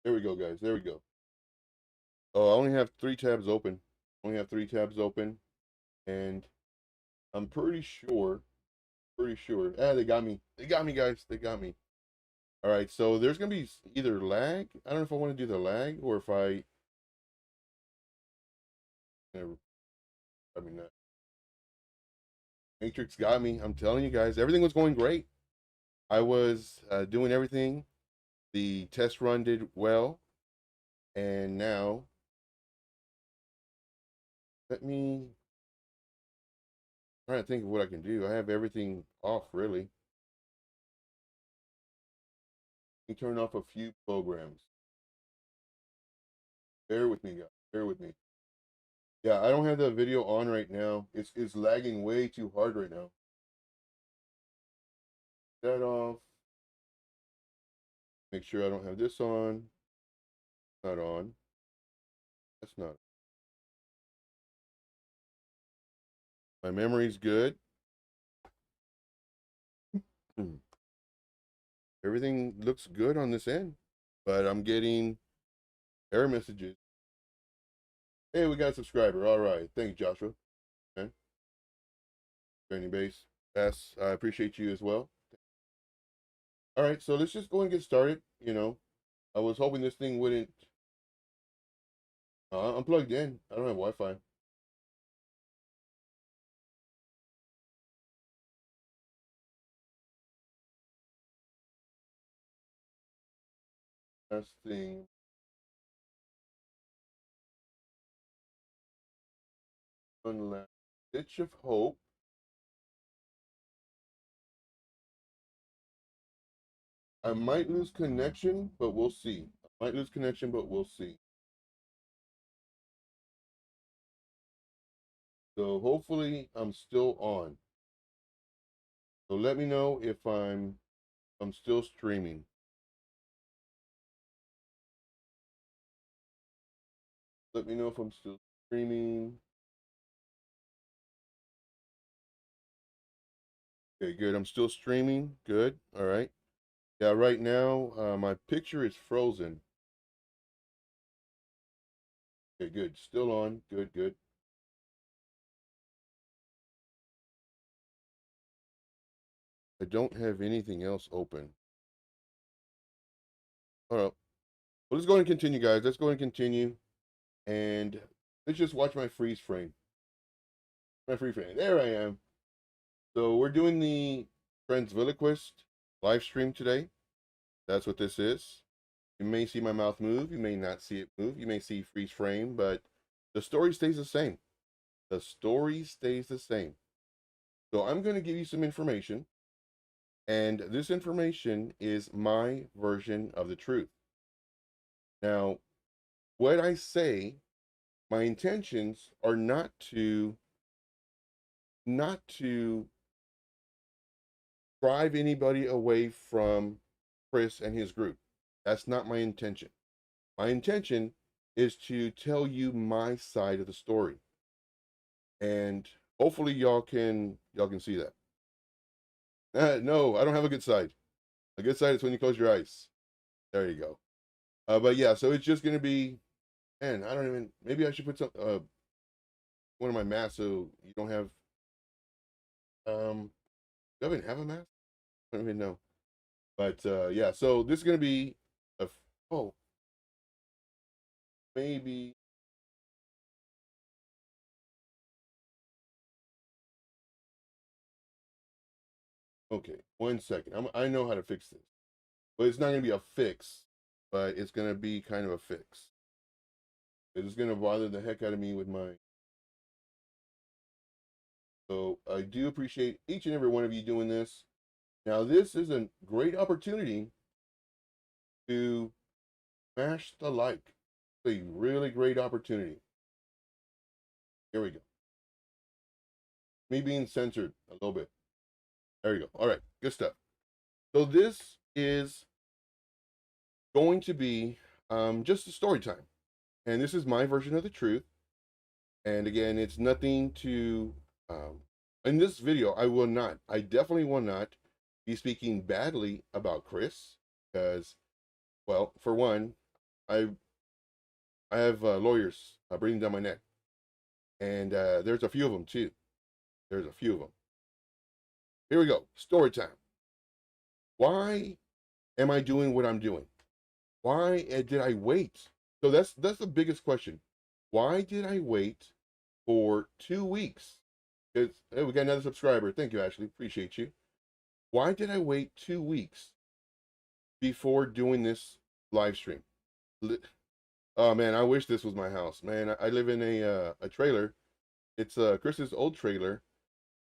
There we go, guys. There we go. Oh, I only have 3 tabs open. Only have 3 tabs open, and I'm pretty sure. Ah, they got me. They got me, guys. They got me. All right, so there's gonna be either lag. I don't know if I want to do the lag or if I not. Matrix got me. I'm telling you guys, everything was going great. I was doing everything. The test run did well, and now let me try to think of what I can do. I have everything off, really. Let me turn off a few programs. Bear with me, guys. Bear with me. Yeah, I don't have the video on right now. It's lagging way too hard right now. That off. Make sure I don't have this on. Not on. That's not. My memory's good. Everything looks good on this end, but I'm getting error messages. Hey, we got a subscriber. All right. Thank you, Joshua. Okay. Training base. Yes, I appreciate you as well. All right, so let's just go and get started. I was hoping this thing wouldn't. I'm plugged in. I don't have Wi-Fi. Testing. One last ditch of hope. I might lose connection, but we'll see. I might lose connection, but we'll see. So hopefully I'm still on. So let me know if I'm still streaming. Let me know if I'm still streaming. Okay, good. I'm still streaming. Good. All right. Yeah, right now my picture is frozen. Okay, good. Still on. Good, good. I don't have anything else open. All right. Well, let's go and continue, guys. Let's go and continue. And let's just watch my freeze frame. My free frame. There I am. So we're doing the Transviloquist live stream today. That's what this is. You may see my mouth move. You may not see it move. You may see freeze frame, but the story stays the same. The story stays the same. So I'm going to give you some information. And this information is my version of the truth. Now, what I say, my intentions are not to drive anybody away from Chris and his group. That's not my intention. My intention is to tell you my side of the story. And hopefully y'all can see that. No, I don't have a good side. A good side is when you close your eyes. There you go. But yeah, so it's just gonna be, man, I don't even, maybe I should put some one of my masks so you don't have do I even have a mask? I don't even know. But yeah, so this is gonna be a oh maybe okay, 1 second. I know how to fix this. But it's not gonna be a fix, but it's gonna be kind of a fix. It's gonna bother the heck out of me with my. So I do appreciate each and every one of you doing this. Now this is a great opportunity to smash the like. It's a really great opportunity. Here we go. Me being censored a little bit. There you go. All right, good stuff. So this is going to be just a story time. And this is my version of the truth. And again, it's nothing to, in this video, I definitely will not be speaking badly about Chris because, well, for one, I have lawyers breathing down my neck, and there's a few of them too. There's a few of them. Here we go. Story time. Why am I doing what I'm doing? Why did I wait? So that's the biggest question. Why did I wait for 2 weeks? Because hey, we got another subscriber. Thank you, Ashley. Appreciate you. Why did I wait 2 weeks before doing this live stream? Oh man, I wish this was my house. Man, I live in a trailer. It's Chris's old trailer,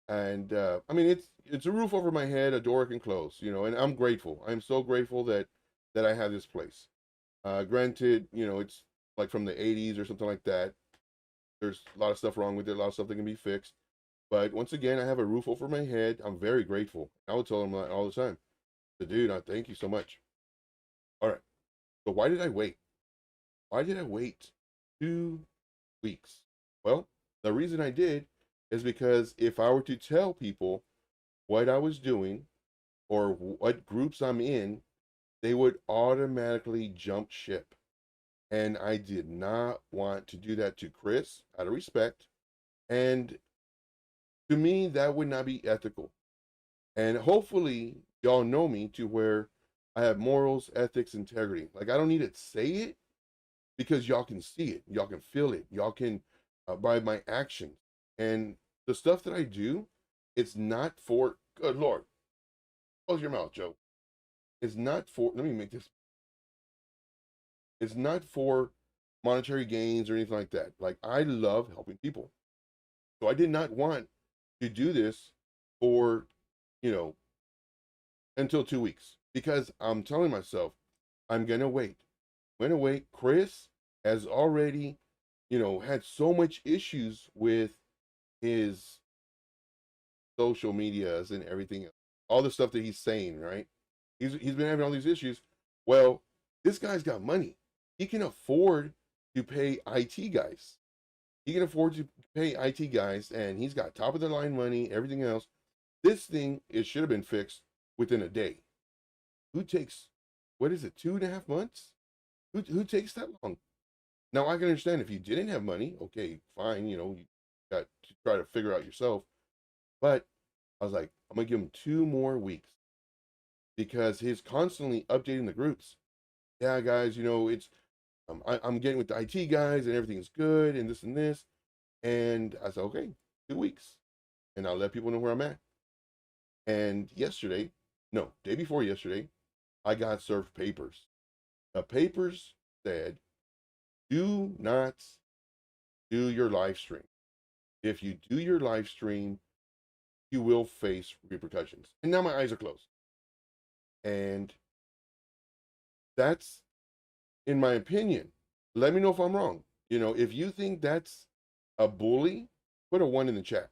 and I mean it's a roof over my head, a door I can close, you know, and I'm grateful. I'm so grateful that I have this place. Granted, you know, it's like from the 80s or something like that. There's a lot of stuff wrong with it, a lot of stuff that can be fixed. But once again, I have a roof over my head. I'm very grateful. I would tell them that all the time. So, dude, I thank you so much. All right. So why did I wait? Why did I wait 2 weeks? Well, the reason I did is because if I were to tell people what I was doing or what groups I'm in, they would automatically jump ship. And I did not want to do that to Chris out of respect. And to me, that would not be ethical. And hopefully, y'all know me to where I have morals, ethics, integrity. Like, I don't need to say it because y'all can see it, y'all can feel it, y'all can by my actions. And the stuff that I do, it's not for, good Lord, close your mouth, Joe. It's not for, let me make this, it's not for monetary gains or anything like that. Like, I love helping people. So I did not want to do this for, you know, until 2 weeks because I'm telling myself, I'm going to wait. I'm going to wait. Chris has already, you know, had so much issues with his social medias and everything, all the stuff that he's saying, right? He's been having all these issues. Well, this guy's got money. He can afford to pay IT guys. He can afford to pay IT guys, and he's got top of the line money, everything else. This thing, it should have been fixed within a day. Who takes, what is it, 2.5 months? Who takes that long? Now I can understand if you didn't have money, okay, fine, you know, you got to try to figure out yourself. But I was like, I'm gonna give him 2 more weeks because he's constantly updating the groups. Yeah, guys, you know, it's I'm getting with the IT guys and everything's good and this and this. And I said, okay, 2 weeks, and I'll let people know where I'm at. And yesterday, no, day before yesterday, I got served papers. The papers said, do not do your live stream. If you do your live stream, you will face repercussions. And now my eyes are closed. And that's, in my opinion, let me know if I'm wrong. You know, if you think that's a bully, put a 1 in the chat.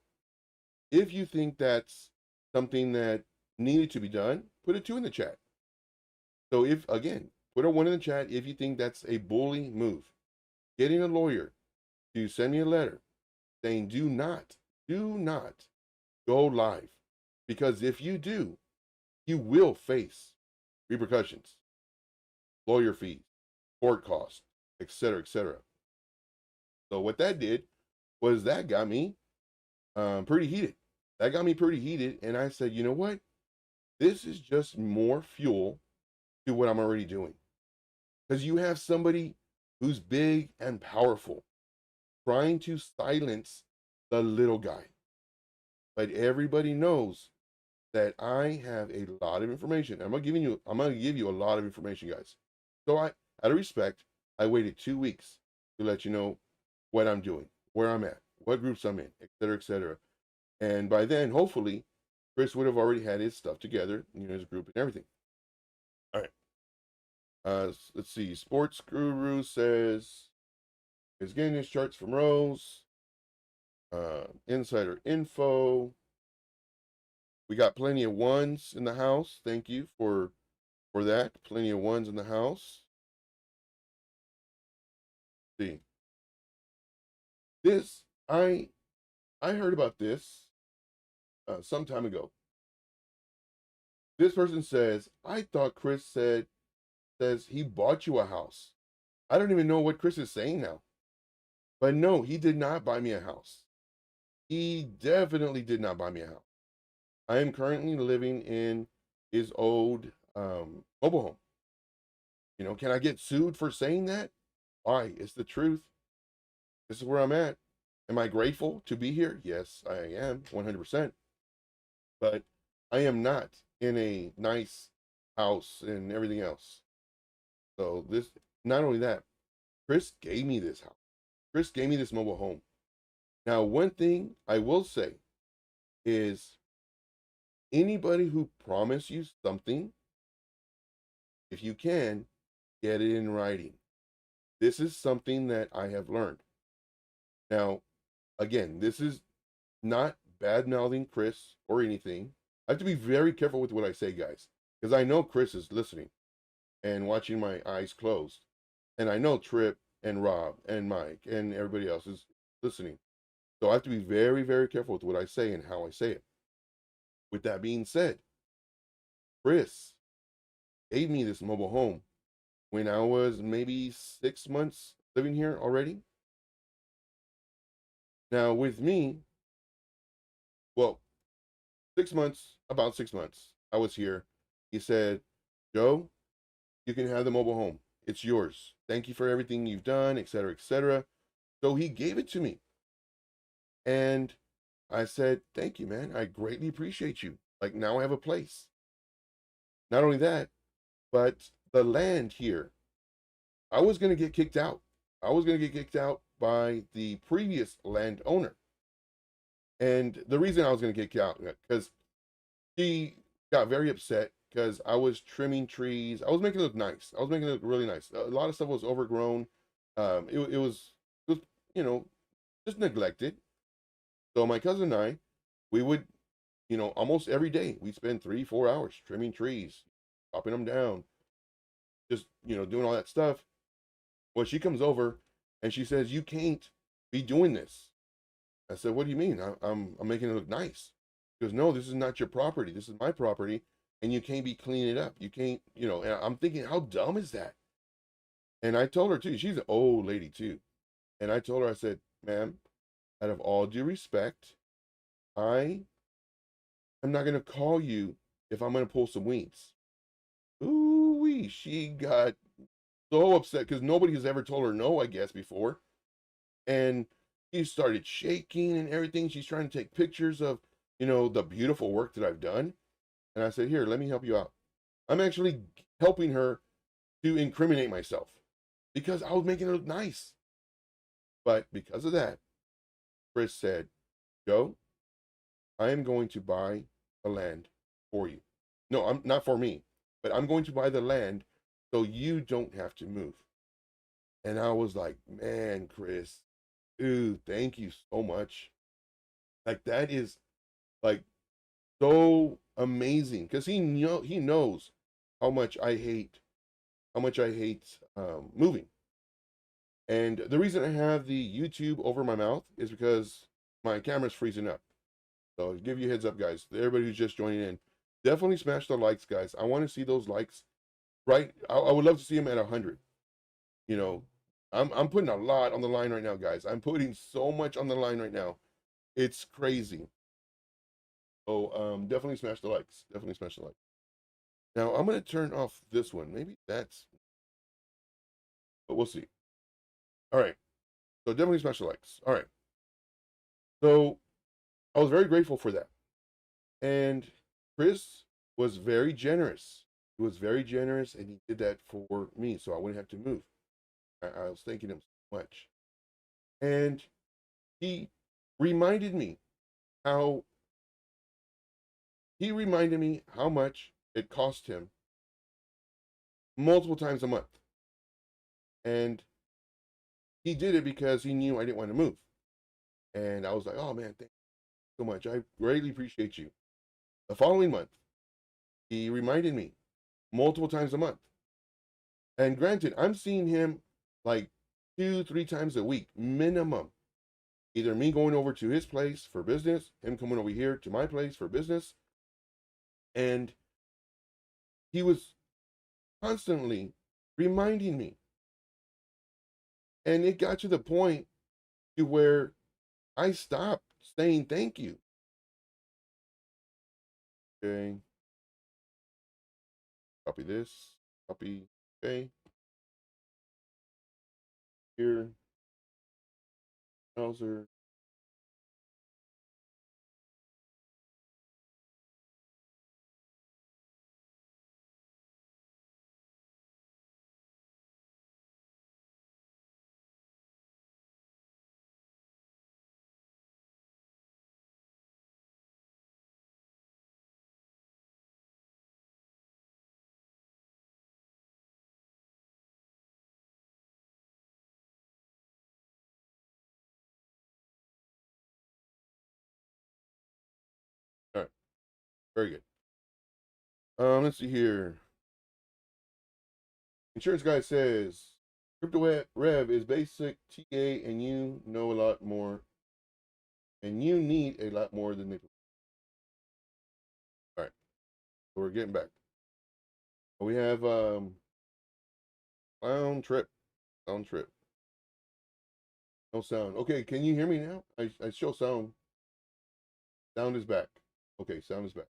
If you think that's something that needed to be done, put a 2 in the chat. So if, again, put a 1 in the chat if you think that's a bully move. Getting a lawyer to send me a letter saying do not go live. Because if you do, you will face repercussions, lawyer fees, court costs, etc., etc. So what that did was that got me pretty heated. That got me pretty heated, and I said, you know what? This is just more fuel to what I'm already doing. Because you have somebody who's big and powerful trying to silence the little guy. But everybody knows that I have a lot of information. I'm gonna give you a lot of information, guys. So out of respect, I waited 2 weeks to let you know what I'm doing, where I'm at, what groups I'm in, etc., etc. And by then, hopefully, Chris would have already had his stuff together, you know, his group and everything. All right. Let's see. Sports Guru says he's getting his charts from Rose. Insider info. We got plenty of ones in the house. Thank you for that. Plenty of ones in the house. Let's see. This I heard about this some time ago. This person says, I thought Chris says he bought you a house. I don't even know what Chris is saying now. But no, he did not buy me a house. He definitely did not buy me a house. I am currently living in his old mobile home. You know, can I get sued for saying that? Why? It's the truth. This is where I'm at. Am I grateful to be here? Yes, I am 100%. But I am not in a nice house and everything else. So this, not only that, Chris gave me this house. Chris gave me this mobile home. Now, one thing I will say is anybody who promised you something, if you can, get it in writing. This is something that I have learned. Now, again, this is not bad mouthing Chris or anything. I have to be very careful with what I say, guys, because I know Chris is listening and watching my eyes closed. And I know Trip and Rob and Mike and everybody else is listening. So I have to be very, very careful with what I say and how I say it. With that being said, Chris gave me this mobile home when I was maybe 6 months living here already. Now, with me, well, 6 months, about 6 months, I was here. He said, Joe, you can have the mobile home. It's yours. Thank you for everything you've done, etc., etc. So he gave it to me. And I said, thank you, man. I greatly appreciate you. Like, now I have a place. Not only that, but the land here, I was going to get kicked out. I was going to get kicked out by the previous landowner. And the reason I was going to get kicked out, because she got very upset because I was trimming trees. I was making it look nice. I was making it look really nice. A lot of stuff was overgrown. It was, you know, just neglected. So my cousin and I, we would, almost every day, we spend 3-4 hours trimming trees, chopping them down, just, doing all that stuff. Well, she comes over and she says, you can't be doing this. I said, what do you mean? I'm making it look nice. She goes, no, this is not your property. This is my property. And you can't be cleaning it up. You can't, and I'm thinking, how dumb is that? And I told her too, she's an old lady too. And I told her, I said, ma'am, out of all due respect, I am not going to call you if I'm going to pull some weeds. Ooh-wee, she got so upset because nobody has ever told her no, I guess, before. And she started shaking and everything. She's trying to take pictures of, the beautiful work that I've done. And I said, here, let me help you out. I'm actually helping her to incriminate myself because I was making it look nice. But because of that, Chris said, Joe, I am going to buy the land for you. No, I'm not for me, but I'm going to buy the land so you don't have to move. And I was like, man, Chris, dude, thank you so much. Like, that is like so amazing because he knows how much I hate moving. And the reason I have the YouTube over my mouth is because my camera's freezing up. So I'll give you a heads up, guys. Everybody who's just joining in, definitely smash the likes, guys. I want to see those likes. Right, I would love to see them at 100. I'm putting a lot on the line right now, guys. I'm putting so much on the line right now. It's crazy. So definitely smash the likes. Definitely smash the likes. Now I'm gonna turn off this one. Maybe that's, but we'll see. All right. So definitely smash the likes. All right. So I was very grateful for that. And Chris was very generous. He was very generous and he did that for me so I wouldn't have to move. I was thanking him so much. And he reminded me how much it cost him multiple times a month. And he did it because he knew I didn't want to move. And I was like, oh man, thank you so much. I greatly appreciate you. The following month, he reminded me multiple times a month. And granted, I'm seeing him like 2-3 times a week minimum. Either me going over to his place for business, him coming over here to my place for business. And he was constantly reminding me And it got to the point to where I stopped saying thank you. Okay. Copy this. Copy. Okay. Here. Browser. All right. Very good. Let's see here. Insurance guy says Crypto Rev is basic TA, and you know a lot more, and you need a lot more than they. All right, so we're getting back. We have clown trip, clown trip. No sound. Okay, can you hear me now? I show sound. Sound is back. Okay, sound is back.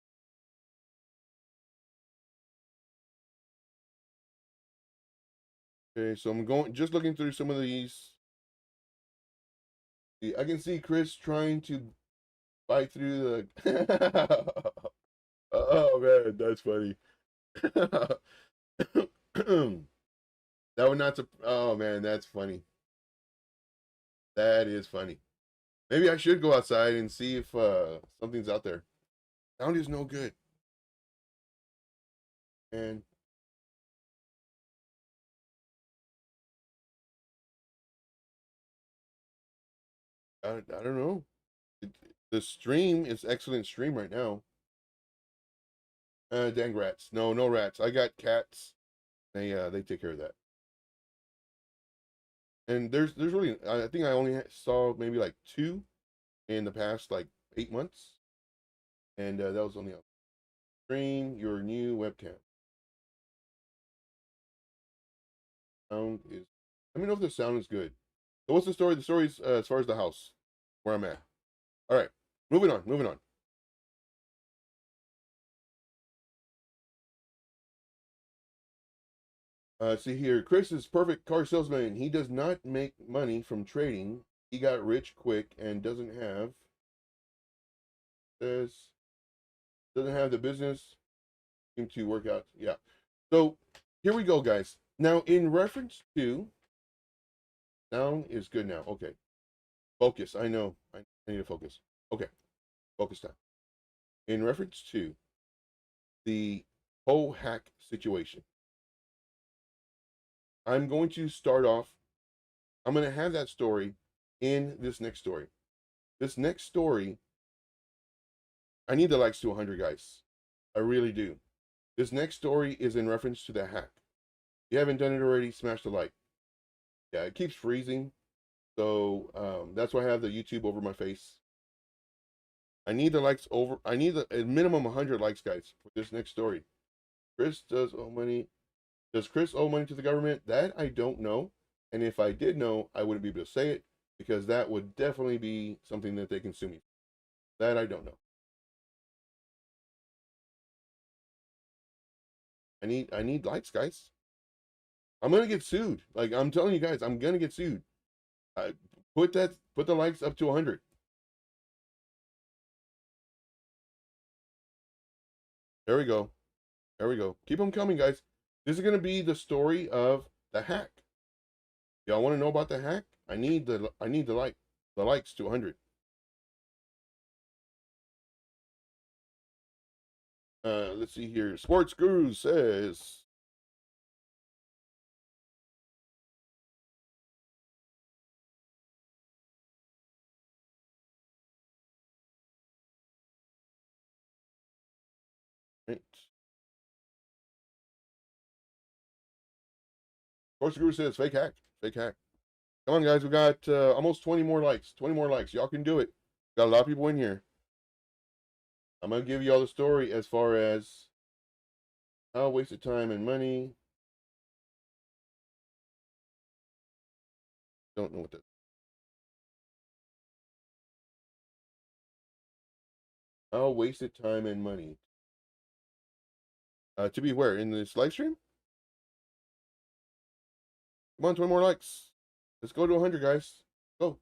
Okay, so I'm going just looking through some of these. I can see Chris trying to bite through the. Oh man, that's funny. That would not. Oh man, that's funny. That is funny. Maybe I should go outside and see if something's out there. Sound is no good. And I don't know. The stream is excellent stream right now. Dang rats. No, no rats. I got cats. They take care of that. And there's really, I think I only saw maybe like 2 in the past like 8 months, and that was only on stream your new webcam. Sound is. Let me know if the sound is good. So what's the story? The story's as far as the house where I'm at. All right, moving on. Moving on. See here, Chris is perfect car salesman. He does not make money from trading. He got rich quick and says doesn't have the business seem to work out. Yeah. So here we go, guys. Now in reference to sound is good now. Okay. Focus. I know. I need to focus. Okay. Focus time. In reference to the whole hack situation, I'm going to start off. I'm going to have that story in this next story. This next story, I need the likes to 100, guys. I really do. This next story is in reference to the hack. If you haven't done it already, smash the like. Yeah, it keeps freezing. So that's why I have the YouTube over my face. I need the likes over. I need a minimum 100 likes, guys, for this next story. Chris does owe money. Does Chris owe money to the government? That I don't know. And if I did know, I wouldn't be able to say it because that would definitely be something that they can sue me. That I don't know. I need likes, guys. I'm gonna get sued. Like I'm telling you guys, I'm gonna get sued. Put the likes up to 100. There we go. There we go. Keep them coming, guys. This is gonna be the story of the hack. Y'all want to know about the hack? I need the likes to 100. Let's see here. Sports Guru says. Right. Sports Guru says fake hack. Fake hack. Come on, guys. We got almost 20 more likes. 20 more likes. Y'all can do it. Got a lot of people in here. I'm gonna give you all the story as far as how wasted time and money. Don't know what that. I'll wasted time and money. To be where in this live stream? Come on, 20 more likes. Let's go to 100, guys. Go.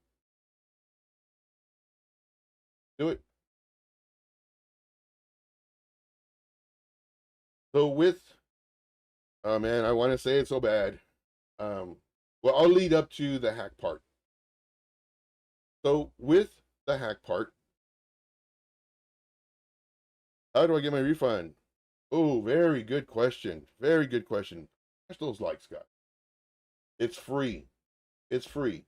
Do it. So with, oh man, I want to say it so bad. Well, I'll lead up to the hack part. So with the hack part, how do I get my refund? Oh, very good question. Very good question. Smash those likes, guys. It's free. It's free.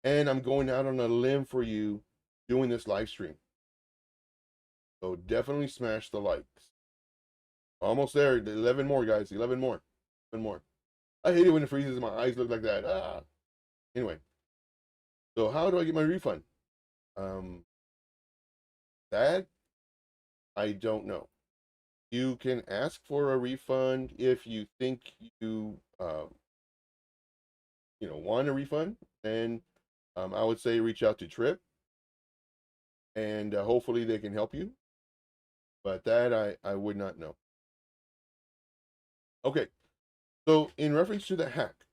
And I'm going out on a limb for you doing this live stream. So definitely smash the likes. Almost there. 11 more, guys. 11 more. 11 more. I hate it when it freezes and my eyes look like that. Ah. Anyway. So how do I get my refund? That I don't know. You can ask for a refund if you think you want a refund, and I would say reach out to Trip, and hopefully they can help you. But that I would not know. Okay, so in reference to the hack,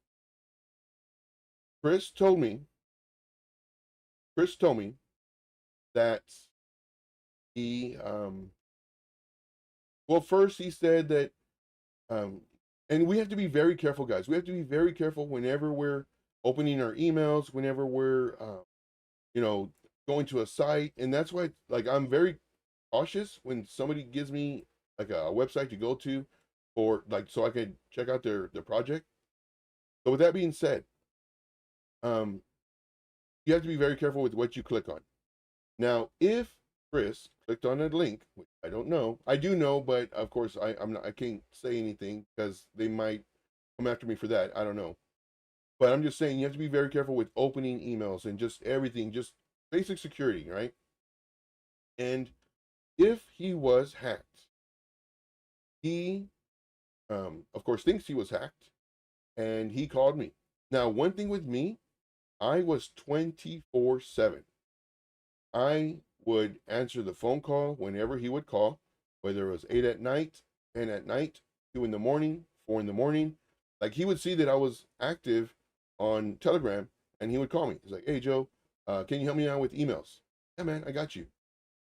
Chris told me that he well, first he said that and we have to be very careful, guys. We have to be very careful whenever we're opening our emails, whenever we're going to a site. And that's why, like, I'm very cautious when somebody gives me like a website to go to, or like so I can check out their project. So with that being said, you have to be very careful with what you click on. Now, if Chris clicked on a link, which I don't know, I do know, but of course I can't say anything because they might come after me for that. I don't know. But I'm just saying you have to be very careful with opening emails and just everything, just basic security, right? And if he was hacked, he, of course, thinks he was hacked, and he called me. Now, one thing with me, I was 24/7. I would answer the phone call whenever he would call, whether it was 8 at night, 10 at night, 2 in the morning, 4 in the morning. Like, he would see that I was active on Telegram, and he would call me. He's like, "Hey, Joe, can you help me out with emails?" "Yeah, man, I got you."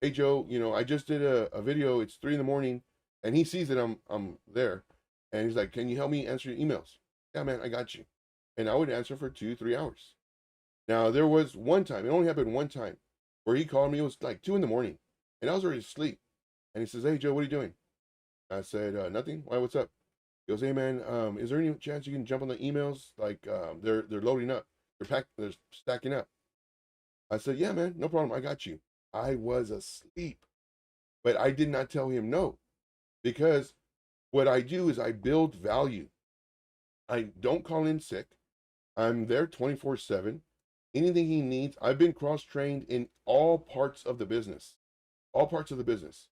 "Hey, Joe, I just did a video. It's 3 in the morning." And he sees that I'm there. And he's like, "Can you help me answer your emails?" "Yeah, man, I got you." And I would answer for 2, 3 hours. Now, there was one time, it only happened one time, where he called me. It was like 2 in the morning, and I was already asleep. And he says, "Hey, Joe, what are you doing?" I said, "Nothing. Why, what's up?" He goes, "Hey, man, is there any chance you can jump on the emails? Like, they're loading up. They're stacking up." I said, "Yeah, man, no problem. I got you." I was asleep, but I did not tell him no, because what I do is I build value. I don't call in sick. I'm there 24/7. Anything he needs, I've been cross-trained in all parts of the business. All parts of the business.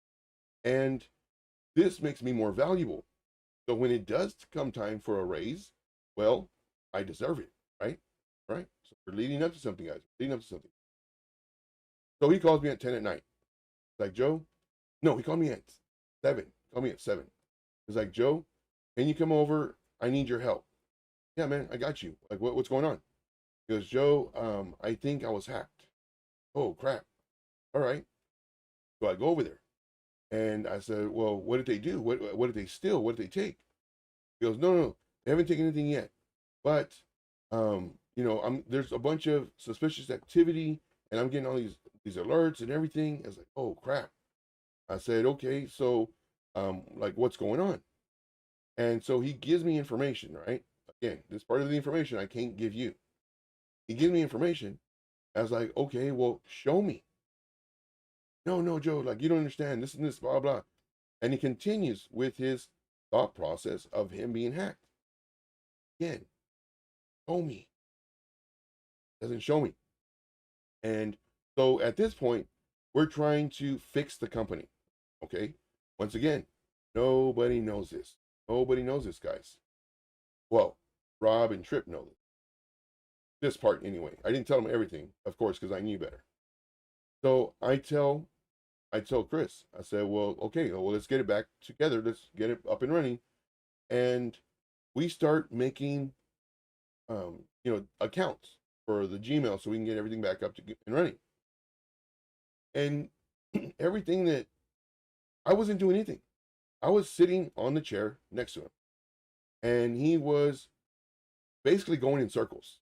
And this makes me more valuable. So when it does come time for a raise, well, I deserve it, right? Right? So we're leading up to something, guys. Leading up to something. So he calls me at 10 at night. He's like, "Joe," no, he called me at 7. He called me at 7. He's like, "Joe, can you come over? I need your help." "Yeah, man, I got you. Like, what's going on?" He goes, "Joe, I think I was hacked." "Oh, crap. All right." So I go over there. And I said, "Well, what did they do? What did they steal? What did they take?" He goes, "No, they haven't taken anything yet. But there's a bunch of suspicious activity, and I'm getting all these alerts and everything." I was like, "Oh, crap." I said, "Okay, so like, what's going on?" And so he gives me information, right? Again, this part of the information I can't give you. He gives me information. I was like, "Okay, well, show me." "No, no, Joe, like, you don't understand this and this, blah, blah." And he continues with his thought process of him being hacked. Again, show me. Doesn't show me. And so at this point, we're trying to fix the company. Okay. Once again, nobody knows this. Nobody knows this, guys. Well, Rob and Trip know this. this part anyway. I didn't tell him everything, of course, because I knew better. So I tell Chris, I said, well, okay, well, let's get it back together. Let's get it up and running. And we start making, accounts for the Gmail so we can get everything back up and running. And everything that I wasn't doing anything. I was sitting on the chair next to him, and he was basically going in circles.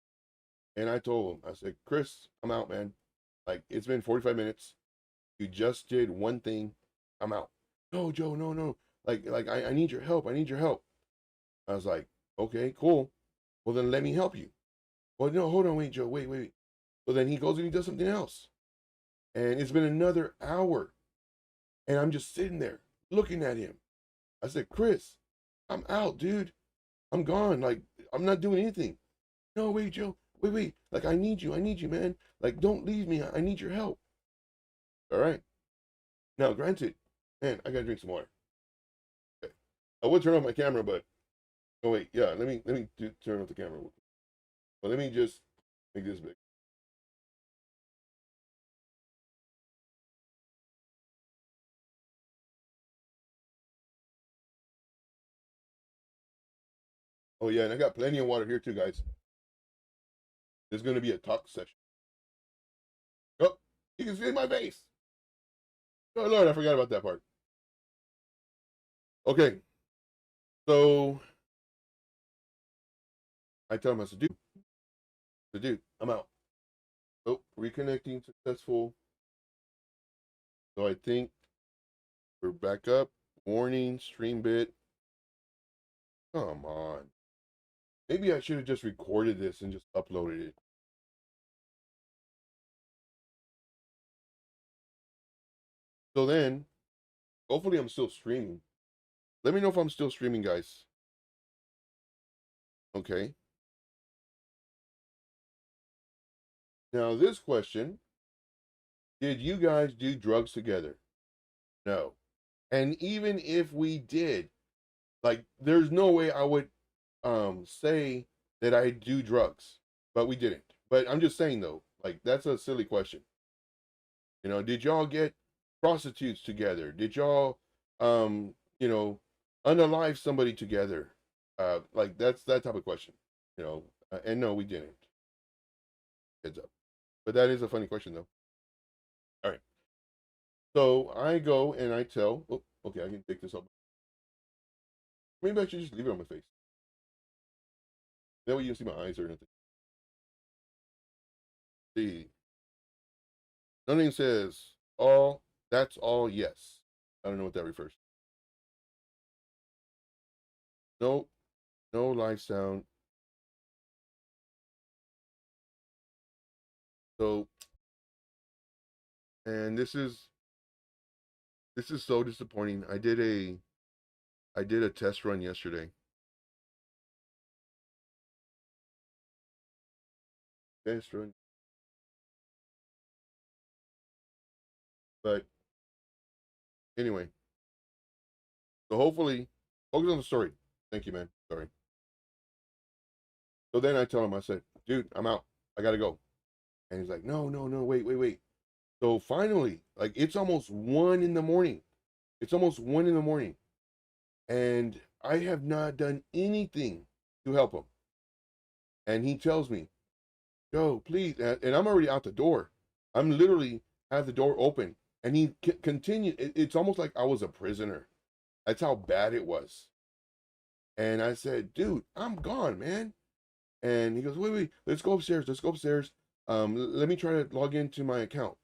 And I told him, I said, Chris, I'm out, man. Like, it's been 45 minutes. You just did one thing. I'm out. No, Joe, no. Like I need your help. I need your help. I was like, okay, cool. Well, then let me help you. Well, no, hold on, wait, Joe, wait. So then he goes and he does something else. And it's been another hour. And I'm just sitting there looking at him. I said, Chris, I'm out, dude. I'm gone. Like, I'm not doing anything. No, wait, Joe. Wait. Like, I need you, man. Like, don't leave me. I need your help. All right. Now, granted, man, I gotta drink some water. Okay. I would turn off my camera, but oh wait, yeah. Let me turn off the camera. But let me just make this big. Oh yeah, and I got plenty of water here too, guys. There's gonna be a talk session. Oh, you can see my face. Oh Lord, I forgot about that part. Okay, so I tell him, I said, dude, I'm out. Oh, reconnecting successful. So I think we're back up. Warning, stream bit. Come on. Maybe I should have just recorded this and just uploaded it. So then, hopefully I'm still streaming. Let me know if I'm still streaming, guys. Okay. Now, this question, did you guys do drugs together? No. And even if we did, like, there's no way I would say that I do drugs, but we didn't. But I'm just saying, though, like, that's a silly question. You know, did y'all get prostitutes together? Did y'all, unalive somebody together? Like, that's that type of question, and no, we didn't. Heads up. But that is a funny question, though. All right. So I go and I tell, oh, okay, I can take this up. Maybe I should just leave it on my face. That way you can see my eyes or nothing. See, nothing says all, that's all yes. I don't know what that refers to. No, no live sound. So, and this is so disappointing. I did a test run yesterday. Test run. But anyway, so hopefully, focus on the story. Thank you, man. Sorry. So then I tell him, I said, dude, I'm out. I gotta go. And he's like, no, wait. So finally, like, it's almost 1 in the morning. It's almost 1 in the morning. And I have not done anything to help him. And he tells me, Joe, please. And I'm already out the door. I'm literally have the door open. And he continued. It's almost like I was a prisoner. That's how bad it was. And I said, dude, I'm gone, man. And he goes, wait, let's go upstairs. Let me try to log into my account.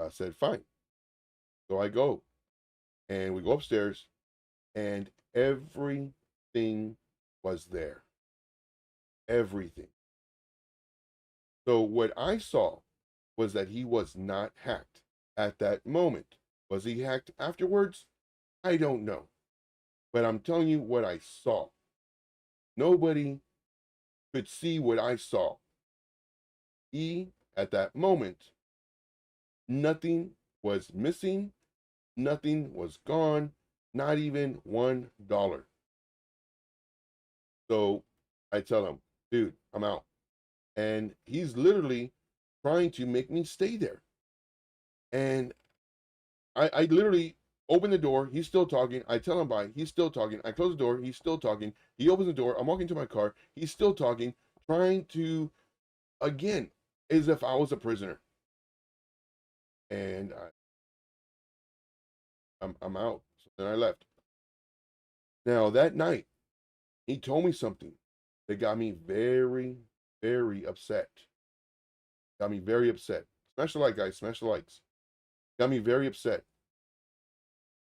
I said, fine. So I go and we go upstairs and everything was there. Everything. So what I saw was that he was not hacked at that moment. Was he hacked afterwards? I don't know. But I'm telling you what I saw. Nobody could see what I saw. At that moment, nothing was missing, nothing was gone, not even $1. So I tell him, dude, I'm out. And he's literally trying to make me stay there. And I literally open the door. He's still talking. I tell him bye. He's still talking. I close the door. He's still talking. He opens the door. I'm walking to my car. He's still talking, trying to, again, as if I was a prisoner. And I'm out. So then I left. Now that night, he told me something that got me very, very upset. Got me very upset. Smash the like, guys. Smash the likes. Got me very upset.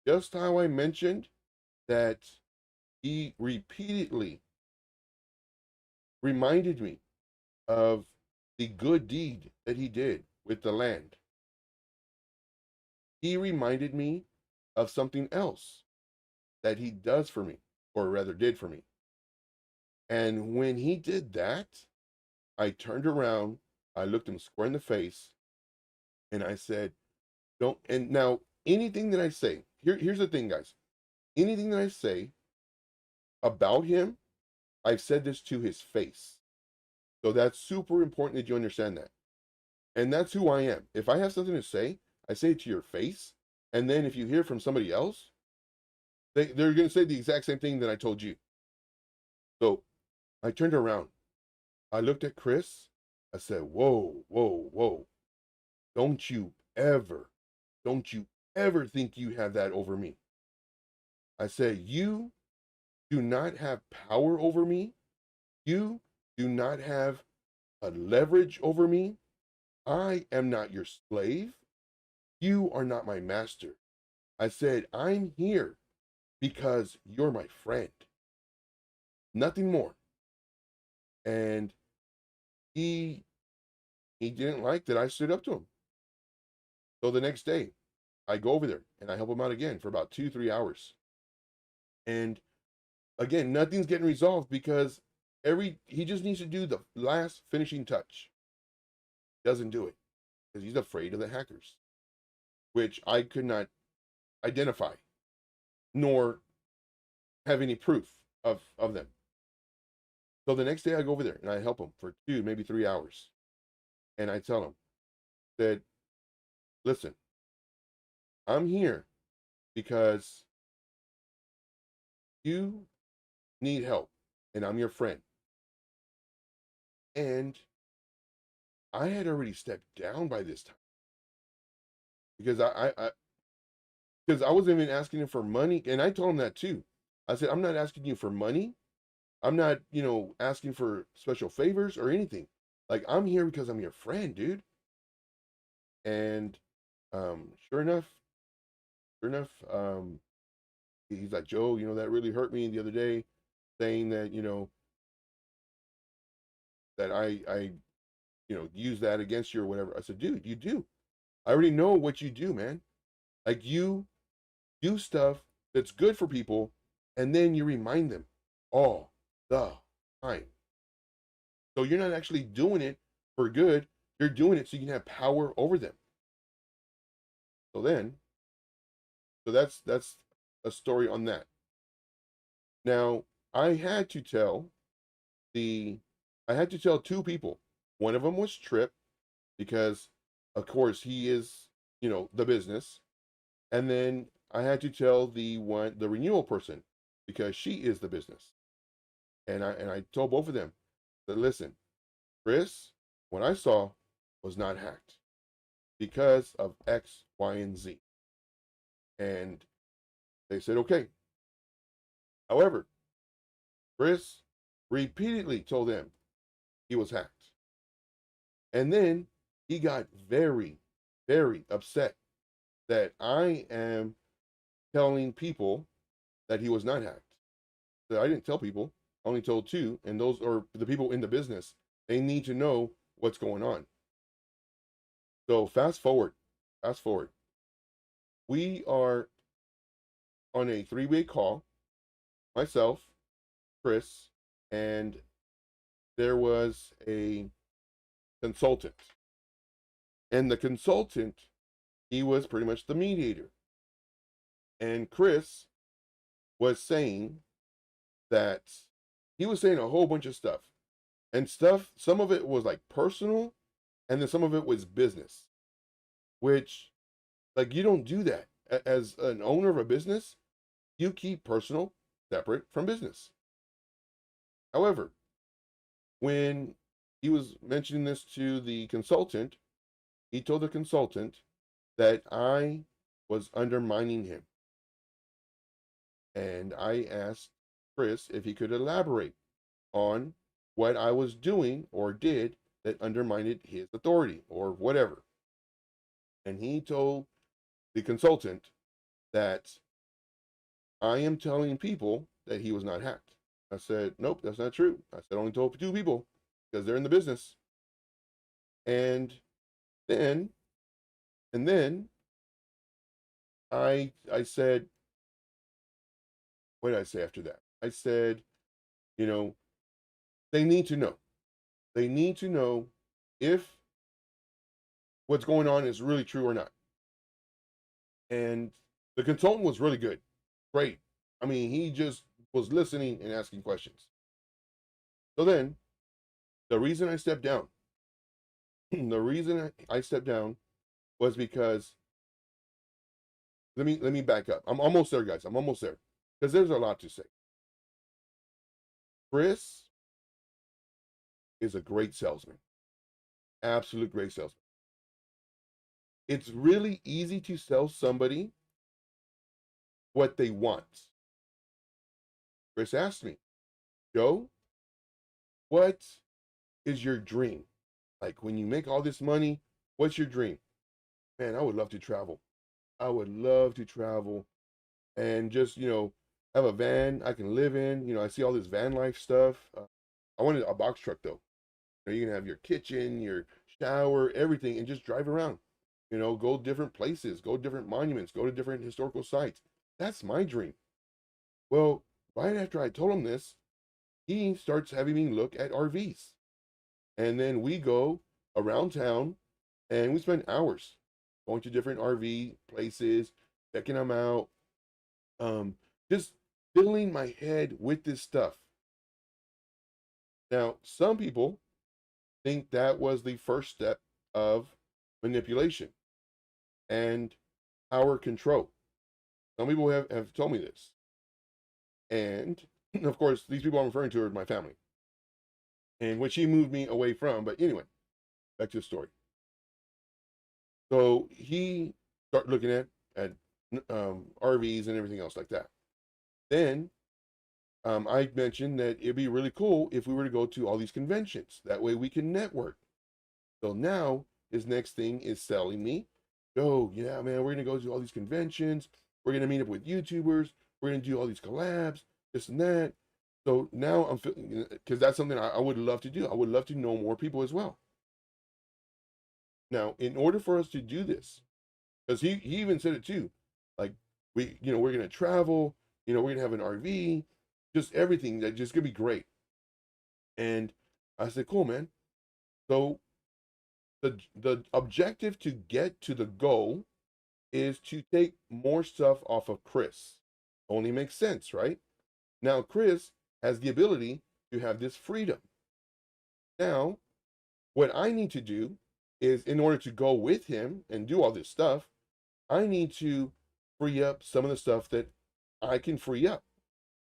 Just how I mentioned that he repeatedly reminded me of the good deed that he did with the land. He reminded me of something else that he does for me, or rather did for me. And when he did that, I turned around, I looked him square in the face, and I said, don't, and now anything that I say, here's the thing, guys. Anything that I say about him, I've said this to his face. So that's super important that you understand that. And that's who I am. If I have something to say, I say it to your face. And then if you hear from somebody else, they're going to say the exact same thing that I told you. So I turned around. I looked at Chris. I said, whoa, whoa, whoa. Don't you ever think you have that over me. I said, you do not have power over me. You do not have a leverage over me. I am not your slave. You are not my master. I said, I'm here because you're my friend. Nothing more. And he didn't like that I stood up to him. So the next day, I go over there and I help him out again for about 2-3 hours. And again, nothing's getting resolved because he just needs to do the last finishing touch. Doesn't do it because he's afraid of the hackers, which I could not identify nor have any proof of them. So the next day I go over there and I help him for 2, maybe 3 hours. And I tell him that, listen, I'm here because you need help and I'm your friend. And I had already stepped down by this time because because I wasn't even asking him for money. And I told him that too. I said, I'm not asking you for money. I'm not, asking for special favors or anything. Like, I'm here because I'm your friend, dude. And sure enough, he's like, Joe, that really hurt me the other day, saying that, that I use that against you or whatever. I said, dude, you do. I already know what you do, man. Like, you do stuff that's good for people, and then you remind them all the time. So you're not actually doing it for good. You're doing it so you can have power over them. So that's a story on that. Now, I had to tell 2 people. One of them was Trip, because of course he is, the business. And then I had to tell the renewal person, because she is the business. And I told both of them that, listen, Chris, what I saw was not hacked because of X, Y, and Z. And they said, okay. However, Chris repeatedly told them he was hacked. And then he got very, very upset that I am telling people that he was not hacked. So I didn't tell people, I only told 2, and those are the people in the business. They need to know what's going on. So fast forward. We are on a 3-way call, myself, Chris, and there was a consultant. And the consultant, he was pretty much the mediator. And Chris was saying that he was saying a whole bunch of stuff. and stuff. Some of it was like personal, and then some of it was business, which, like, you don't do that as an owner of a business. You keep personal separate from business. However, when he was mentioning this to the consultant, he told the consultant that I was undermining him. And I asked Chris if he could elaborate on what I was doing or did that undermined his authority or whatever. And he told the consultant that I am telling people that he was not hacked. I said, nope, that's not true. I said, I only told 2 people because they're in the business. And then, and then I said, what did I say after that? I said, you know, they need to know. They need to know if what's going on is really true or not. And the consultant was really good. Great. I mean, he just was listening and asking questions. So then, the reason I stepped down, the reason I stepped down was because, let me back up. I'm almost there, guys. I'm almost there. Because there's a lot to say. Chris is a great salesman. Absolute great salesman. It's really easy to sell somebody what they want. Chris asked me, Joe, what is your dream? Like, when you make all this money, what's your dream? Man, I would love to travel. I would love to travel and just, have a van I can live in. I see all this van life stuff. I wanted a box truck though. You can have your kitchen, your shower, everything, and just drive around. Go different places, go different monuments, go to different historical sites. That's my dream. Well, right after I told him this, he starts having me look at RVs. And then we go around town and we spend hours going to different RV places, checking them out, just filling my head with this stuff. Now, some people think that was the first step of manipulation and power control. Some people have told me this. And of course, these people I'm referring to are my family, and which he moved me away from. But anyway, back to the story. So he started looking at RVs and everything else like that. Then I mentioned that it'd be really cool if we were to go to all these conventions. That way we can network. So now his next thing is selling me. Oh, yeah, man, we're going to go to all these conventions. We're going to meet up with YouTubers. We're going to do all these collabs, this and that. So now I'm feeling, because that's something I would love to do. I would love to know more people as well. Now, in order for us to do this, because he even said it too, like, we're going to travel, we're going to have an RV, just everything that just going to be great. And I said, cool, man. So the objective to get to the goal is to take more stuff off of Chris. Only makes sense, right? Now, Chris has the ability to have this freedom. Now, what I need to do is, in order to go with him and do all this stuff, I need to free up some of the stuff that I can free up.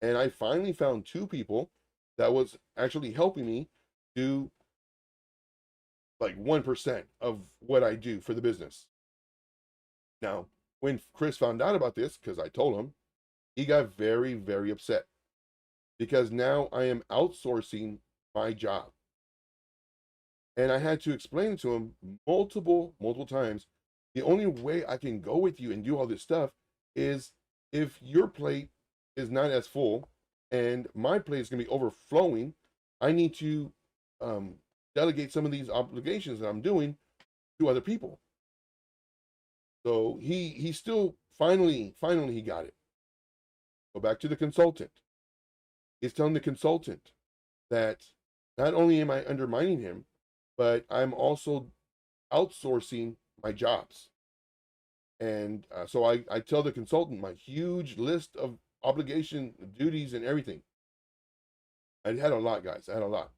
And I finally found 2 people that was actually helping me do like 1% of what I do for the business. Now, when Chris found out about this, because I told him, he got very, very upset because now I am outsourcing my job. And I had to explain to him multiple times, the only way I can go with you and do all this stuff is if your plate is not as full and my plate is going to be overflowing. I need to delegate some of these obligations that I'm doing to other people. So he still finally he got it. Go back to the consultant. He's telling the consultant that not only am I undermining him, but I'm also outsourcing my jobs. And so I tell the consultant my huge list of obligation, duties, and everything. I had a lot, guys. I had a lot.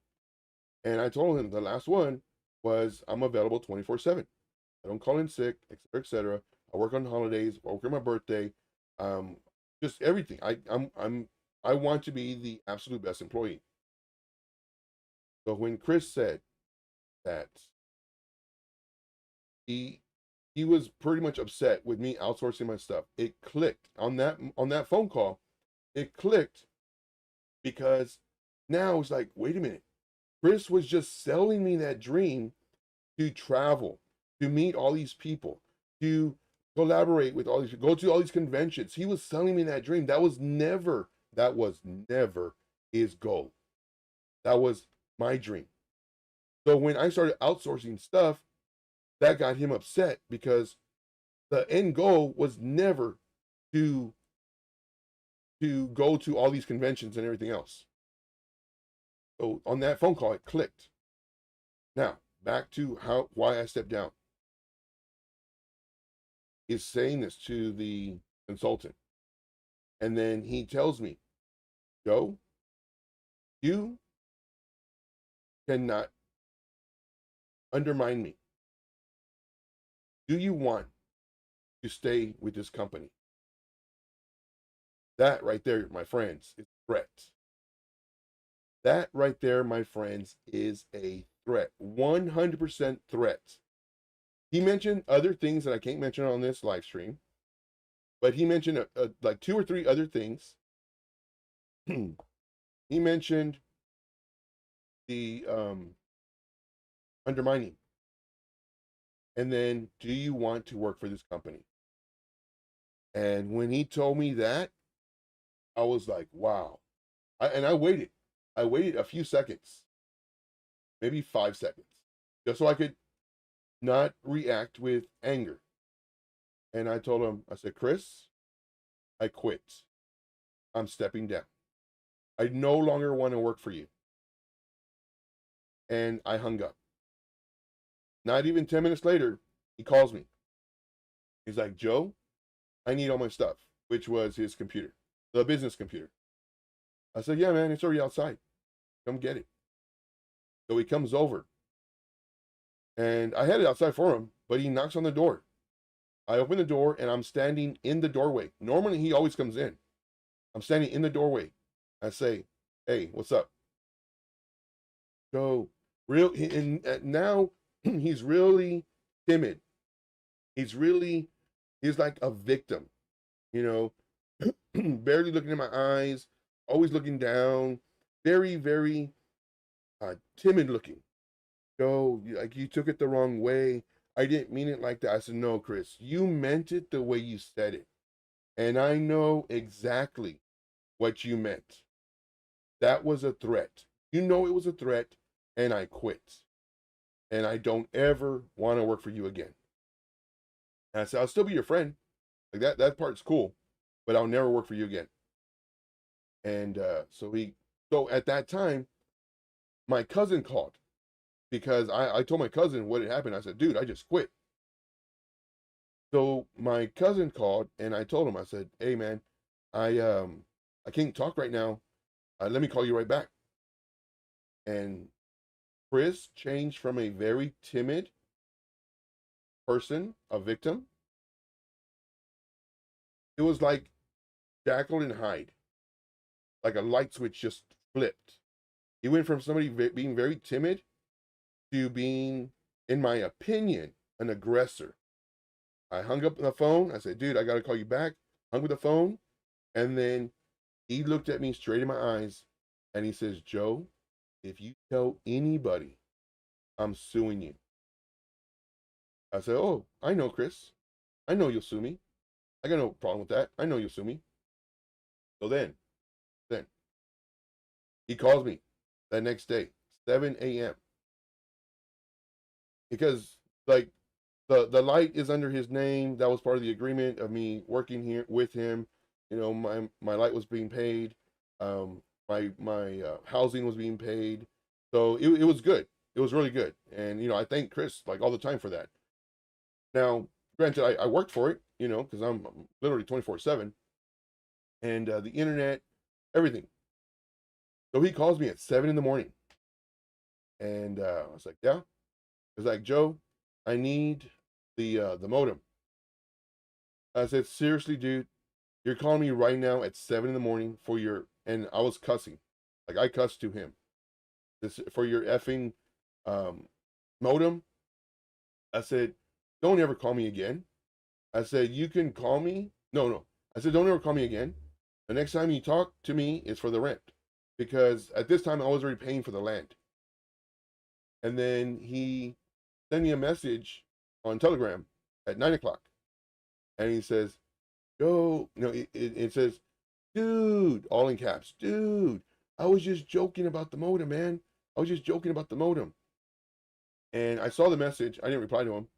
And I told him the last one was I'm available 24/7. I don't call in sick, et cetera, et cetera. I work on holidays, I work on my birthday, um, just everything. I want to be the absolute best employee. So when Chris said that he he was pretty much upset with me outsourcing my stuff, it clicked on that phone call. It clicked because now it's like, wait a minute. Chris was just selling me that dream to travel, to meet all these people, to collaborate with all these, go to all these conventions. He was selling me that dream. That was never his goal. That was my dream. So when I started outsourcing stuff, that got him upset because the end goal was never to go to all these conventions and everything else. So on that phone call, it clicked. Now, back to why I stepped down. He's saying this to the consultant. And then he tells me, Joe, you cannot undermine me. Do you want to stay with this company? That right there, my friends, is a threat. That right there, my friends, is a threat. 100% threat. He mentioned other things that I can't mention on this live stream, but he mentioned like 2 or 3 other things. He mentioned the undermining. And then, do you want to work for this company? And when he told me that, I was like, wow. I waited. I waited a few seconds, maybe 5 seconds, just so I could not react with anger. And I told him, I said, Chris, I quit. I'm stepping down. I no longer want to work for you. And I hung up. Not even 10 minutes later, he calls me. He's like, Joe, I need all my stuff, which was his computer, the business computer. I said, yeah, man, it's already outside. Come get it. So he comes over. And I had it outside for him, but he knocks on the door. I open the door and I'm standing in the doorway. Normally he always comes in. I'm standing in the doorway. I say, hey, what's up? So now he's really timid. He's like a victim, you know, barely looking in my eyes, always looking down, very, very timid looking. So like you took it the wrong way. I didn't mean it like that. I said, no, Chris, you meant it the way you said it. And I know exactly what you meant. That was a threat. You know it was a threat, and I quit. And I don't ever want to work for you again. And I said, I'll still be your friend. Like that part's cool, but I'll never work for you again. And so at that time, my cousin called because I told my cousin what had happened. I said, dude, I just quit. So my cousin called and I told him, I said, hey man, I can't talk right now. Let me call you right back. And Chris changed from a very timid person, a victim. It was like Jekyll and Hyde, like a light switch just flipped. He went from somebody being very timid to being, in my opinion, an aggressor. I hung up the phone. I said, dude, I got to call you back. Hung with the phone. And then he looked at me straight in my eyes and he says, Joe, if you tell anybody, I'm suing you. I said, oh, I know, Chris. I know you'll sue me. I got no problem with that. I know you'll sue me. So then he calls me that next day, 7 a.m. Because like the light is under his name. That was part of the agreement of me working here with him. You know, my light was being paid. My housing was being paid. So it was good. It was really good. And, you know, I thank Chris like all the time for that. Now, granted, I worked for it, you know, because I'm literally 24/7. And the internet, everything. So he calls me at 7 in the morning. And I was like, yeah. It's like, Joe, I need the modem. I said, seriously, dude, you're calling me right now at 7 in the morning for your, and I was cussing. Like I cussed to him. This for your effing um modem. I said, don't ever call me again. I said, you can call me. No, no. I said, don't ever call me again. The next time you talk to me is for the rent. Because at this time I was already paying for the land. And then he sent me a message on Telegram at 9 o'clock. And he says, Yo, it says, dude, all in caps, dude, I was just joking about the modem, man. I was just joking about the modem. And I saw the message. I didn't reply to him.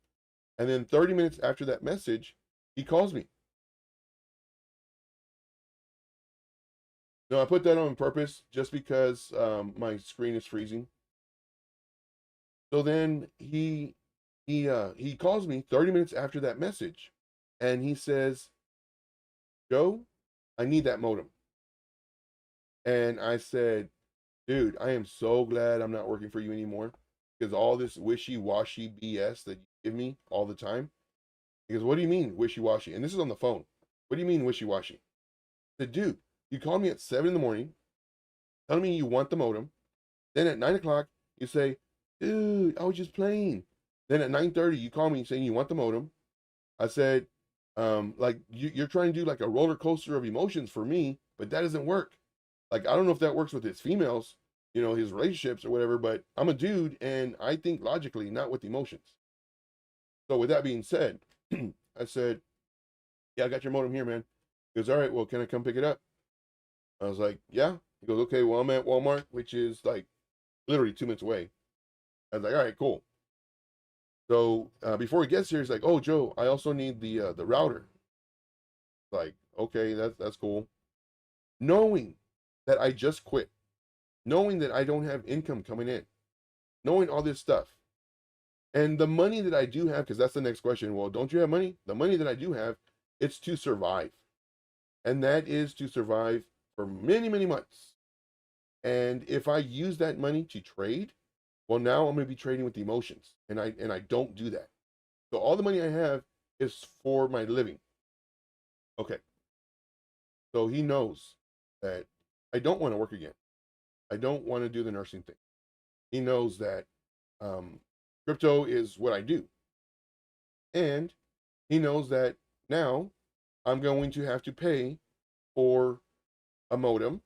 And then 30 minutes after that message, he calls me. No, I put that on purpose just because my screen is freezing. So then he calls me 30 minutes after that message, and he says, Joe, I need that modem. And I said, dude, I am so glad I'm not working for you anymore, because all this wishy-washy BS that you give me all the time. Because what do you mean wishy-washy? And this is on the phone. What do you mean wishy-washy? I said, dude, you called me at 7 in the morning, telling me you want the modem. Then at 9 o'clock, you say, dude, I was just playing. Then at 9:30, you call me saying you want the modem. I said, like you're trying to do like a roller coaster of emotions for me, but that doesn't work. Like, I don't know if that works with his females, his relationships or whatever, but I'm a dude and I think logically, not with emotions. So with that being said, I said, yeah, I got your modem here, man. He goes, all right, well, can I come pick it up? I was like, yeah. He goes, okay, well, I'm at Walmart, which is like literally 2 minutes away. I was like, all right, cool. So before he gets here, he's like, oh, Joe, I also need the router. Like, okay, that's cool. Knowing that I just quit, knowing that I don't have income coming in, knowing all this stuff, and the money that I do have, because that's the next question. Well, don't you have money? The money that I do have, it's to survive, and that is to survive for many, many months. And if I use that money to trade, well, now I'm going to be trading with emotions, and I don't do that. So all the money I have is for my living. Okay. So he knows that I don't want to work again. I don't want to do the nursing thing. He knows that um, crypto is what I do. And he knows that now I'm going to have to pay for a modem.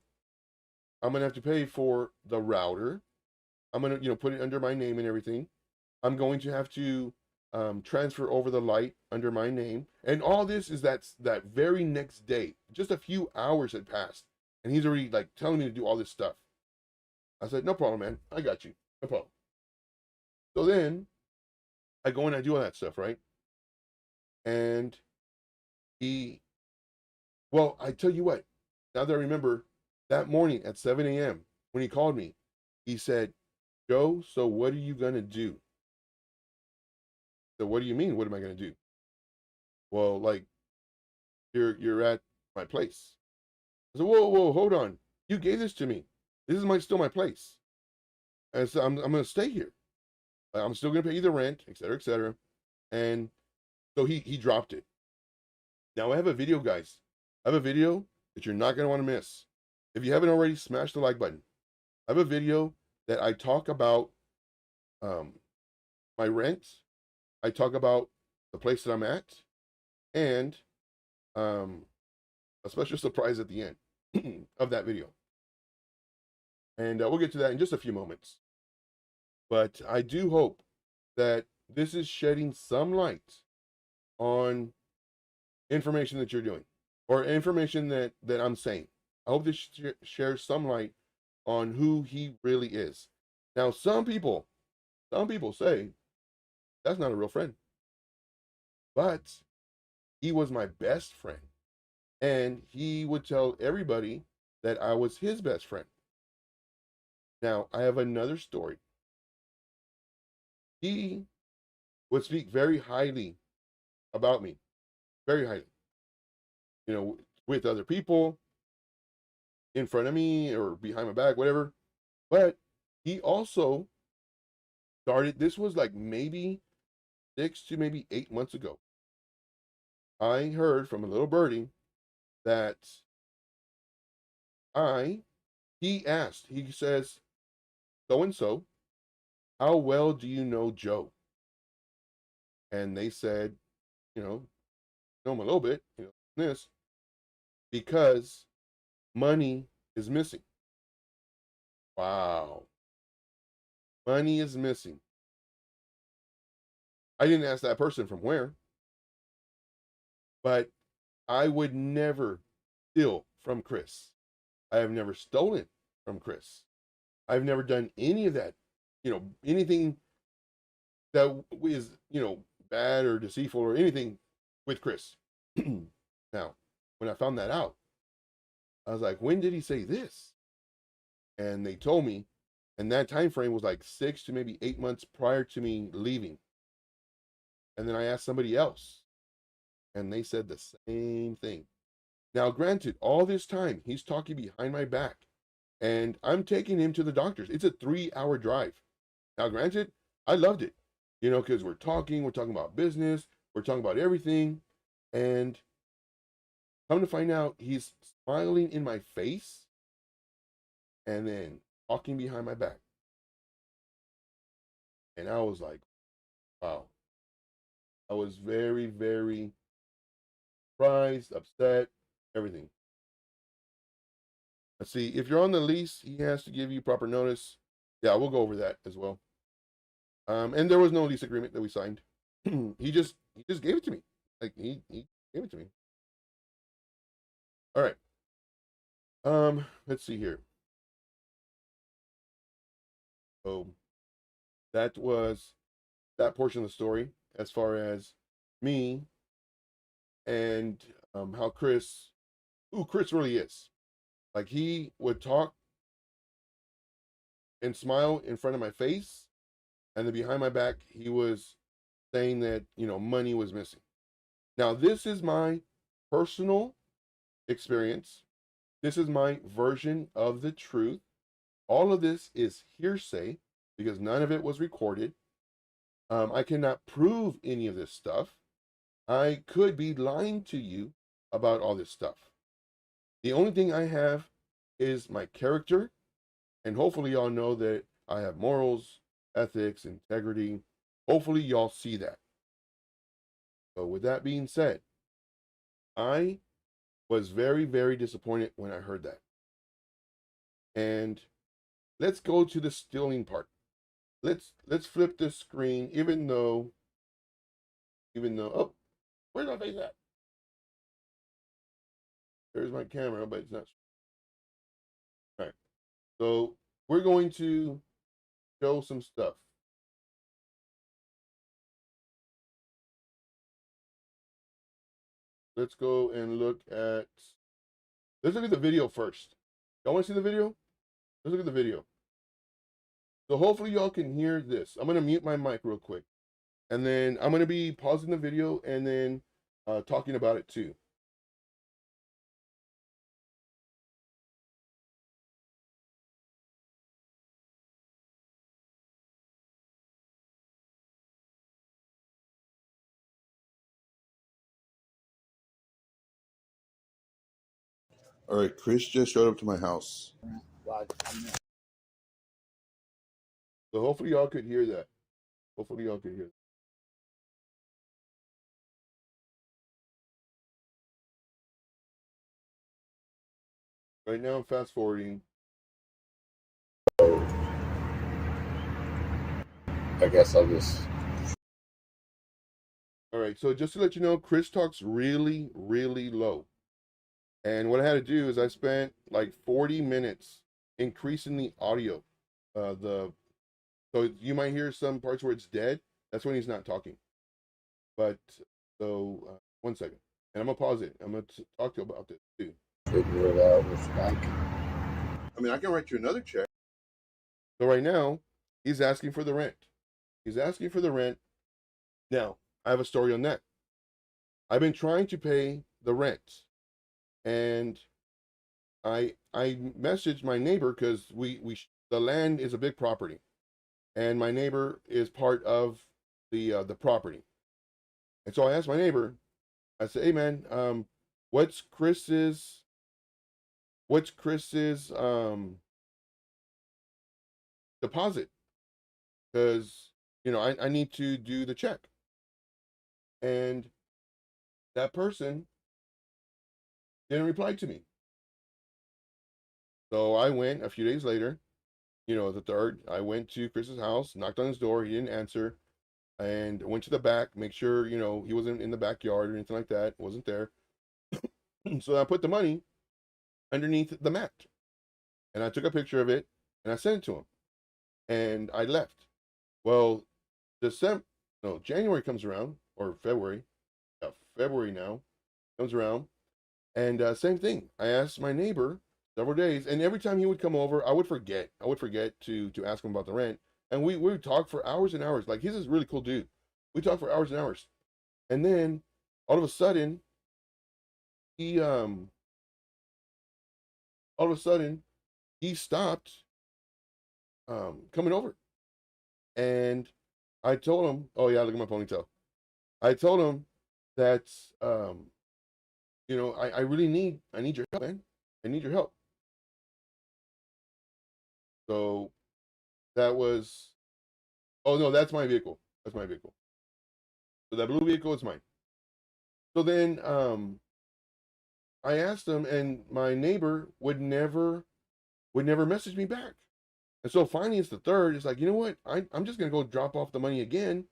I'm going to have to pay for the router. I'm going to, put it under my name and everything. I'm going to have to transfer over the light under my name. And all this is that very next day. Just a few hours had passed. And he's already like telling me to do all this stuff. I said, no problem, man. I got you. No problem. So then I go and I do all that stuff, right? And he, well, I tell you what, now that I remember, that morning at 7 a.m., when he called me, he said, Joe, so what are you going to do? So what do you mean? What am I going to do? Well, like, you're at my place. I said, whoa, hold on. You gave this to me. This is still my place. And so I'm going to stay here. I'm still going to pay you the rent, et cetera, et cetera. And so he dropped it. Now I have a video, guys. I have a video that you're not going to want to miss. If you haven't already, smash the like button. I have a video that I talk about um, my rent. I talk about the place that I'm at, and um, a special surprise at the end of that video. And we'll get to that in just a few moments. But I do hope that this is shedding some light on information that you're doing, or information that I'm saying. I hope this shares some light on who he really is. Now, some people say that's not a real friend, but he was my best friend, and he would tell everybody that I was his best friend. Now, I have another story. He would speak very highly about me, very highly, with other people, in front of me or behind my back, whatever. But he also started, this was like maybe 6 to maybe 8 months ago. I heard from a little birdie that he asked, he says, so and so, how well do you know Joe? And they said, know him a little bit, this, because money is missing. Wow. Money is missing. I didn't ask that person from where, but I would never steal from Chris. I have never stolen from Chris. I've never done any of that, anything that is, bad or deceitful or anything with Chris. Now, when I found that out, I was like, when did he say this? And they told me, and that time frame was like 6 to maybe 8 months prior to me leaving. And then I asked somebody else, and they said the same thing. Now, granted, all this time he's talking behind my back, and I'm taking him to the doctors. It's a 3-hour drive. Now, granted, I loved it, because we're talking about business, we're talking about everything, and come to find out, he's smiling in my face and then talking behind my back. And I was like, wow. I was very, very surprised, upset, everything. Let's see, if you're on the lease, he has to give you proper notice. Yeah, we'll go over that as well. And there was no lease agreement that we signed. he just gave it to me. Like he gave it to me. All right. Let's see here. So that was that portion of the story as far as me and how who Chris really is. Like he would talk and smile in front of my face, and then behind my back, he was saying that, money was missing. Now, this is my personal experience. This is my version of the truth. All of this is hearsay because none of it was recorded. I cannot prove any of this stuff. I could be lying to you about all this stuff. The only thing I have is my character, and hopefully y'all know that I have morals, ethics, integrity. Hopefully y'all see that. So with that being said, I was very, very disappointed when I heard that. And let's go to the stealing part. Let's flip this screen, even though, oh, where's my face at? There's my camera, but it's not. All right. So we're going to show some stuff. Let's go and let's look at the video first. Y'all want to see the video? Let's look at the video. So hopefully y'all can hear this. I'm going to mute my mic real quick. And then I'm going to be pausing the video and then talking about it too. All right, Chris just showed up to my house. So hopefully y'all could hear that. Hopefully y'all could hear that. Right now I'm fast forwarding. I guess I'll just. All right, so just to let you know, Chris talks really, really low. And what I had to do is I spent like 40 minutes increasing the audio. So you might hear some parts where it's dead. That's when he's not talking. But so 1 second, and I'm gonna pause it. I'm gonna talk to you about this too. Figure it out with Mike. I mean, I can write you another check. So right now, he's asking for the rent. He's asking for the rent. Now, I have a story on that. I've been trying to pay the rent, and I messaged my neighbor because the land is a big property, and my neighbor is part of the property. And so I asked my neighbor, I said, "Hey man, what's Chris's what's Chris's deposit? Because I need to do the check." And that person didn't reply to me. So I went a few days later, the third. I went to Chris's house, knocked on his door. He didn't answer, and went to the back, make sure he wasn't in the backyard or anything like that. Wasn't there. So I put the money underneath the mat, and I took a picture of it and I sent it to him, and I left. Well, January comes around, or February. February now comes around, and same thing. I asked my neighbor several days, and every time he would come over, I would forget. I would forget to ask him about the rent, and we would talk for hours and hours. Like, he's this really cool dude. We talked for hours and hours, and then all of a sudden, he all of a sudden he stopped coming over, and I told him, "Oh yeah, look at my ponytail." I told him that I really need your help, man. I need your help. So that was, oh no, that's my vehicle. That's my vehicle. So that blue vehicle is mine. So then I asked him, and my neighbor would never message me back. And so finally it's the third. It's like, you know what? I'm just gonna go drop off the money again.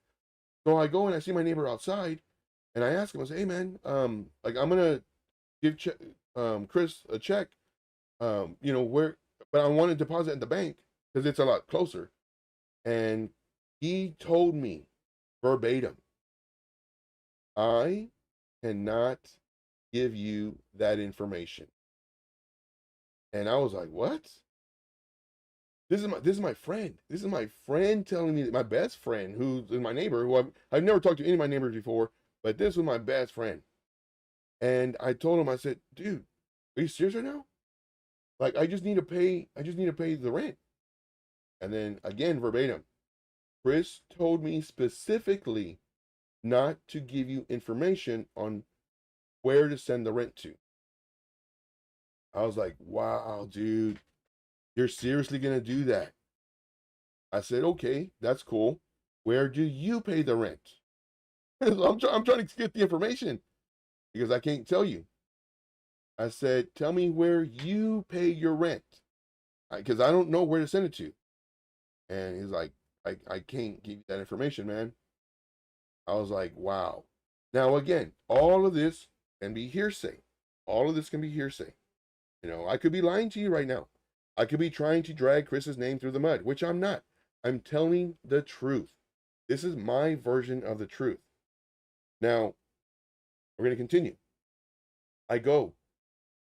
So I go and I see my neighbor outside, and I ask him, I say, "Hey man, like, I'm gonna give Chris a check, where, but I want to deposit in the bank because it's a lot closer." And he told me verbatim, "I cannot give you that information." And I was like, "What?" This is my friend. This is my friend telling me, my best friend, who's my neighbor, who I've never talked to any of my neighbors before, but this was my best friend. And I told him, I said, "Dude, are you serious right now? Like, I just need to pay the rent." And then again, verbatim, Chris told me specifically not to give you information on where to send the rent to. I was like, "Wow, dude, you're seriously gonna do that?" I said, "Okay, that's cool. Where do you pay the rent?" I'm trying to get the information because I can't tell you. I said, "Tell me where you pay your rent, because I don't know where to send it to." And he's like, I can't give you that information, man." I was like, wow. Now, again, all of this can be hearsay. All of this can be hearsay. I could be lying to you right now. I could be trying to drag Chris's name through the mud, which I'm not. I'm telling the truth. This is my version of the truth. Now, we're going to continue. I go,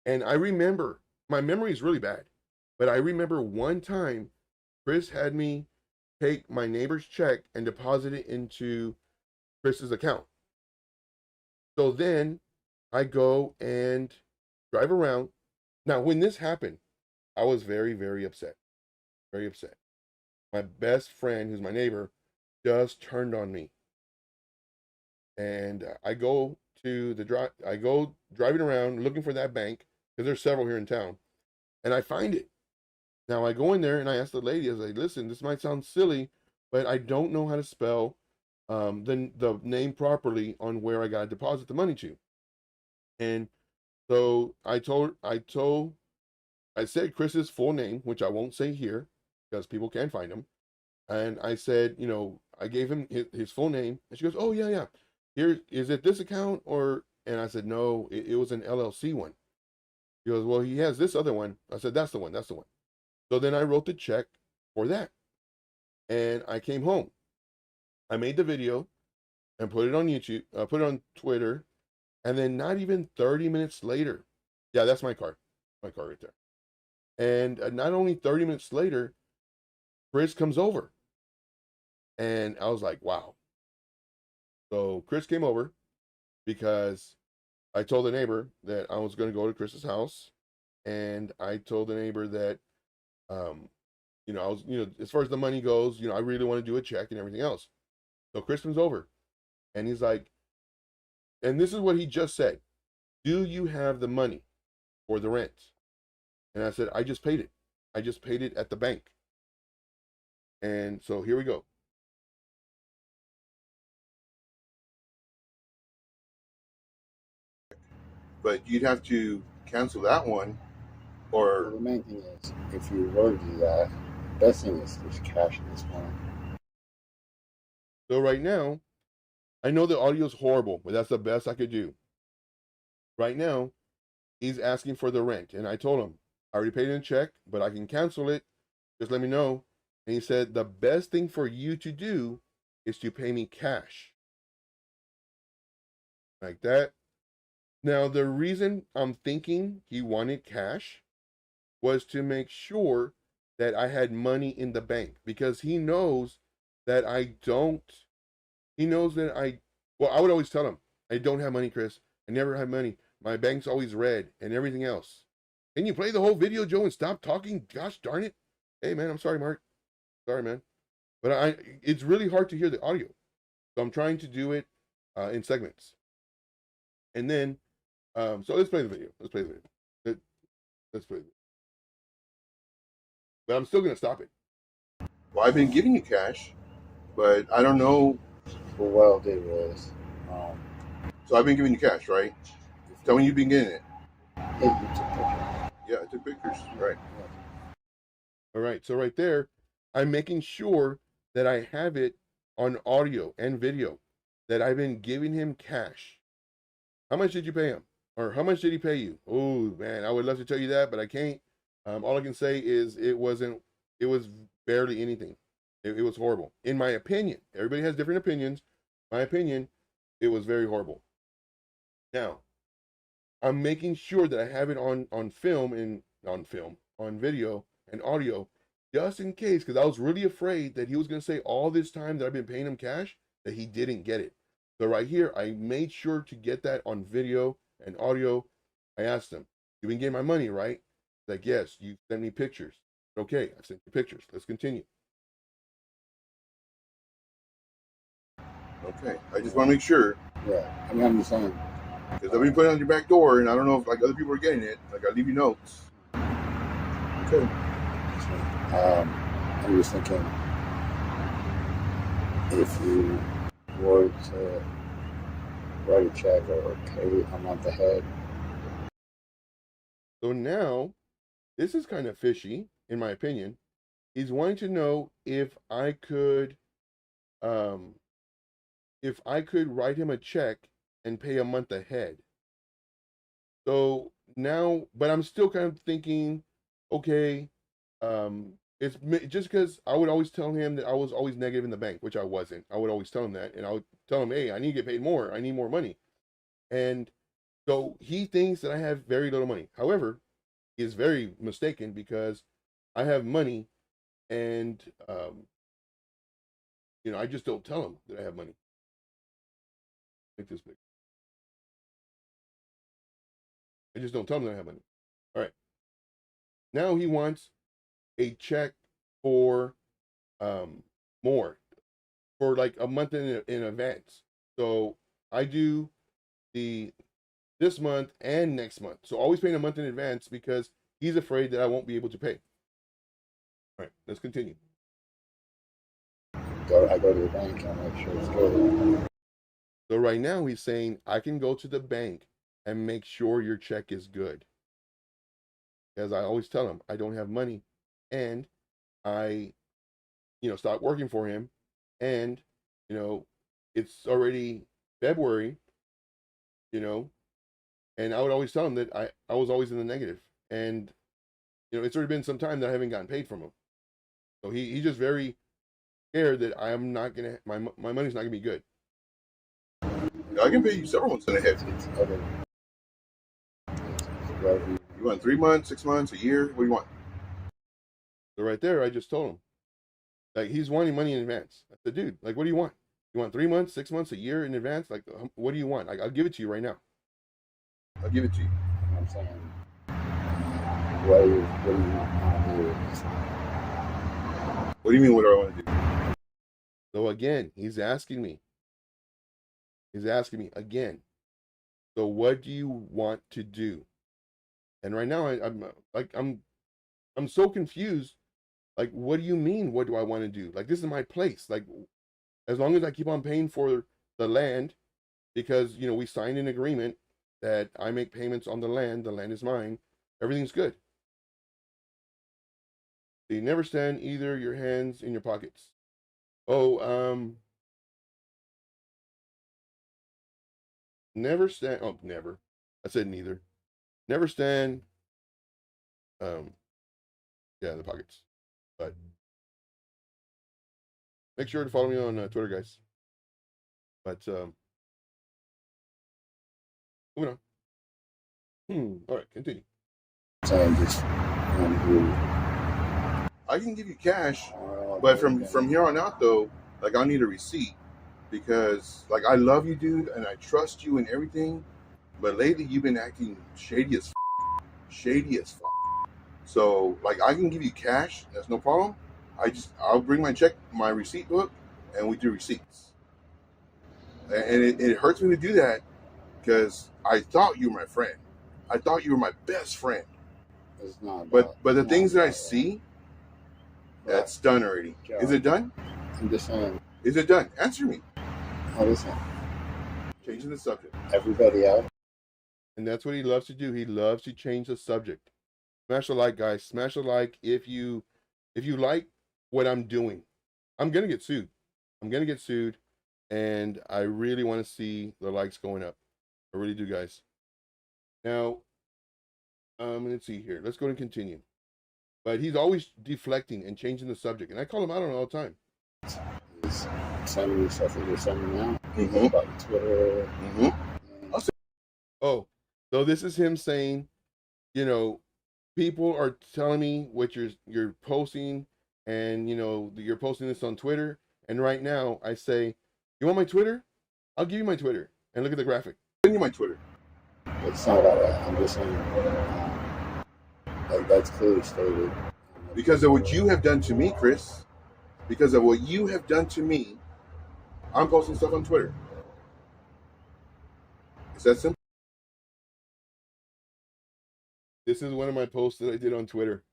and I remember, my memory is really bad, but I remember one time Chris had me take my neighbor's check and deposit it into Chris's account. So then I go and drive around. Now, when this happened, I was very, very upset. Very upset. My best friend, who's my neighbor, just turned on me. And I go driving around looking for that bank, because there's several here in town, and I find it. Now I go in there and I ask the lady, I was like, "Listen, this might sound silly, but I don't know how to spell the name properly on where I got to deposit the money to." And so I said Chris's full name, which I won't say here because people can find him. And I said, I gave him his full name, and she goes, "Oh yeah, yeah. Here, is it this account or?" And I said, "No, it was an LLC one." He goes, "Well, he has this other one." I said, "That's the one. That's the one." So then I wrote the check for that, and I came home. I made the video and put it on YouTube, put it on Twitter, and then not even 30 minutes later, yeah, that's my car right there. And not only 30 minutes later, Chris comes over, and I was like, wow. So Chris came over because I told the neighbor that I was going to go to Chris's house, and I told the neighbor that, you know, as far as the money goes, I really want to do a check and everything else. So Chris comes over and he's like, and this is what he just said. Do you have the money for the rent? And I said, I just paid it. I just paid it at the bank. And so here we go. But you'd have to cancel that one, or Well, the main thing is, if you were to do that, the best thing is there's cash at this point. so right now, I know the audio is horrible, but that's the best I could do. Right now, he's asking for the rent, and I told him I already paid in a check, but I can cancel it. Just let me know. And he said the best thing for you to do is to pay me cash, like that. Now, the reason I'm thinking he wanted cash was to make sure that I had money in the bank, because he knows that I don't. He knows that well, I would always tell him, I don't have money, Chris. I never have money. My bank's always red and everything else. Can you play the whole video, Joe, and stop talking? Gosh darn it. Hey, man, I'm sorry, Mark. Sorry, man. But it's really hard to hear the audio. So I'm trying to do it in segments. And then, so let's play the video. Let's play the video. Let's play the video. But I'm still going to stop it. Well, I've been giving you cash, but I don't know. But what I did was, So I've been giving you cash, right? Tell me you've been getting it. hey, you took pictures. Yeah, I took pictures. Right. Yeah. All right. So right there, I'm making sure that I have it on audio and video, that I've been giving him cash. How much did you pay him? Or how much did he pay you? Oh, man, I would love to tell you that, but I can't. All I can say is it was barely anything. It was horrible. In my opinion, everybody has different opinions. My opinion, it was very horrible. Now, I'm making sure that I have it on video and audio, just in case, because I was really afraid that he was going to say all this time that I've been paying him cash, that he didn't get it. So right here, I made sure to get that on video and audio. I asked him, "You've been getting my money, right?" He's like, "Yes." "You sent me pictures." "Okay, I sent you pictures. Let's continue." Okay, I just want to make sure. Yeah, I mean, I'm just saying. Because I've been putting it on your back door, and I don't know if like other people are getting it. Like, I leave you notes. Okay. I'm just thinking, if you were to write a check or pay a month ahead. So now, this is kind of fishy, in my opinion. He's wanting to know if I could write him a check and pay a month ahead. So now, but I'm still kind of thinking, okay, it's just because I would always tell him that I was always negative in the bank, which I wasn't. I would always tell him that, and I would tell him, hey, I need to get paid more. I need more money. And so he thinks that I have very little money. However, he is very mistaken, because I have money, and I just don't tell him that I have money. Make this big. I just don't tell him that I have money. All right. Now he wants a check for more, for like a month in advance. So I do this month and next month. So always paying a month in advance, because he's afraid that I won't be able to pay. All right, let's continue. I go to the bank and make sure it's good. So right now he's saying I can go to the bank and make sure your check is good. As I always tell him, I don't have money, and I, start working for him, and, it's already February, and I would always tell him that I was always in the negative, and, it's already been some time that I haven't gotten paid from him. So he's just very scared that I'm not going to, my money's not going to be good. I can pay you several months in ahead. You want 3 months, 6 months, a year? What do you want? So right there, I just told him. Like, he's wanting money in advance. I said, dude, like, what do you want? You want 3 months, 6 months, a year in advance? Like, what do you want? Like, I'll give it to you right now. I'll give it to you. I'm saying, what do you want to do? What do you mean, what do I want to do? So again, he's asking me again. So what do you want to do? And right now I'm so confused. Like, what do you mean? What do I want to do? Like, this is my place. Like, as long as I keep on paying for the land, because we signed an agreement that I make payments on the land is mine, everything's good. So you never stand either your hands in your pockets. Never stand. Oh, never. I said neither. Never stand. Yeah, the pockets. But make sure to follow me on Twitter, guys. But moving on. All right, continue. I can give you cash, but from here on out, though, like, I'll need a receipt, because, like, I love you, dude, and I trust you and everything, but lately you've been acting shady as fuck. So, like, I can give you cash, that's no problem. I'll bring my receipt book, and we do receipts. And it hurts me to do that, because I thought you were my friend. I thought you were my best friend. It's not. But the things that I see, that's done already. Is it done? I'm just saying. Is it done? Answer me. Oh, listen. Changing the subject. Everybody out. And that's what he loves to do. He loves to change the subject. Smash a like, guys. Smash a like if you like what I'm doing. I'm gonna get sued. And I really want to see the likes going up. I really do, guys. Now, let's see here. Let's go and continue. But he's always deflecting and changing the subject, and I call him out on it all the time. He's sending me stuff that you're sending now. Mm-hmm. About Twitter. Mm-hmm. Oh, so this is him saying, people are telling me what you're posting, and you're posting this on Twitter. And right now, I say, you want my Twitter? I'll give you my Twitter. And look at the graphic. Send you my Twitter. It's not about that. I'm just saying. Like, that's clearly stated. Because of what you have done to me, Chris. Because of what you have done to me, I'm posting stuff on Twitter. Is that simple? This is one of my posts that I did on Twitter.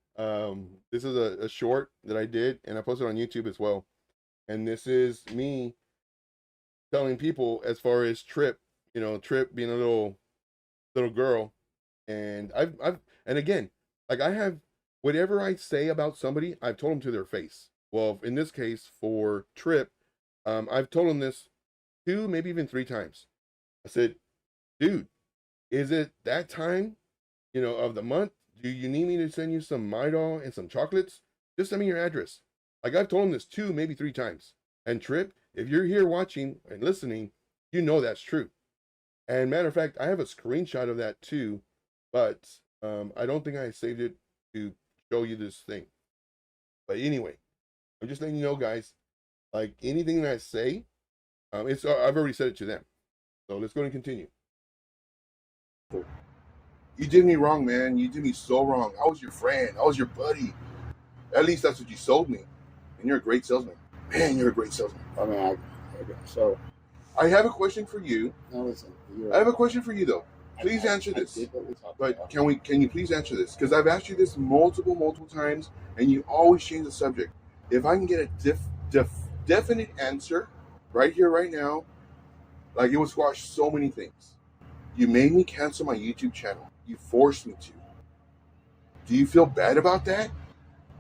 This is a short that I did, and I posted on YouTube as well. And this is me telling people, as far as Trip, Trip being a little girl, and and again, like, I have, whatever I say about somebody, I've told them to their face. Well, in this case, for Trip, I've told him this 2, maybe even 3 times. I said, dude, is it that time, of the month? Do you need me to send you some Midol and some chocolates? Just send me your address. Like, I've told him this 2, maybe 3 times. And Trip, if you're here watching and listening, that's true. And matter of fact, I have a screenshot of that too, but I don't think I saved it to show you this thing. But anyway, I'm just letting you know, guys, like, anything that I say, I've already said it to them. So let's go and continue. You did me wrong, man. You did me so wrong. I was your friend. I was your buddy. At least that's what you sold me. And you're a great salesman. Man, you're a great salesman. I mean, so I have a question for you. No, listen. I have a question for you, though. Please answer this. But can you please answer this? Because I've asked you this multiple times, and you always change the subject. If I can get a definite answer right here, right now, like, it would squash so many things. You made me cancel my YouTube channel. You forced me to. Do you feel bad about that?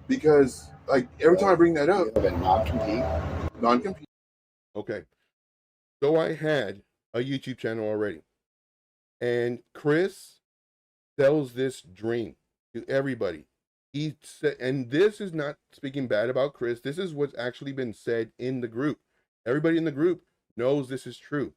Because, like, every time I bring that up, non-compete. Okay. So I had a YouTube channel already. And Chris sells this dream to everybody. He said, and this is not speaking bad about Chris. This is what's actually been said in the group. Everybody in the group knows this is true.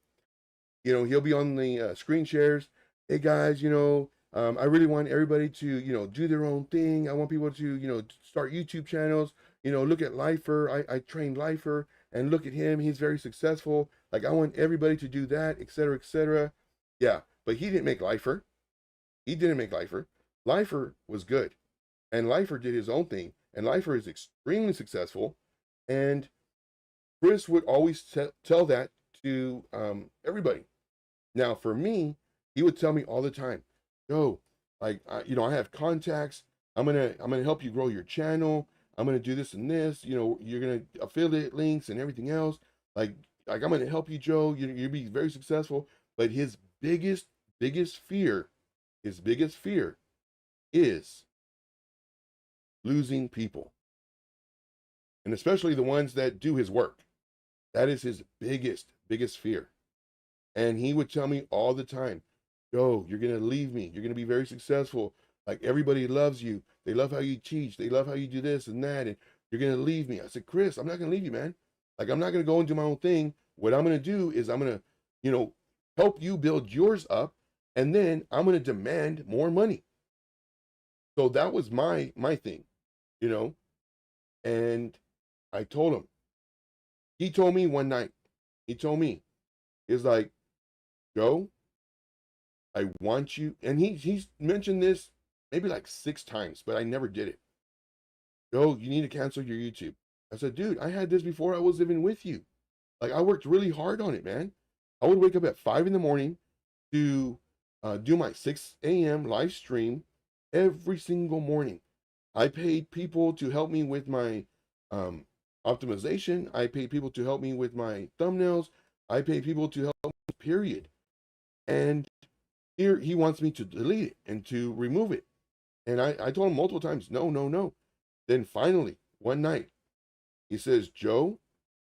He'll be on the screen shares. Hey guys, I really want everybody to, do their own thing. I want people to, start YouTube channels. Look at Lifer. I trained Lifer, and look at him. He's very successful. Like, I want everybody to do that, etc., etc. Yeah, but he didn't make Lifer. Lifer was good, and Lifer did his own thing, and Lifer is extremely successful. And Chris would always tell that to everybody. Now, for me, he would tell me all the time, "Joe, like, I have contacts. I'm gonna help you grow your channel. I'm gonna do this and this. You're gonna affiliate links and everything else. Like, I'm gonna help you, Joe. You'll be very successful." But his biggest fear, is losing people, and especially the ones that do his work. That is his biggest fear. And he would tell me all the time, "Joe, you're going to leave me. You're going to be very successful. Like, everybody loves you. They love how you teach. They love how you do this and that. And you're going to leave me." I said, "Chris, I'm not going to leave you, man. Like, I'm not going to go and do my own thing. What I'm going to do is I'm going to, help you build yours up. And then I'm going to demand more money." So that was my thing, you know, and I told him. He told me one night, he's like, "Joe, I want you," and he's mentioned this maybe like 6 times, but I never did it. "Joe, you need to cancel your YouTube." I said, "Dude, I had this before I was living with you. Like, I worked really hard on it, man. I would wake up at 5 in the morning to do my 6 a.m. live stream every single morning. I paid people to help me with my um, optimization. I paid people to help me with my thumbnails. I paid people to help me, period. And here he wants me to delete it and to remove it. And I told him multiple times, no, no, no. Then finally, one night, he says, "Joe,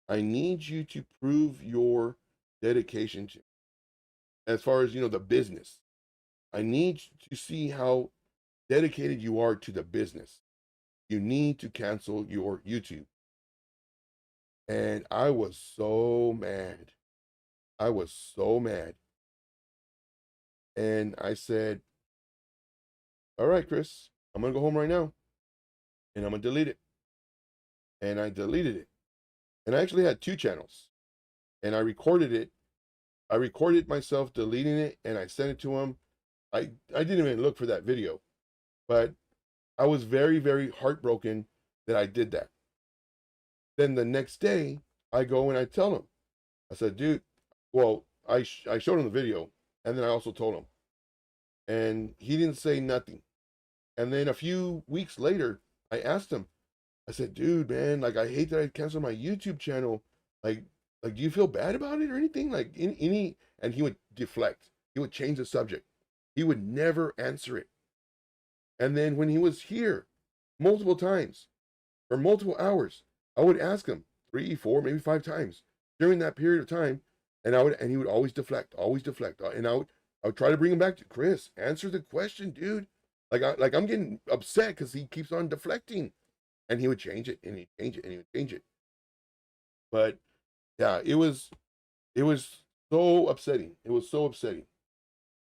I need you to prove your dedication to, as far as, the business. I need to see how dedicated you are to the business. You need to cancel your YouTube." And I was so mad. I was so mad. And I said, "All right, Chris, I'm going to go home right now and I'm going to delete it." And I deleted it. And I actually had 2 channels. And I recorded it. I recorded myself deleting it and I sent it to him. I didn't even look for that video, but I was very, very heartbroken that I did that. Then the next day, I go and I tell him. I said, "Dude," well, I showed him the video, and then I also told him. And he didn't say nothing. And then a few weeks later, I asked him, I said, "Dude, man, like, I hate that I canceled my YouTube channel. Like, do you feel bad about it or anything?" Like, any, and he would deflect. He would change the subject. He would never answer it. And then when he was here multiple times for multiple hours, I would ask him 3, 4, maybe 5 times during that period of time, and he would always deflect, and I would try to bring him back to, "Chris, answer the question, dude. Like I'm getting upset because he keeps on deflecting," and he would change it, and he'd change it, and he would change it. But yeah, it was so upsetting. It was so upsetting.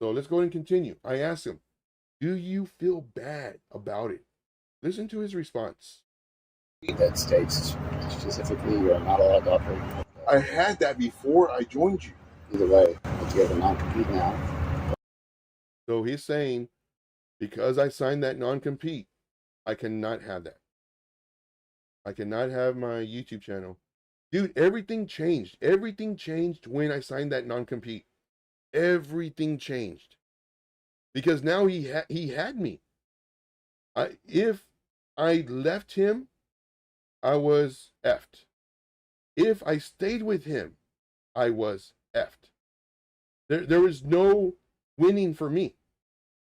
So let's go ahead and continue. I asked him, "Do you feel bad about it?" Listen to his response. That states specifically you're not allowed to operate. I had that before I joined you. Either way, but you have a non-compete now. So he's saying, because I signed that non-compete, I cannot have that. I cannot have my YouTube channel. Dude, everything changed. Everything changed when I signed that non-compete. Everything changed. Because now he had me. If I left him, I was effed. If I stayed with him, I was effed. There was no winning for me.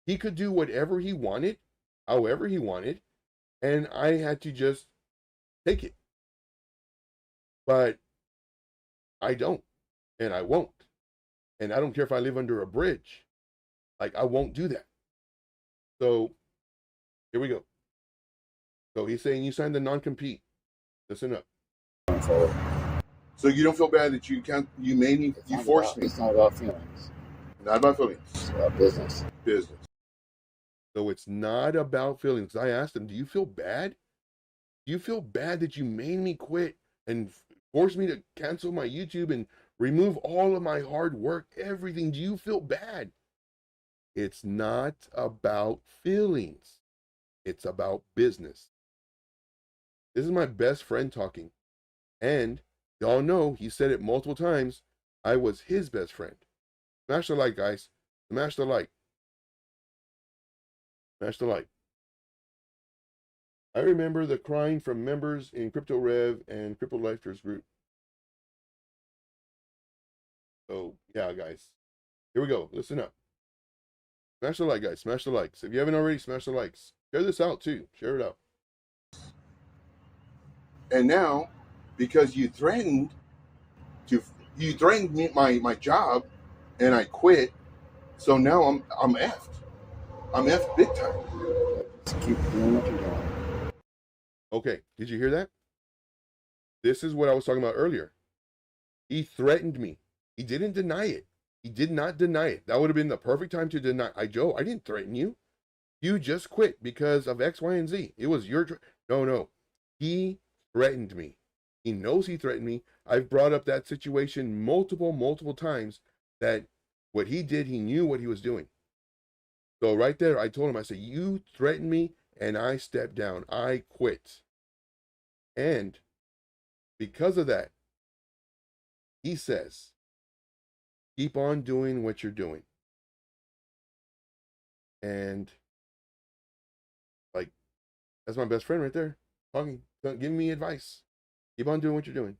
He could do whatever he wanted, however he wanted, and I had to just take it. But I don't, and I won't. And I don't care if I live under a bridge. Like, I won't do that. So here we go. So he's saying you signed the non-compete. Listen up. Going forward. So you don't feel bad that you made me, you forced me. It's not about feelings. Not about feelings. It's about business. Business. So it's not about feelings. I asked him, "Do you feel bad? Do you feel bad that you made me quit and forced me to cancel my YouTube and remove all of my hard work, everything? Do you feel bad?" It's not about feelings. It's about business. This is my best friend talking. And y'all know he said it multiple times. I was his best friend. Smash the like, guys. Smash the like. Smash the like. I remember the crying from members in Crypto Rev and Crypto Lifters group. So yeah, guys. Here we go. Listen up. Smash the like, guys. Smash the likes. If you haven't already, smash the likes. Share this out too. Share it out. And now, because you threatened me my job, and I quit. So now I'm effed. I'm effed big time. Just keep doing what you're doing. Okay, did you hear that? This is what I was talking about earlier. He threatened me. He didn't deny it. He did not deny it. That would have been the perfect time to deny. Joe, I didn't threaten you. You just quit because of X, Y, and Z. It was your... No. He threatened me. He knows he threatened me. I've brought up that situation multiple times, that what he did, he knew what he was doing. So right there, I told him, I said, you threatened me and I stepped down. I quit. And because of that, he says, keep on doing what you're doing. And like, that's my best friend right there, talking, giving me advice. Keep on doing what you're doing.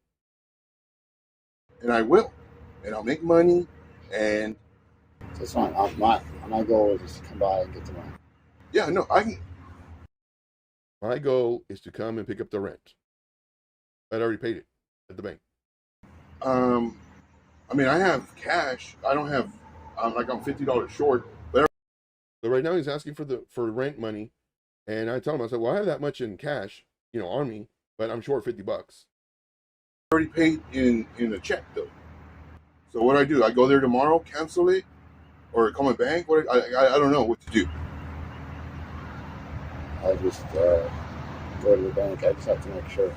And I will. And I'll make money. And That's fine. My goal is just to come by and get the rent. yeah, no, I can. My goal is to come and pick up the rent. I'd already paid it at the bank. I mean, I have cash. I don't have, I'm $50 short. But so right now he's asking for rent money, and I tell him, I said, well, I have that much in cash, on me, but I'm short $50. I already paid in a check though. So what I do? I go there tomorrow, cancel it, or call my bank. I don't know what to do. I just go to the bank. I just have to make sure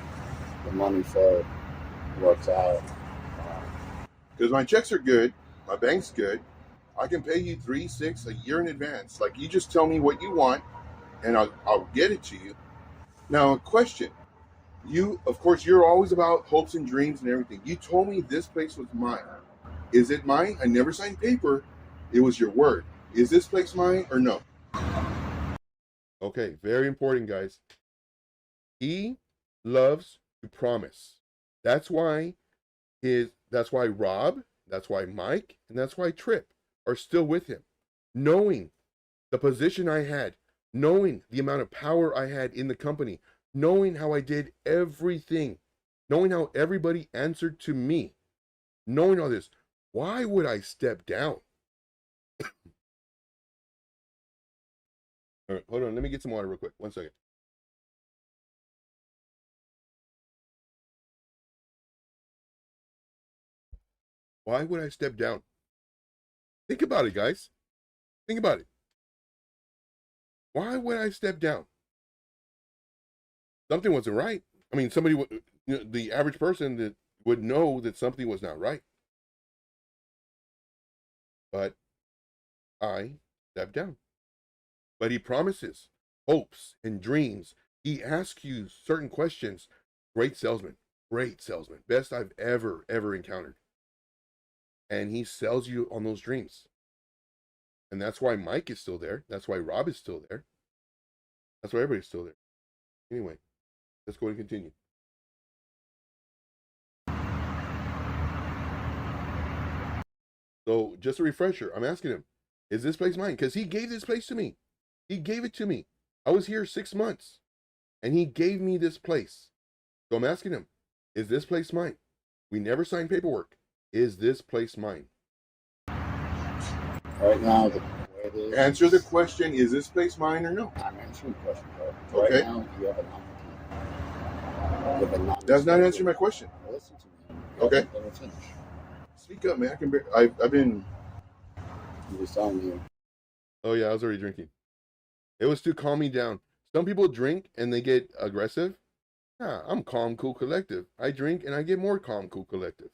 the money flow works out. Because my checks are good, my bank's good. I can pay you 3, 6, a year in advance. Like, you just tell me what you want, and I'll get it to you. Now, a question. You, of course, you're always about hopes and dreams and everything. You told me this place was mine. Is it mine? I never signed paper. It was your word. Is this place mine or no? Okay, very important, guys. He loves to promise. That's why Rob, that's why Mike, and that's why Trip are still with him. Knowing the position I had, knowing the amount of power I had in the company, knowing how I did everything, knowing how everybody answered to me, knowing all this, why would I step down? All right, hold on. Let me get some water real quick. 1 second. Why would I step down? Think about it, guys. Think about it. Why would I step down? Something wasn't right. I mean, somebody would, the average person that would know that something was not right. But I stepped down. But he promises, hopes, and dreams. He asks you certain questions. Great salesman. Best I've ever encountered. And he sells you on those dreams. And that's why Mike is still there. That's why Rob is still there. That's why everybody's still there. Anyway, let's go and continue. So just a refresher, I'm asking him, is this place mine? Because he gave this place to me. He gave it to me. I was here 6 months, and he gave me this place. So I'm asking him, is this place mine? We never signed paperwork. Is this place mine? Right now, the way it is... Answer the question, is this place mine or no? I'm answering the question, bro. Okay. Right now, you have a non-compete. That's not answering my question. Well, listen to me. Okay. Let me finish. Speak up, man. I've been... I'm just telling you. Oh, yeah, I was already drinking. It was to calm me down. Some people drink and they get aggressive. Yeah, I'm calm, cool, collective. I drink and I get more calm, cool, collective.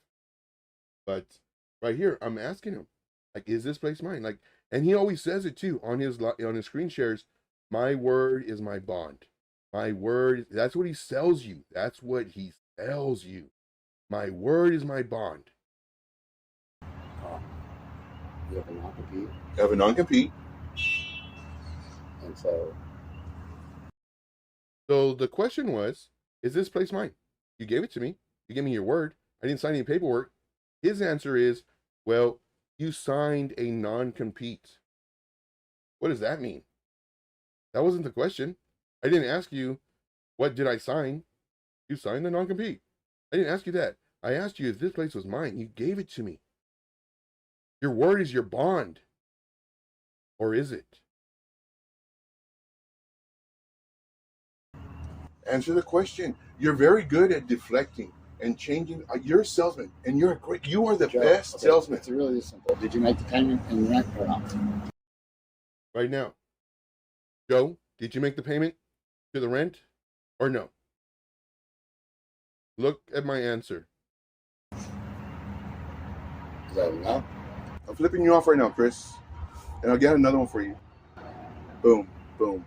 But right here, I'm asking him, like, is this place mine? Like, and he always says it too on his screen shares. My word is my bond. My word. That's what he sells you. That's what he sells you. My word is my bond. You have a non-compete. I have a non-compete. And so the question was, is this place mine? You gave it to me. You gave me your word. I didn't sign any paperwork. His answer is, well, you signed a non-compete. What does that mean? That wasn't the question. I didn't ask you, what did I sign? You signed the non-compete. I didn't ask you that. I asked you if this place was mine. You gave it to me. Your word is your bond. Or is it? Answer the question. You're very good at deflecting and changing. You're a salesman, and you are the Joe, best okay, salesman. It's really simple. Did you make the payment in rent or not? Right now. Joe, did you make the payment to the rent or no? Look at my answer. Is that a no? I'm flipping you off right now, Chris. And I'll get another one for you. Boom, boom.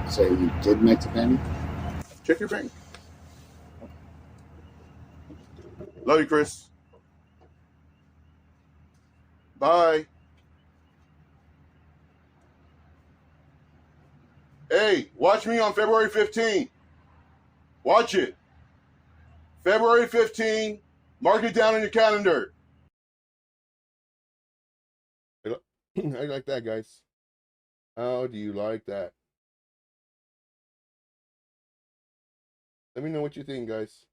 So you did make the payment? Check your bank. Love you, Chris. Bye. Hey, watch me on February 15th. Watch it. February 15th. Mark it down on your calendar. I like that, guys. How do you like that? Let me know what you think, guys.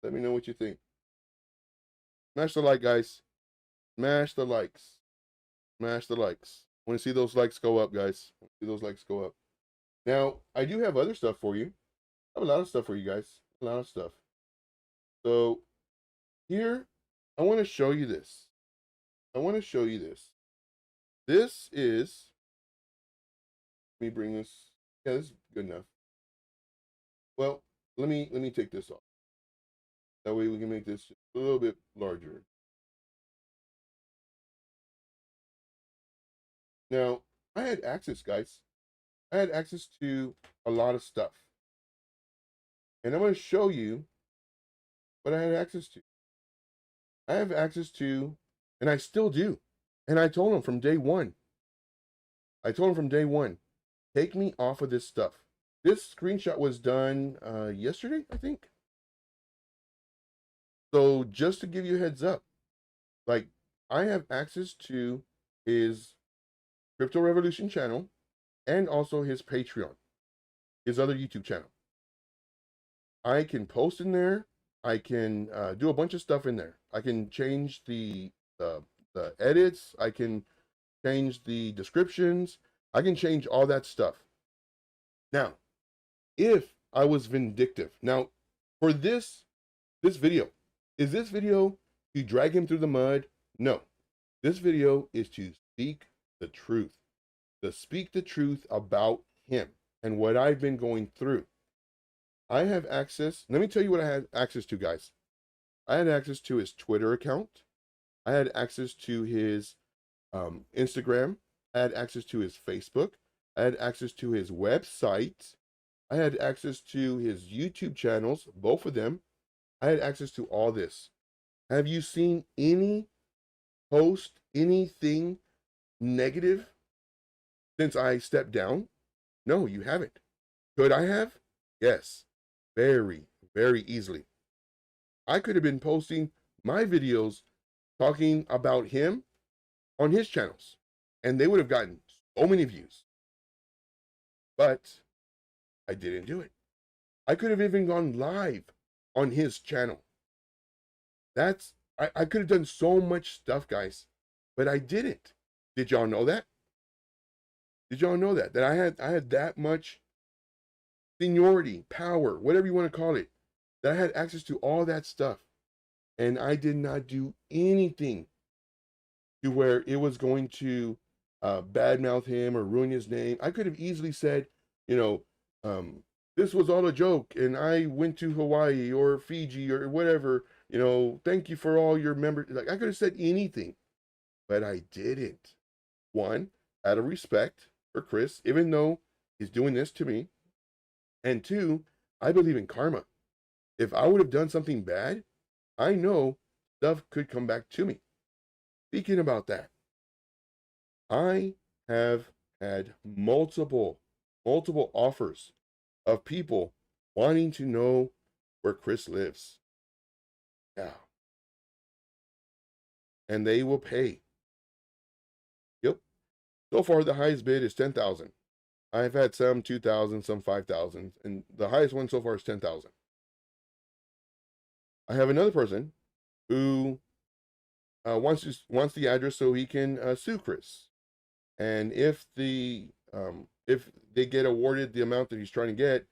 Let me know what you think. Smash the like, guys. Smash the likes. Smash the likes. I want to see those likes go up, guys. I want to see those likes go up. Now, I do have other stuff for you. I have a lot of stuff for you guys. A lot of stuff. So, here, I want to show you this. I want to show you this. This is, let me bring this. Yeah, this is good enough. Well, let me take this off. That way we can make this just a little bit larger. Now, I had access, guys. I had access to a lot of stuff. And I'm going to show you what I had access to. I have access to, and I still do. And I told him from day one. Take me off of this stuff. This screenshot was done yesterday, I think. So just to give you a heads up, like I have access to his Crypto Revolution channel and also his Patreon, his other YouTube channel. I can post in there. I can do a bunch of stuff in there. I can change the edits. I can change the descriptions. I can change all that stuff. Now, if I was vindictive, now for this video, is this video to drag him through the mud? No. This video is to speak the truth. To speak the truth about him and what I've been going through. I have access. Let me tell you what I had access to, guys. I had access to his Twitter account. I had access to his Instagram. I had access to his Facebook. I had access to his website. I had access to his YouTube channels, both of them. I had access to all this. Have you seen any post, anything negative since I stepped down? No, you haven't. Could I have? Yes. Very, very easily. I could have been posting my videos talking about him on his channels, and they would have gotten so many views. But I didn't do it. I could have even gone live on his channel. I could have done so much stuff, guys, but I didn't. Did y'all know that? Did y'all know that? That I had that much seniority, power, whatever you want to call it, that I had access to all that stuff. And I did not do anything to where it was going to badmouth him or ruin his name. I could have easily said, you know, this was all a joke and I went to Hawaii or Fiji or whatever, you know, thank you for all your members. Like I could have said anything, but I didn't. One, out of respect for Chris, even though he's doing this to me. And two, I believe in karma. If I would have done something bad, I know stuff could come back to me. Speaking about that, I have had multiple offers of people wanting to know where Chris lives. Yeah. And they will pay. Yep. So far, the highest bid is 10,000. I've had some 2,000, some 5,000, and the highest one so far is 10,000. I have another person who wants the address so he can sue Chris. And if they get awarded the amount that he's trying to get,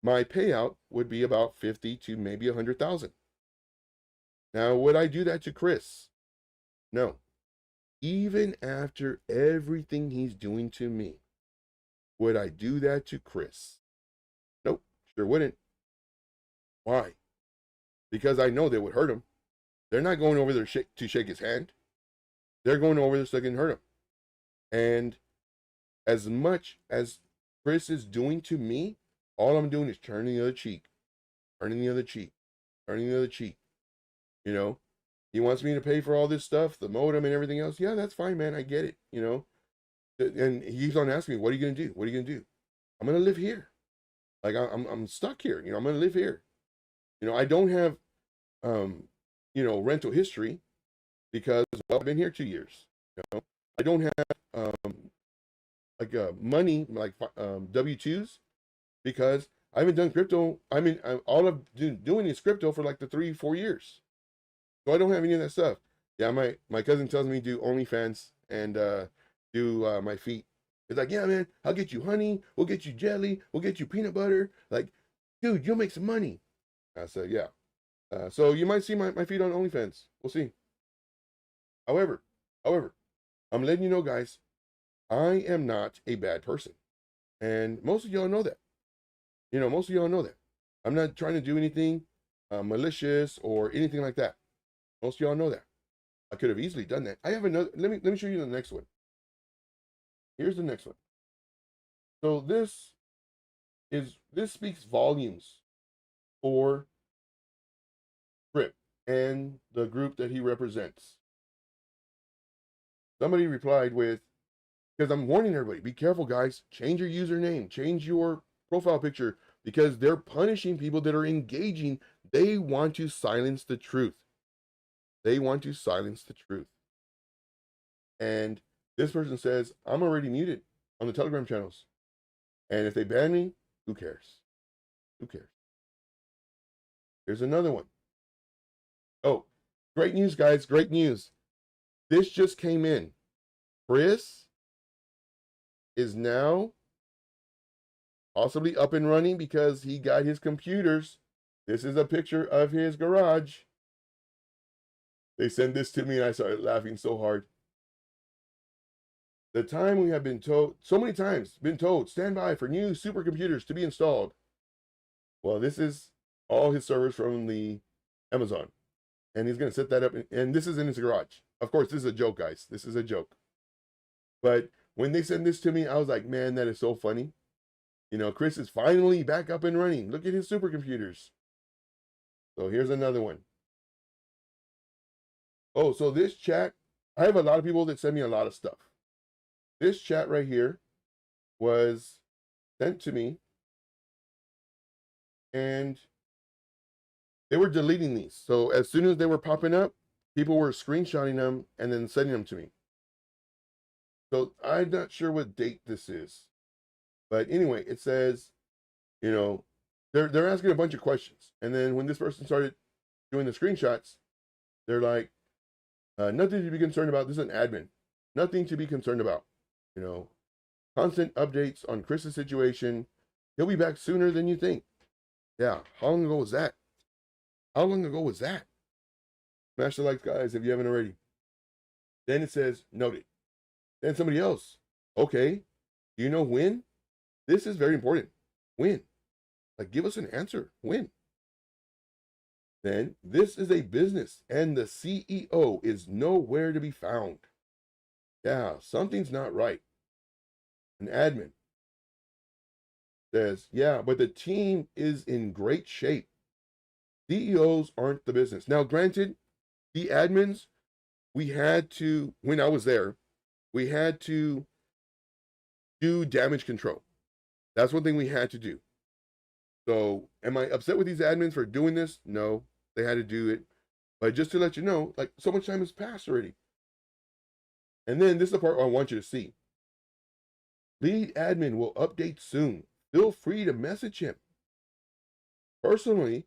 my payout would be about 50 to maybe 100,000. Now, would I do that to Chris? No. Even after everything he's doing to me, would I do that to Chris? Nope, sure wouldn't. Why? Because I know they would hurt him. They're not going over there to shake his hand. They're going over there so they can hurt him. And as much as Chris is doing to me, all I'm doing is turning the other cheek, turning the other cheek, turning the other cheek. You know, he wants me to pay for all this stuff, the modem and everything else. Yeah, that's fine, man. I get it, you know. And he keeps on asking me, what are you going to do? What are you going to do? I'm going to live here. Like, I'm stuck here. You know, I'm going to live here. You know, I don't have, you know, rental history because, well, I've been here 2 years. You know, I don't have, like, money, like, W-2s because I haven't done crypto. I mean, all I'm doing is crypto for like the 3-4 years. So I don't have any of that stuff. Yeah, my cousin tells me to do OnlyFans and do my feet. It's like, yeah, man, I'll get you honey, we'll get you jelly, we'll get you peanut butter. Like, dude, you'll make some money. I said, yeah. So you might see my feet on OnlyFans. We'll see. However, I'm letting you know, guys, I am not a bad person. And most of y'all know that. You know, most of y'all know that. I'm not trying to do anything malicious or anything like that. Most of y'all know that. I could have easily done that. I have another, let me show you the next one. Here's the next one. So this speaks volumes for Trip and the group that he represents. Somebody replied with, because I'm warning everybody, be careful, guys. Change your username, change your profile picture, because they're punishing people that are engaging. They want to silence the truth. They want to silence the truth. And this person says, I'm already muted on the Telegram channels. And if they ban me, who cares? Who cares? Here's another one. Oh, great news, guys. Great news. This just came in. Chris is now possibly up and running because he got his computers. This is a picture of his garage. They sent this to me and I started laughing so hard. The time we have been told, so many times, been told, stand by for new supercomputers to be installed. Well, this is all his servers from the Amazon. And he's going to set that up. And this is in his garage. Of course, this is a joke, guys. This is a joke. But when they sent this to me, I was like, man, that is so funny. You know, Chris is finally back up and running. Look at his supercomputers. So here's another one. Oh, so this chat, I have a lot of people that send me a lot of stuff. This chat right here was sent to me, and they were deleting these. So as soon as they were popping up, people were screenshotting them and then sending them to me. So I'm not sure what date this is. But anyway, it says, you know, they're asking a bunch of questions. And then when this person started doing the screenshots, they're like, nothing to be concerned about. This is an admin. Nothing to be concerned about. You know, constant updates on Chris's situation. He'll be back sooner than you think. Yeah. How long ago was that? How long ago was that? Smash the likes, guys, if you haven't already. Then it says, noted. Then somebody else. Okay. Do you know when? This is very important. When? Like, give us an answer. When? Then this is a business and the CEO is nowhere to be found. Yeah, something's not right. An admin says, yeah, but the team is in great shape. CEOs aren't the business. Now, granted, the admins, we had to, when I was there, we had to do damage control. That's one thing we had to do. So, am I upset with these admins for doing this? No, they had to do it. But just to let you know, like, so much time has passed already. And then this is the part I want you to see. Lead admin will update soon. Feel free to message him. Personally,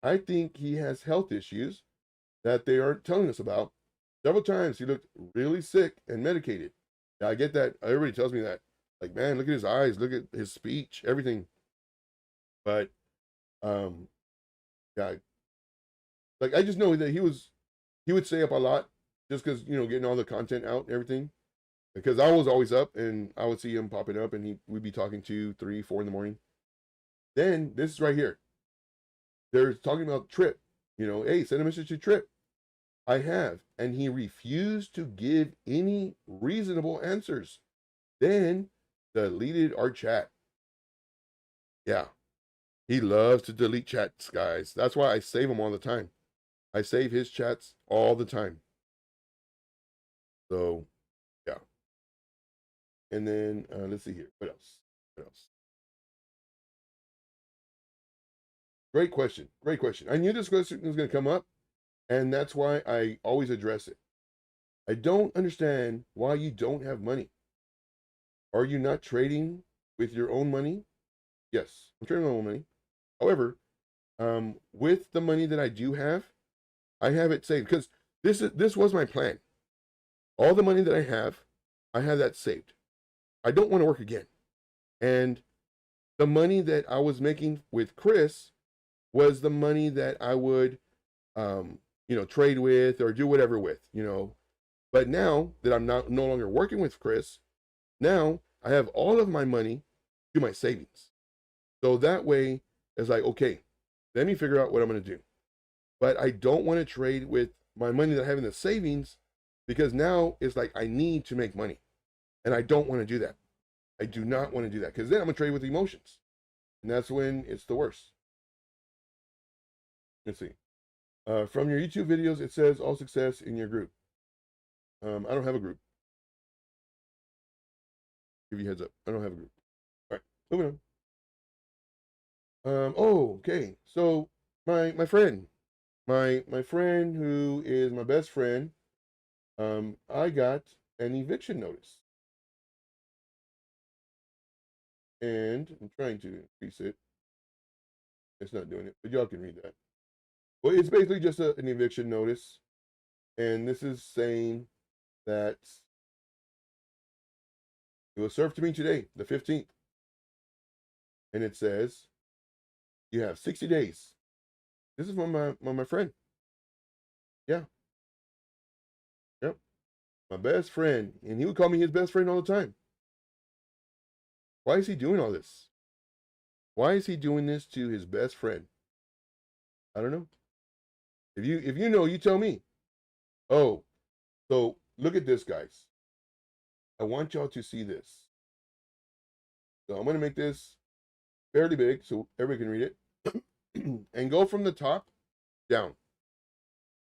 I think he has health issues that they aren't telling us about. Several times he looked really sick and medicated. Yeah, I get that. Everybody tells me that. Like, man, look at his eyes, look at his speech, everything. But, yeah, like I just know that he would stay up a lot just because, you know, getting all the content out and everything. Because I was always up and I would see him popping up and we'd be talking 2, 3, 4 in the morning. Then this is right here. They're talking about Trip. You know, hey, send a message to Trip. I have. And he refused to give any reasonable answers. Then deleted our chat. Yeah. He loves to delete chats, guys. That's why I save him all the time. I save his chats all the time. So, yeah. And then, let's see here. What else? What else? Great question. Great question. I knew this question was going to come up, and that's why I always address it. I don't understand why you don't have money. Are you not trading with your own money? Yes, I'm trading my own money. However, with the money that I do have, I have it saved because this was my plan. All the money that I have that saved. I don't want to work again. And the money that I was making with Chris was the money that I would, you know, trade with or do whatever with, you know. But now that I'm no longer working with Chris, now I have all of my money to my savings. So that way it's like, okay, let me figure out what I'm going to do. But I don't want to trade with my money that I have in the savings because now it's like I need to make money. And I don't want to do that. I do not want to do that because then I'm going to trade with emotions. And that's when it's the worst. Let's see. From your YouTube videos, it says all success in your group. I don't have a group. Give you a heads up. I don't have a group. All right, moving on. Oh, okay. So my friend, my friend who is my best friend, I got an eviction notice. And I'm trying to increase it. It's not doing it, but y'all can read that. Well, it's basically just an eviction notice. And this is saying that it was served to me today, the 15th. And it says, you have 60 days. This is from my friend. Yeah. Yep. My best friend. And he would call me his best friend all the time. Why is he doing all this? Why is he doing this to his best friend? I don't know. If you know, you tell me. Oh, so look at this, guys. I want y'all to see this. So I'm going to make this fairly big so everybody can read it. And go from the top down.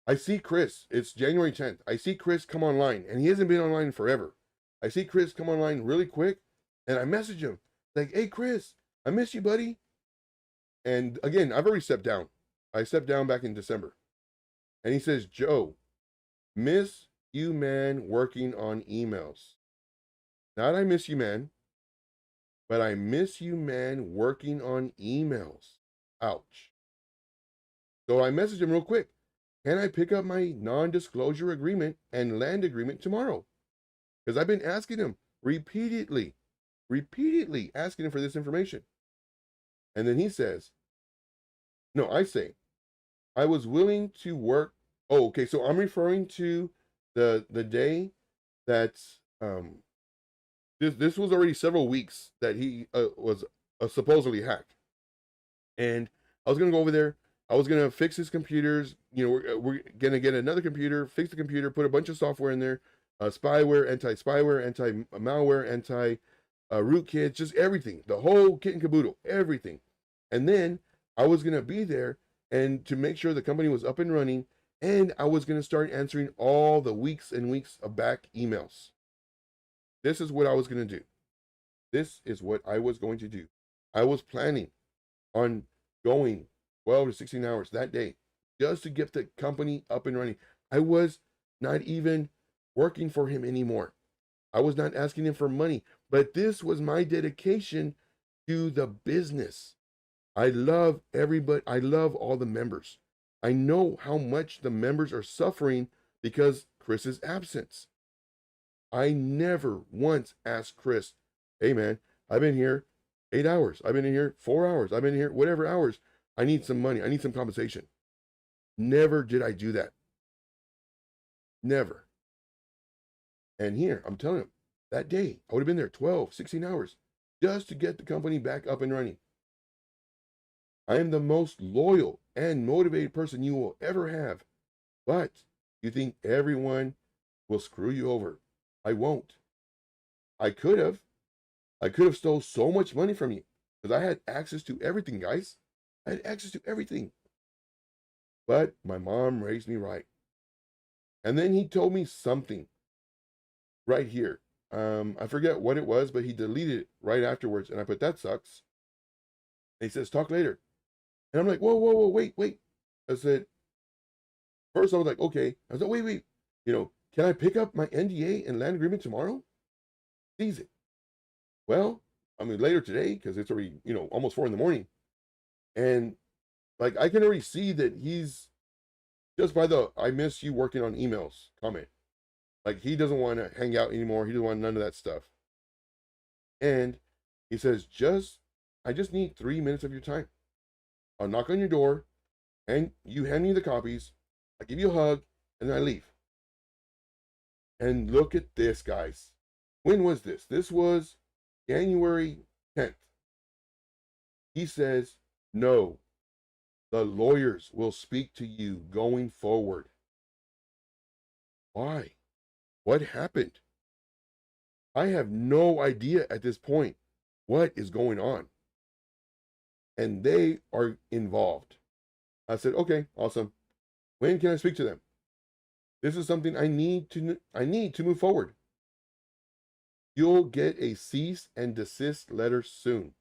I see Chris. It's January 10th. I see Chris come online, and he hasn't been online forever. I see Chris come online really quick, and I message him like, "Hey, Chris, I miss you, buddy." And again, I've already stepped down. I stepped down back in December. And he says, "Joe, miss you, man, working on emails. Not I miss you, man, but I miss you, man, working on emails." Ouch. So I messaged him real quick. Can I pick up my non-disclosure agreement and land agreement tomorrow? Because I've been asking him repeatedly asking him for this information. And then he says, no, I say, I was willing to work. Oh, okay. So I'm referring to the day that this was already several weeks that he was supposedly hacked. And I was going to go over there. I was going to fix his computers. You know, we're going to get another computer, fix the computer, put a bunch of software in there, spyware, anti-spyware, anti-malware, anti-rootkit, just everything, the whole kit and caboodle, everything. And then I was going to be there and to make sure the company was up and running. And I was going to start answering all the weeks and weeks of back emails. This is what I was going to do. This is what I was going to do. I was planning on going 12 to 16 hours that day just to get the company up and running. I was not even working for him anymore. I was not asking him for money, but this was my dedication to the business. I love everybody. I love all the members. I know how much the members are suffering because Chris's absence. I never once asked Chris, hey man, I've been here 8 hours. I've been in here 4 hours. I've been here whatever hours. I need some money. I need some compensation. Never did I do that. Never. And here, I'm telling him, that day, I would have been there 12, 16 hours just to get the company back up and running. I am the most loyal and motivated person you will ever have. But you think everyone will screw you over. I won't. I could have. I could have stole so much money from you because I had access to everything, guys. I had access to everything. But my mom raised me right. And then he told me something right here. I forget what it was, but he deleted it right afterwards. And I put, that sucks. And he says, talk later. And I'm like, whoa, whoa, whoa, wait. I said, first I was like, okay. I was like, wait. Can I pick up my NDA and land agreement tomorrow? Seize it. Well, I mean, later today, because it's already, almost 4 a.m. And like, I can already see that he's just by the, I miss you working on emails comment. Like, he doesn't want to hang out anymore. He doesn't want none of that stuff. And he says, I just need 3 minutes of your time. I'll knock on your door and you hand me the copies. I give you a hug and then I leave. And look at this, guys. When was this? This was January 10th. He says, no, the lawyers will speak to you going forward. Why? What happened? I have no idea at this point what is going on. And they are involved. I said, okay, awesome. When can I speak to them? This is something I need to move forward. You'll get a cease and desist letter soon.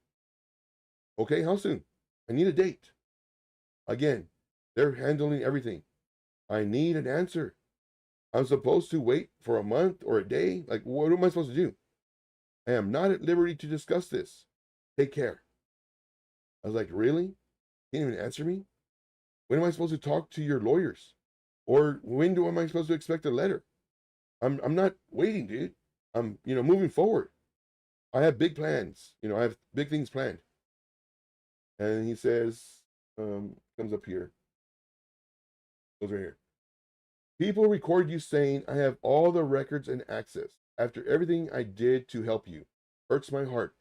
Okay, how soon? I need a date. Again, they're handling everything. I need an answer. I'm supposed to wait for a month or a day? Like, what am I supposed to do? I am not at liberty to discuss this. Take care. I was like, really? Can't even answer me? When am I supposed to talk to your lawyers? Or when am I supposed to expect a letter? I'm not waiting, dude. I'm, moving forward. I have big plans. I have big things planned. And he says, comes up here. Goes right here. People record you saying, I have all the records and access after everything I did to help you. Hurts my heart.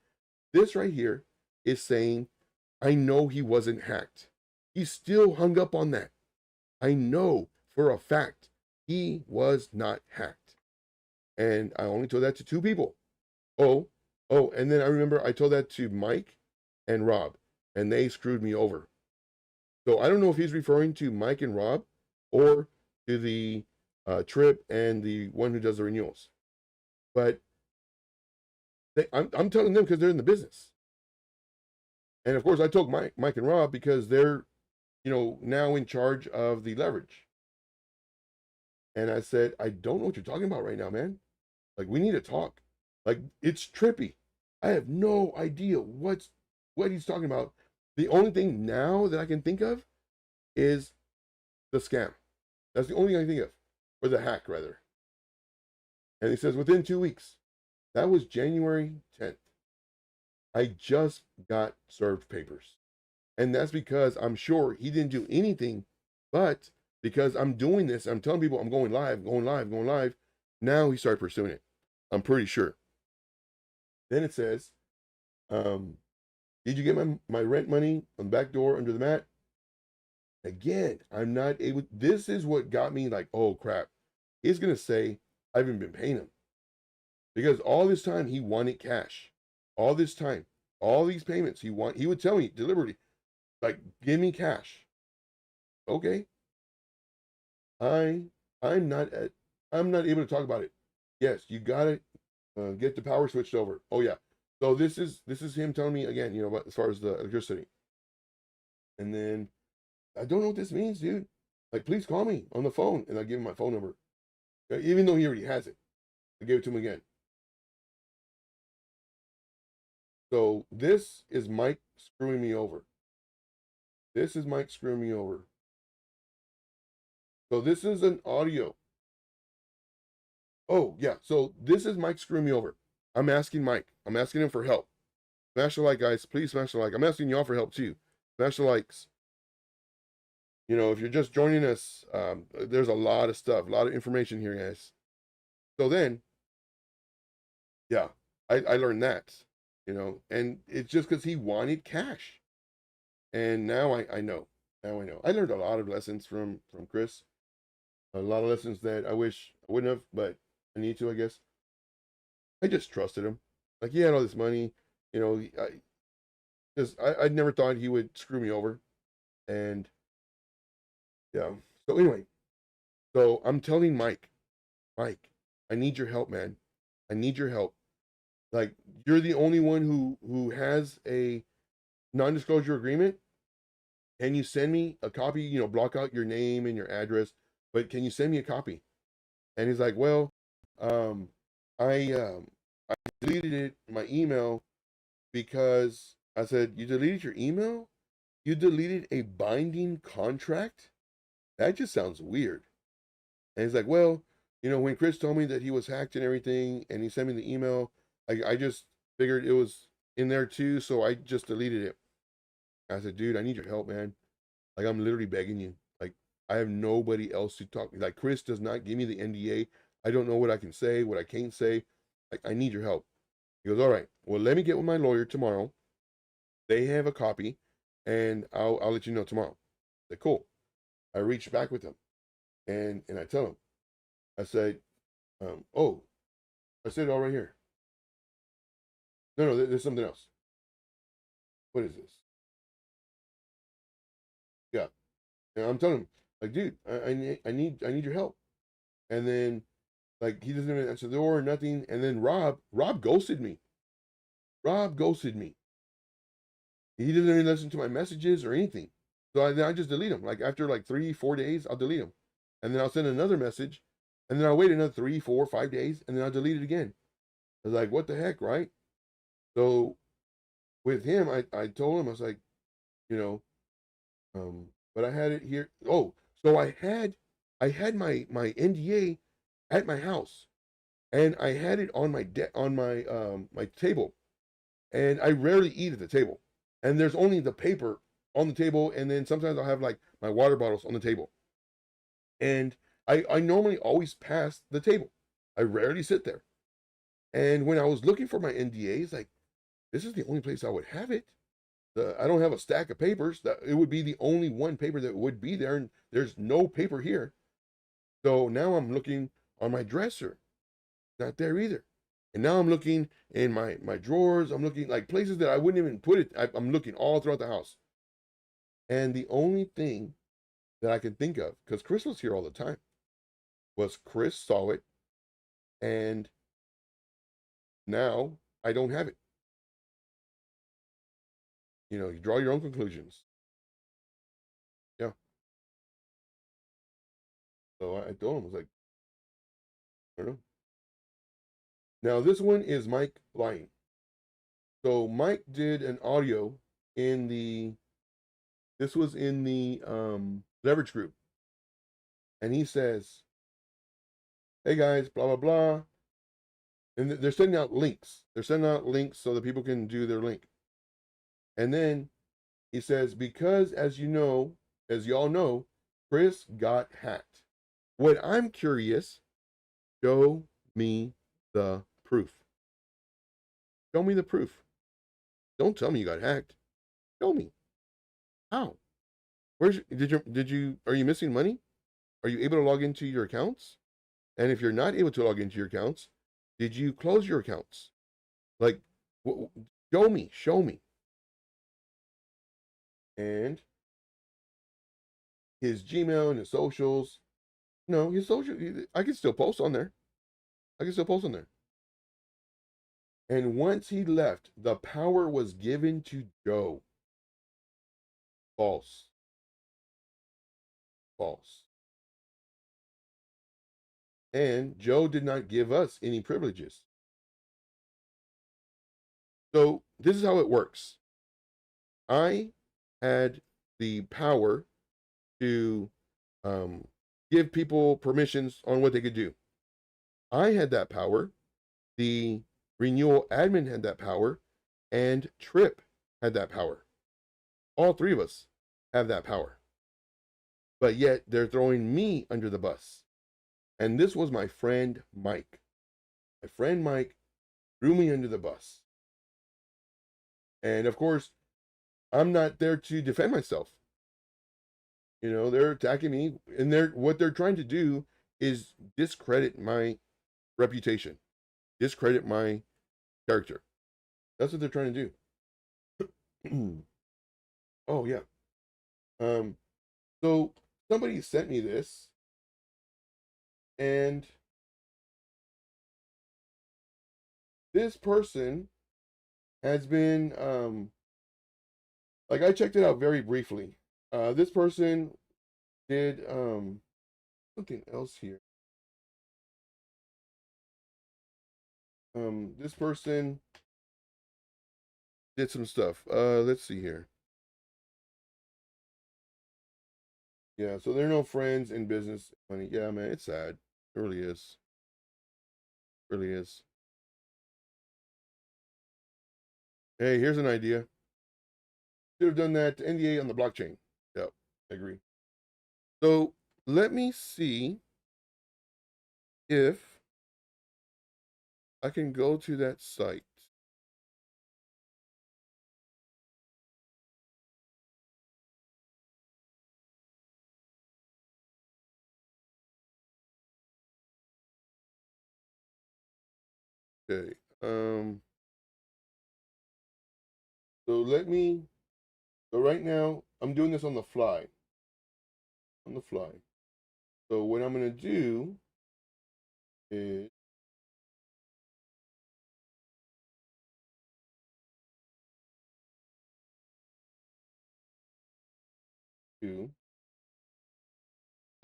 This right here is saying, I know he wasn't hacked. He's still hung up on that. I know for a fact he was not hacked. And I only told that to 2 people. Oh, and then I remember I told that to Mike and Rob, and they screwed me over. So I don't know if he's referring to Mike and Rob or to the Trip and the one who does the renewals. But I'm telling them because they're in the business. And of course, I told Mike and Rob because they're, now in charge of the leverage. And I said, I don't know what you're talking about right now, man. Like, we need to talk. Like, it's trippy. I have no idea what he's talking about. The only thing now that I can think of is the scam. That's the only thing I can think of. Or the hack, rather. And he says, within 2 weeks. That was January 10th. I just got served papers. And that's because I'm sure he didn't do anything, but because I'm doing this, I'm telling people I'm going live. Now he started pursuing it. I'm pretty sure. Then it says, did you get my rent money on the back door under the mat? Again, I'm not able. This is what got me like, oh crap. He's going to say, I haven't been paying him. Because all this time he wanted cash. All this time, all these payments he would tell me deliberately, like, give me cash. okay, I I'm not at I'm not able to talk about it. Yes, you gotta get the power switched over. Oh yeah. So this is him telling me again, you know, as far as the electricity. And then I don't know what this means, dude. Like, please call me on the phone, and I give him my phone number, even though he already has it. I gave it to him again. So this is Mike screwing me over. This is Mike screwing me over. So this is an audio. Oh yeah. So this is Mike screwing me over. I'm asking Mike. I'm asking him for help. Smash the like, guys. Please smash the like. I'm asking y'all for help too. Smash the likes. You know, if you're just joining us, there's a lot of stuff, a lot of information here, guys. So then, yeah, I learned that, you know, and it's just because he wanted cash. And now I know. Now I know. I learned a lot of lessons from Chris. A lot of lessons that I wish I wouldn't have, but I need to, I guess. I just trusted him. Like, he had all this money, you know, I never thought he would screw me over. And yeah. So anyway, so I'm telling Mike, I need your help, man. I need your help. Like, you're the only one who has a non-disclosure agreement. Can you send me a copy? You know, block out your name and your address, but can you send me a copy? And he's like, well, um, I deleted it, my email, because I said, you deleted your email? You deleted a binding contract? That just sounds weird. And he's like, well, you know, when Chris told me that he was hacked and everything, and he sent me the email, I just figured it was in there too, so I just deleted it. I said, dude, I need your help, man. Like, I'm literally begging you. Like, I have nobody else to talk. Like, Chris does not give me the NDA. I don't know what I can say, what I can't say. Like, I need your help. He goes, all right, well, let me get with my lawyer tomorrow. They have a copy, and I'll let you know tomorrow. I said, cool. I reached back with him, and I tell him, I said, oh, I said it all right here. No, there's something else. What is this? Yeah. And I'm telling him, like, dude, I need your help. And then, like, he doesn't even answer the door or nothing. And then Rob ghosted me. Rob ghosted me. He doesn't even listen to my messages or anything. So I just delete him. Like, after like 3-4 days, I'll delete him. And then I'll send another message. And then I'll wait another 3-4-5 days. And then I'll delete it again. I was like, what the heck, right? So with him, I told him, I was like, you know, but I had it here. Oh, so I had my NDA at my house, and I had it on my table, and I rarely eat at the table, and there's only the paper on the table, and then sometimes I'll have like my water bottles on the table, and I normally always pass the table. I rarely sit there, and when I was looking for my NDAs, like, this is the only place I would have it. I don't have a stack of papers. That it would be the only one paper that would be there, and there's no paper here. So now I'm looking on my dresser, not there either. And now I'm looking in my drawers. I'm looking like places that I wouldn't even put it. I'm looking all throughout the house. And the only thing that I can think of, because Chris was here all the time, was Chris saw it, and now I don't have it. You know, you draw your own conclusions. Yeah. So I told him, I was like, I don't know. Now this one is Mike lying. So Mike did an audio in this was in the leverage group. And he says, hey guys, blah, blah, blah. And they're sending out links. They're sending out links so that people can do their link. And then he says, because as y'all know, Chris got hacked. What I'm curious, show me the proof. Show me the proof. Don't tell me you got hacked. Show me. How? Are you missing money? Are you able to log into your accounts? And if you're not able to log into your accounts, did you close your accounts? Like, show me. And his Gmail and his socials. No, his social. I can still post on there. I can still post on there. And once he left, the power was given to Joe. False. False. And Joe did not give us any privileges. So this is how it works. I had the power to give people permissions on what they could do. I had that power. The renewal admin had that power, and Trip had that power. All three of us have that power. But yet they're throwing me under the bus. And this was my friend Mike. My friend Mike threw me under the bus. And of course, I'm not there to defend myself. You know, they're attacking me, and what they're trying to do is discredit my reputation, discredit my character. That's what they're trying to do. Oh yeah. So somebody sent me this, and this person has been like, I checked it out very briefly. This person did something else here. This person did some stuff. Let's see here. Yeah, so they're no friends in business. Money. Yeah, man, it's sad. It really is. It really is. Hey, here's an idea. Should have done that NDA on the blockchain. Yep, I agree. So let me see if I can go to that site. Okay. So right now I'm doing this on the fly. On the fly. So what I'm gonna do is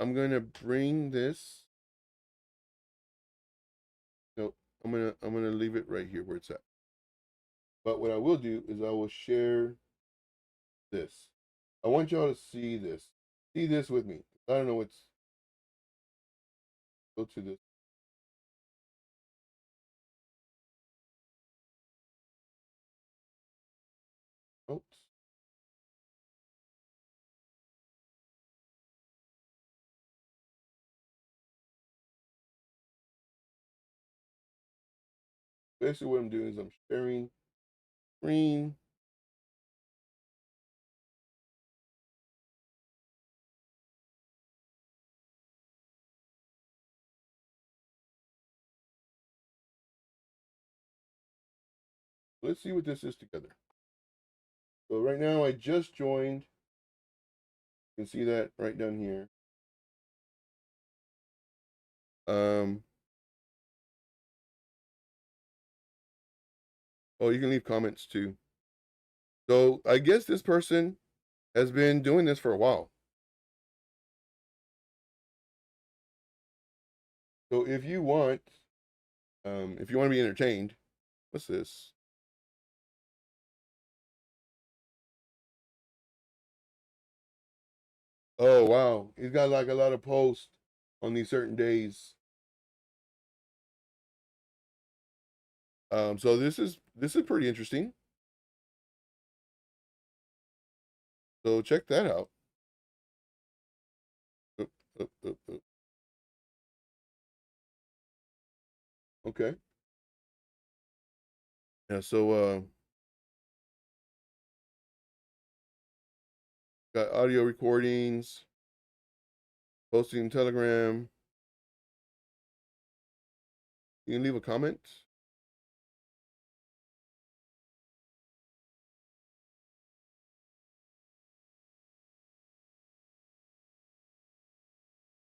I'm gonna bring this. Nope. I'm gonna leave it right here where it's at. But what I will do is I will share this. I want y'all to see this. See this with me. I don't know what's. Go to this. Oops. Basically, what I'm doing is I'm sharing screen. Let's see what this is together. So right now I just joined. You can see that right down here. Oh, you can leave comments too. So I guess this person has been doing this for a while. So if you want to be entertained, what's this? Oh wow, he's got like a lot of posts on these certain days. So this is pretty interesting. So check that out. Oop, oop, oop, oop. Okay. Yeah. So got audio recordings, posting Telegram. You can leave a comment.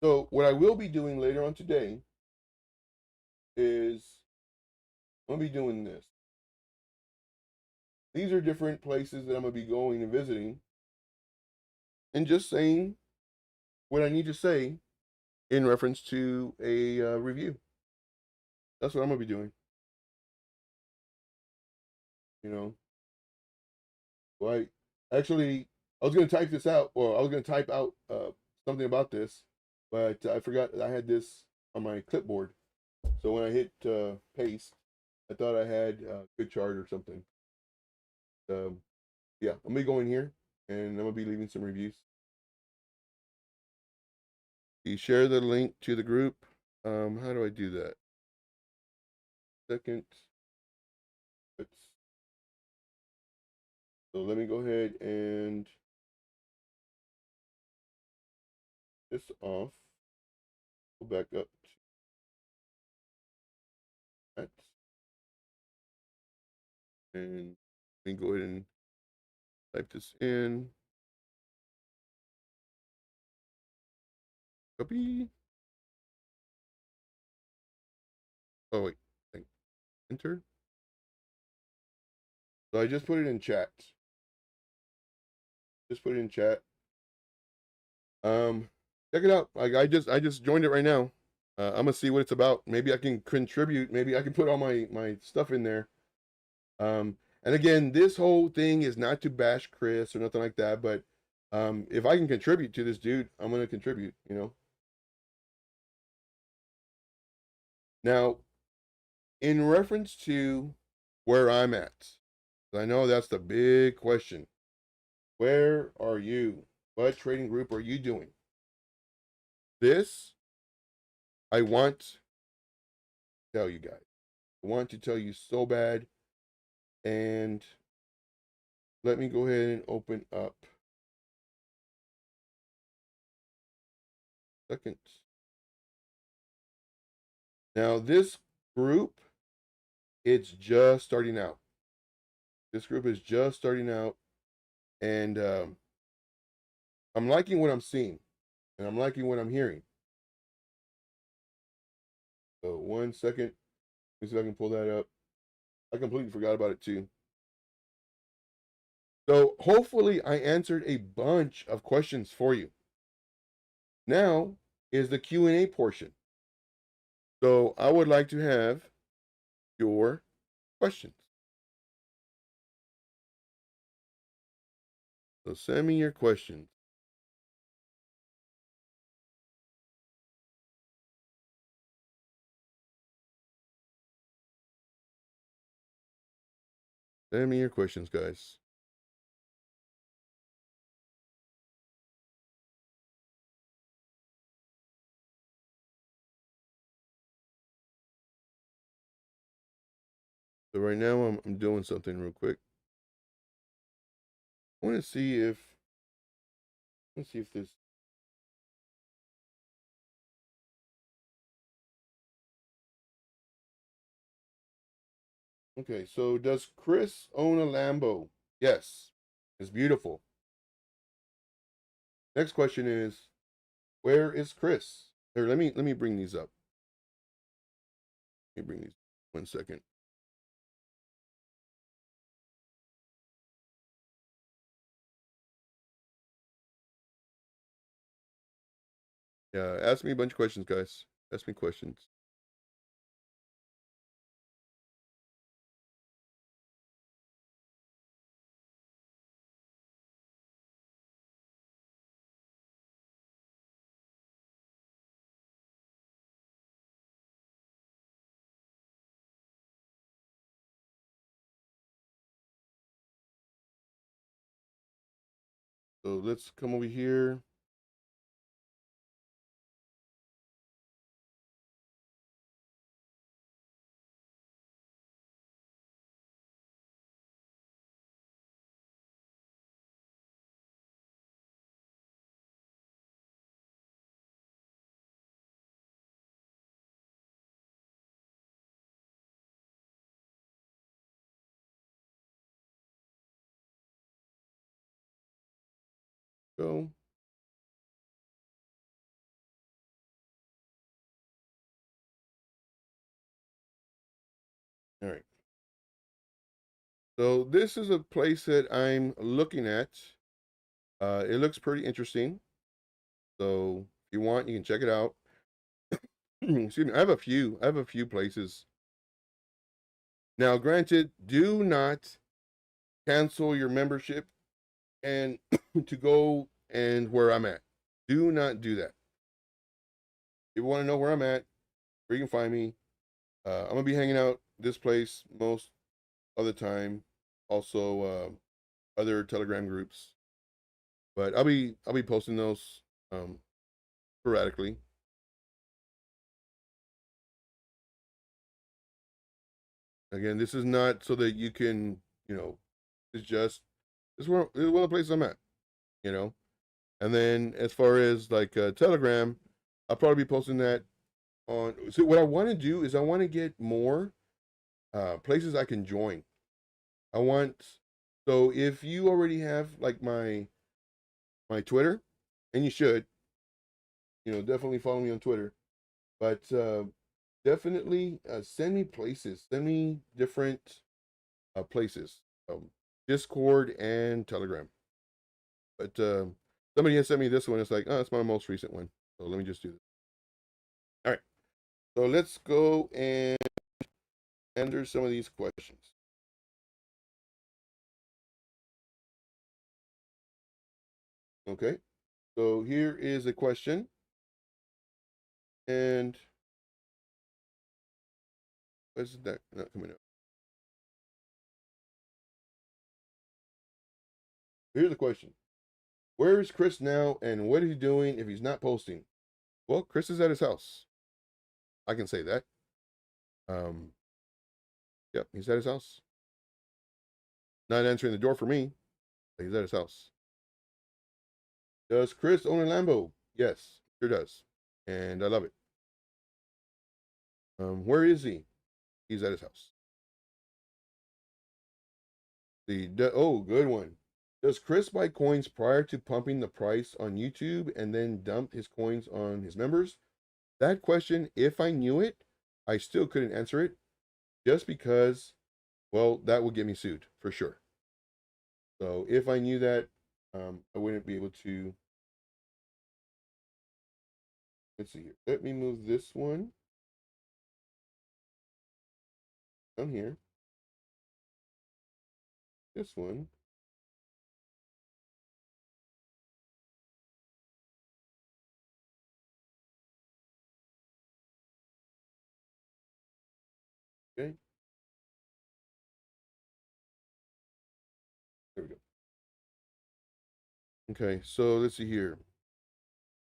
So what I will be doing later on today is I'm gonna be doing this. These are different places that I'm gonna be going and visiting, and just saying what I need to say in reference to a review. That's what I'm gonna be doing. You know, like actually, I was gonna type this out, or I was gonna type out something about this, but I forgot that I had this on my clipboard. So when I hit paste, I thought I had a good chart or something. Yeah, I'm gonna be going here, and I'm gonna be leaving some reviews. You share the link to the group. How do I do that? Second, let's. So let me go ahead and this off. Go back up to that, and let me go ahead and type this in. Copy. Oh wait, enter. So I just put it in chat. Just put it in chat. Check it out. Like I just joined it right now. I'm gonna see what it's about. Maybe I can contribute. Maybe I can put all my stuff in there. And again, this whole thing is not to bash Chris or nothing like that, but if I can contribute to this dude, I'm gonna contribute. You know. Now, in reference to where I'm at, I know that's the big question. Where are you? What trading group are you doing? This I want to tell you guys. I want to tell you so bad. And let me go ahead and open up. Second. Now this group, it's just starting out. This group is just starting out, and I'm liking what I'm seeing, and I'm liking what I'm hearing. So 1 second, let me see if I can pull that up. I completely forgot about it too. So hopefully I answered a bunch of questions for you. Now is the Q&A portion. So I would like to have your questions. So send me your questions. Send me your questions, guys. So right now I'm doing something real quick. I want to see if let's see if this. Okay, so does Chris own a Lambo? Yes, it's beautiful. Next question is, where is Chris? Here, let me bring these up. Let me bring these 1 second. Yeah, ask me a bunch of questions, guys. Ask me questions. So let's come over here. Go. All right. So this is a place that I'm looking at. It looks pretty interesting. So if you want, you can check it out. Excuse me. I have a few places. Now, granted, do not cancel your membership and to go and where I'm at. Do not do that. If you want to know where I'm at, where you can find me, I'm gonna be hanging out this place most of the time. Also, other Telegram groups, but I'll be posting those sporadically. Again, this is not so that you can, it's just this is one of the places I'm at, you know. And then as far as like Telegram, I'll probably be posting that on. So what I want to do is I want to get more places I can join. I want so if you already have like my Twitter, and you should, definitely follow me on Twitter. But definitely send me places, send me different places, Discord and Telegram. But somebody has sent me this one. It's like, oh, it's my most recent one. So let me just do this. All right. So let's go and answer some of these questions. Okay. So here is a question. And what's that not coming up? Here's the question. Where is Chris now and what is he doing if he's not posting? Well, Chris is at his house. I can say that. Yep, he's at his house. Not answering the door for me, but he's at his house. Does Chris own a Lambo? Yes, sure does. And I love it. Where is he? He's at his house. Oh, good one. Does Chris buy coins prior to pumping the price on YouTube and then dump his coins on his members? That question, if I knew it, I still couldn't answer it just because, well, that would get me sued for sure. So if I knew that, I wouldn't be able to. Let's see here. Let me move this one down here. This one. Okay. There we go. Okay, so let's see here.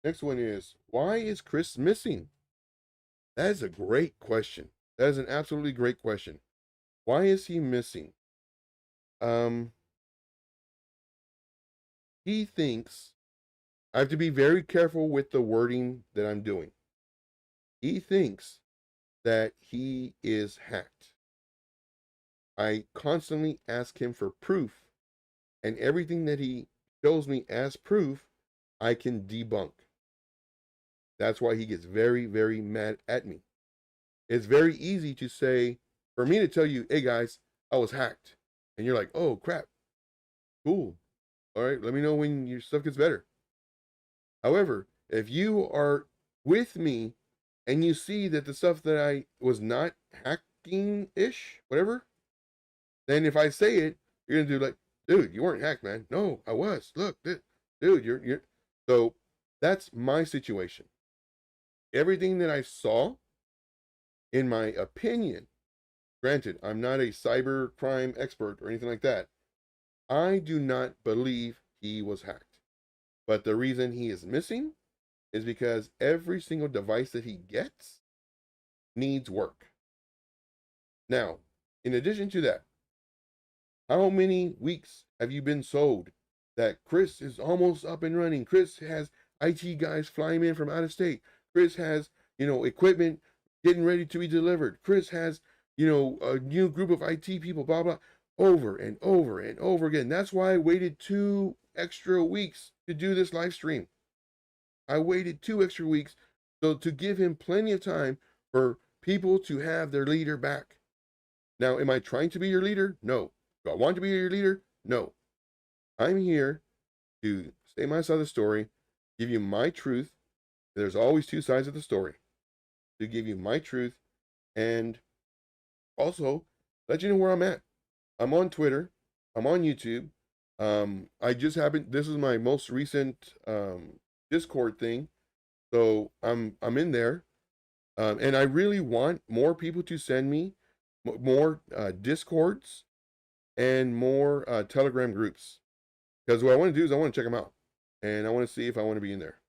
Next one is, why is Chris missing? That is a great question. That is an absolutely great question. Why is he missing? He thinks I have to be very careful with the wording that I'm doing. He thinks that he is hacked. I constantly ask him for proof, and everything that he shows me as proof, I can debunk. That's why he gets very, very mad at me. It's very easy to say, for me to tell you, hey guys, I was hacked. And you're like, oh crap, cool. All right, let me know when your stuff gets better. However, if you are with me and you see that the stuff that I was not hacking-ish, whatever, then if I say it, you're gonna do like, dude, you weren't hacked, man. No, I was. Look, dude, you're. So that's my situation. Everything that I saw, in my opinion, granted, I'm not a cyber crime expert or anything like that. I do not believe he was hacked. But the reason he is missing is because every single device that he gets needs work. Now, in addition to that, how many weeks have you been sold that Chris is almost up and running? Chris has IT guys flying in from out of state. Chris has, equipment getting ready to be delivered. Chris has, a new group of IT people, blah, blah, over and over and over again. That's why I waited 2 extra weeks to do this live stream. I waited 2 extra weeks so to give him plenty of time for people to have their leader back. Now, am I trying to be your leader? No. Do I want to be your leader? No. I'm here to stay my side of the story, give you my truth. There's always two sides of the story. To give you my truth and also let you know where I'm at. I'm on Twitter. I'm on YouTube. I just happened. This is my most recent Discord thing, so I'm in there, and I really want more people to send me more Discords and more Telegram groups, because what I want to do is I want to check them out, and I want to see if I want to be in there.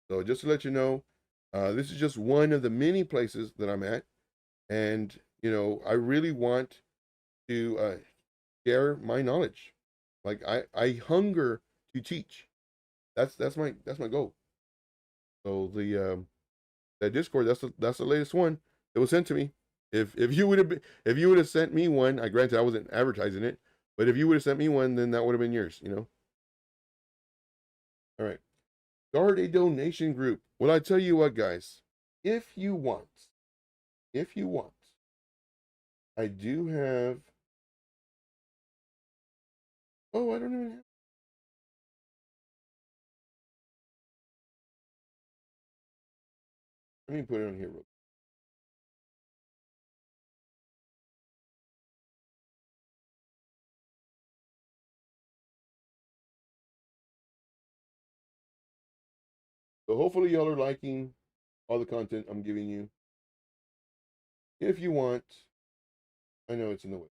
So just to let you know, this is just one of the many places that I'm at, and you know I really want to share my knowledge. Like I hunger to teach. That's my goal. So the that Discord, that's the latest one that was sent to me. If you would have sent me one, I granted I wasn't advertising it, but if you would have sent me one, then that would have been yours, you know. All right. Start a donation group. Well, I tell you what, guys, if you want, I do have. Oh, I don't even have. Let me put it on here real. So hopefully y'all are liking all the content I'm giving you. If you want, I know it's in the way.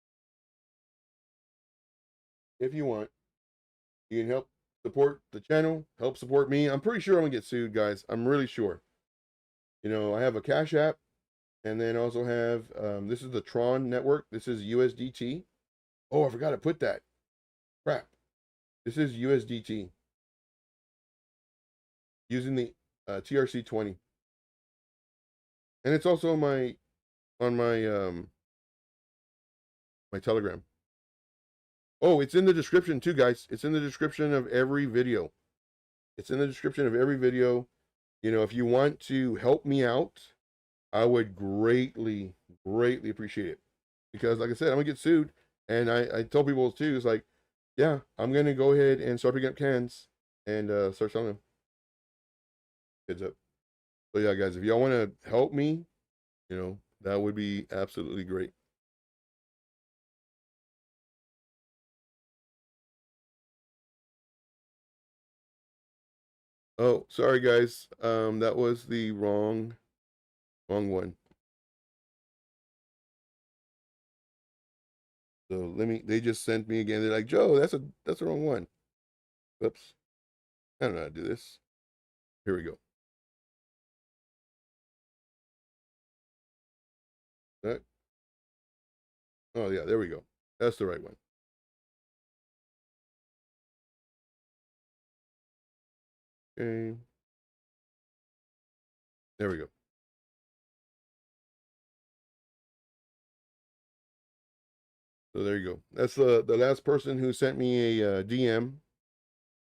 If you want, you can help support the channel, help support me. I'm pretty sure I'm gonna get sued, guys. I'm really sure. You know, I have a Cash App, and then also have this is the TRON network. This is USDT. Oh, I forgot to put that. Crap. This is USDT using the TRC20, and it's also on my Telegram. Oh, it's in the description too, guys. It's in the description of every video. It's in the description of every video. You know, if you want to help me out, I would greatly, greatly appreciate it. Because like I said, I'm gonna get sued. And I tell people too, it's like, yeah, I'm gonna go ahead and start picking up cans and start selling them. Heads up. So yeah, guys, if y'all want to help me, you know, that would be absolutely great. Oh, sorry guys. That was the wrong one. So they just sent me again. They're like, Joe, that's the wrong one. Oops. I don't know how to do this. Here we go. That, oh yeah, there we go. That's the right one. Okay. There we go. So there you go. That's the last person who sent me a DM,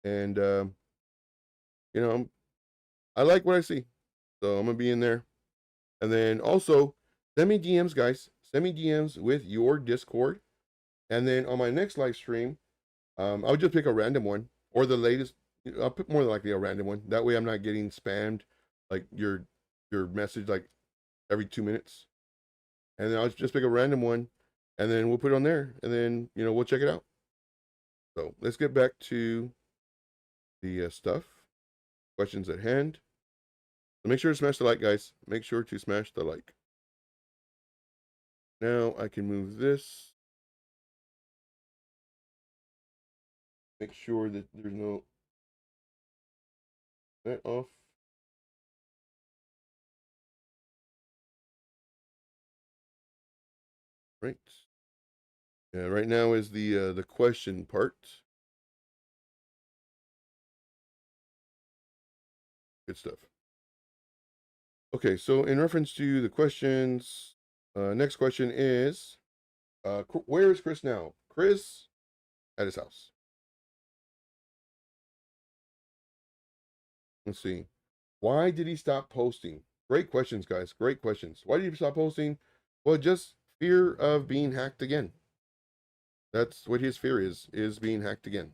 and you know, I like what I see, so I'm gonna be in there. And then also send me DMs, guys. Send me DMs with your Discord, and then on my next live stream, I'll just pick a random one or the latest. I'll pick more than likely a random one. That way, I'm not getting spammed like your message like every 2 minutes. And then I'll just pick a random one, and then we'll put it on there, and then you know we'll check it out. So let's get back to the stuff. Questions at hand. So make sure to smash the like, guys. Make sure to smash the like. Now I can move this. Make sure that there's no that off. Right. Yeah, right now is the question part. Good stuff. Okay, so in reference to the questions, next question is, where is Chris now? Chris at his house. Let's see. Why did he stop posting? Great questions, guys. Great questions. Why did he stop posting? Well, just fear of being hacked again. That's what his fear is being hacked again.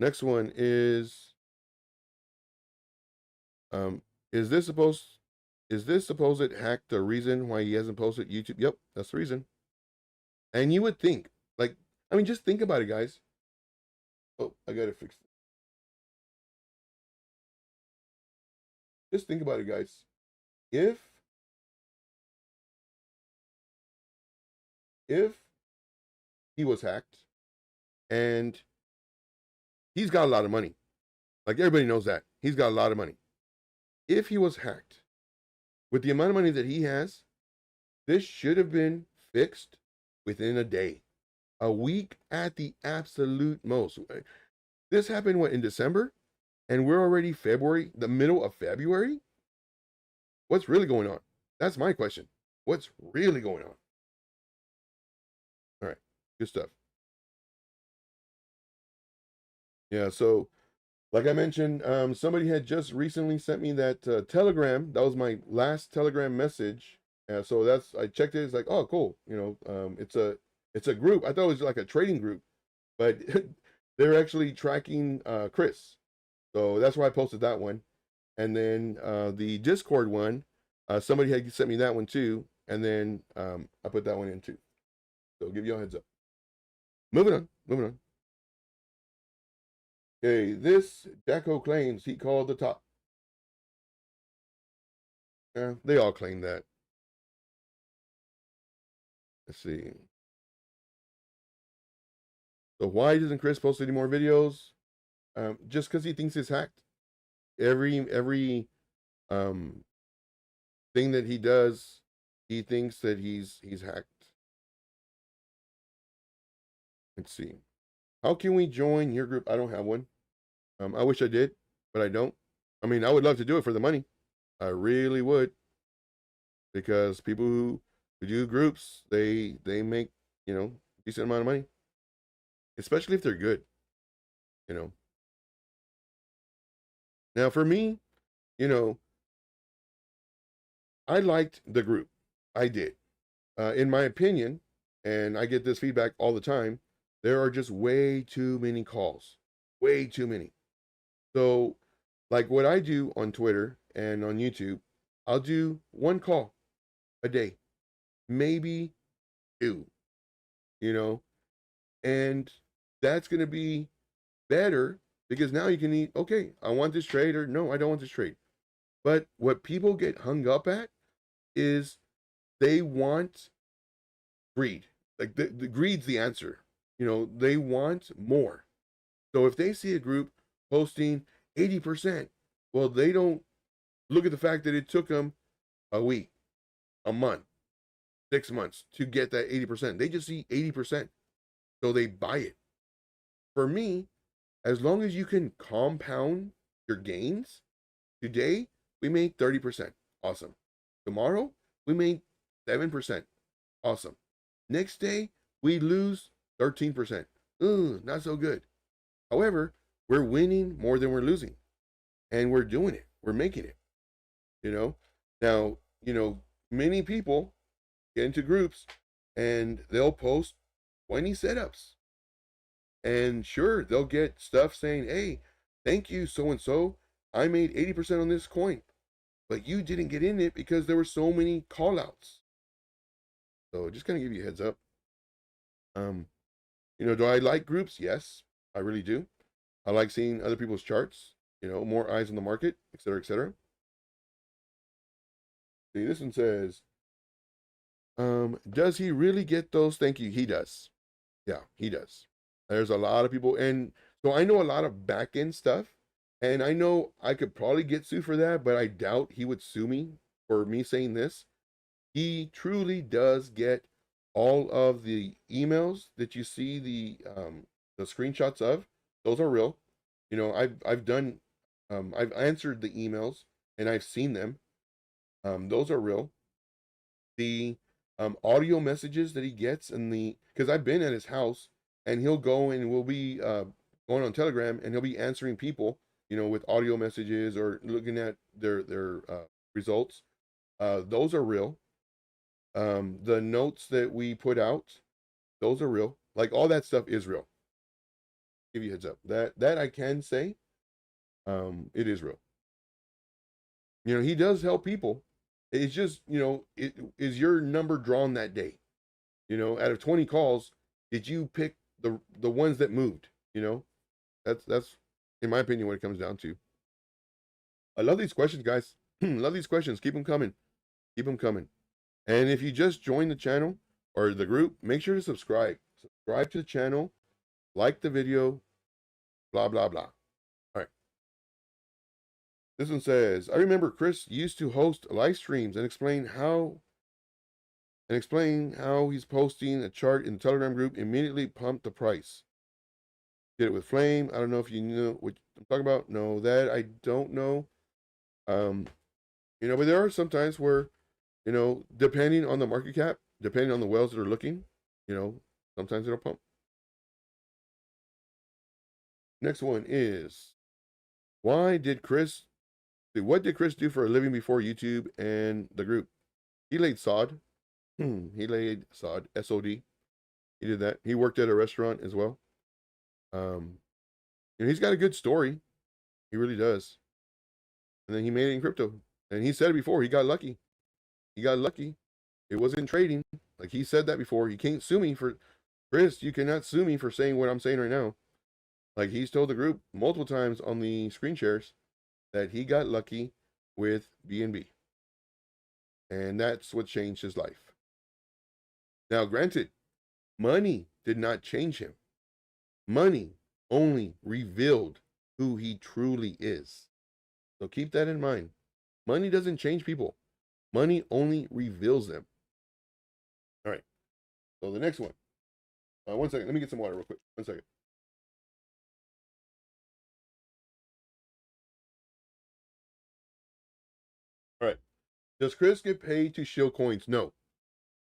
Next one is this supposed hack the reason why he hasn't posted YouTube? Yep, that's the reason. And you would think, like, I mean, just think about it, guys. Oh, I gotta fix it. Just think about it, guys. If he was hacked and he's got a lot of money, like everybody knows that he's got a lot of money. If he was hacked with the amount of money that he has, this should have been fixed within a day, a week at the absolute most. This happened in December, and we're already February, the middle of February. What's really going on? That's my question. What's really going on? All right, good stuff. Yeah, so like I mentioned, somebody had just recently sent me that Telegram. That was my last Telegram message. So I checked it. It's like, oh, cool. It's a group. I thought it was like a trading group, but they're actually tracking Chris. So that's why I posted that one. And then the Discord one, somebody had sent me that one too. And then I put that one in too. So give you a heads up. Moving on. Okay, this Jacko claims he called the top. Yeah, they all claim that. Let's see. So why doesn't Chris post any more videos? Just because he thinks it's hacked. Every thing that he does, he thinks that he's hacked. Let's see. How can we join your group? I don't have one. I wish I did, but I don't. I mean, I would love to do it for the money. I really would. Because people who do groups, they make, decent amount of money. Especially if they're good. Now for me, I liked the group. I did. In my opinion, and I get this feedback all the time, there are just way too many calls. Way too many. So, like what I do on Twitter and on YouTube, I'll do one call a day, maybe two, and that's going to be better because now you can eat, okay, I want this trade or no, I don't want this trade. But what people get hung up at is they want greed. Like the greed's the answer. They want more. So if they see a group posting 80%, well, they don't look at the fact that it took them a week, a month, 6 months to get that 80%. They just see 80%. So they buy it. For me, as long as you can compound your gains, today we made 30%. Awesome. Tomorrow we made 7%. Awesome. Next day we lose 13%. Not so good. However, we're winning more than we're losing. And we're doing it. We're making it. Now, many people get into groups and they'll post 20 setups. And sure, they'll get stuff saying, hey, thank you, so-and-so. I made 80% on this coin. But you didn't get in it because there were so many call outs. So just kind of give you a heads up. Do I like groups? Yes, I really do. I like seeing other people's charts, more eyes on the market, et cetera, et cetera. See, this one says, does he really get those? Thank you. He does. Yeah, he does. There's a lot of people. And so I know a lot of back end stuff. And I know I could probably get sued for that, but I doubt he would sue me for me saying this. He truly does get all of the emails that you see the screenshots of. Those are real. I've done I've answered the emails and I've seen them. Those are real. The audio messages that he gets because I've been at his house and he'll go and we'll be going on Telegram and he'll be answering people, with audio messages or looking at their results. those are real. The notes that we put out, those are real. Like all that stuff is real. Give you a heads up. That I can say, it is real. You know, he does help people. It's just, you know, it is your number drawn that day. You know, out of 20 calls, did you pick the ones that moved? You know, that's in my opinion what it comes down to. I love these questions, guys. Love these questions. Keep them coming. Keep them coming. And if you just joined the channel or the group, make sure to subscribe. Subscribe to the channel, like the video, blah, blah, blah. All right. This one says, I remember Chris used to host live streams and explain how he's posting a chart in the Telegram group immediately pumped the price. Did it with Flame. I don't know if you know what I'm talking about. No, that I don't know. You know, but there are some times where, you know, depending on the market cap, depending on the whales that are looking, you know, sometimes it'll pump. Next one is, what did Chris do for a living before YouTube and the group? He laid sod. He laid sod, S-O-D. He did that. He worked at a restaurant as well. And he's got a good story. He really does. And then he made it in crypto. And he said it before, he got lucky. He got lucky. It wasn't trading. Like he said that before. You can't sue me for, Chris, you cannot sue me for saying what I'm saying right now. Like he's told the group multiple times on the screen shares that he got lucky with BNB. And that's what changed his life. Now, granted, money did not change him. Money only revealed who he truly is. So keep that in mind. Money doesn't change people. Money only reveals them. All right. So the next one. 1 second. Let me get some water real quick. 1 second. All right. Does Chris get paid to shill coins? No.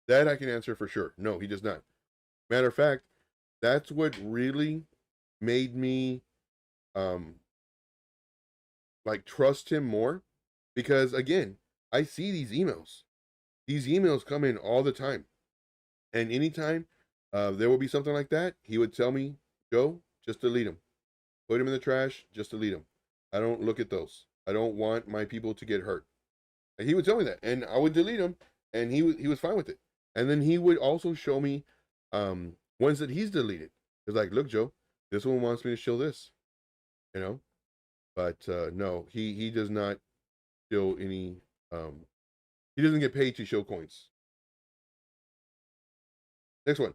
That I can answer for sure. No, he does not. Matter of fact, that's what really made me like trust him more, because again, I see these emails. These emails come in all the time. And anytime there will be something like that, he would tell me, Joe, just delete them. Put them in the trash, just delete them. I don't look at those. I don't want my people to get hurt. And he would tell me that, and I would delete them, and he was fine with it. And then he would also show me ones that he's deleted. It's like, look, Joe, this one wants me to show this, you know. But no, he does not show any. He doesn't get paid to show coins. Next one.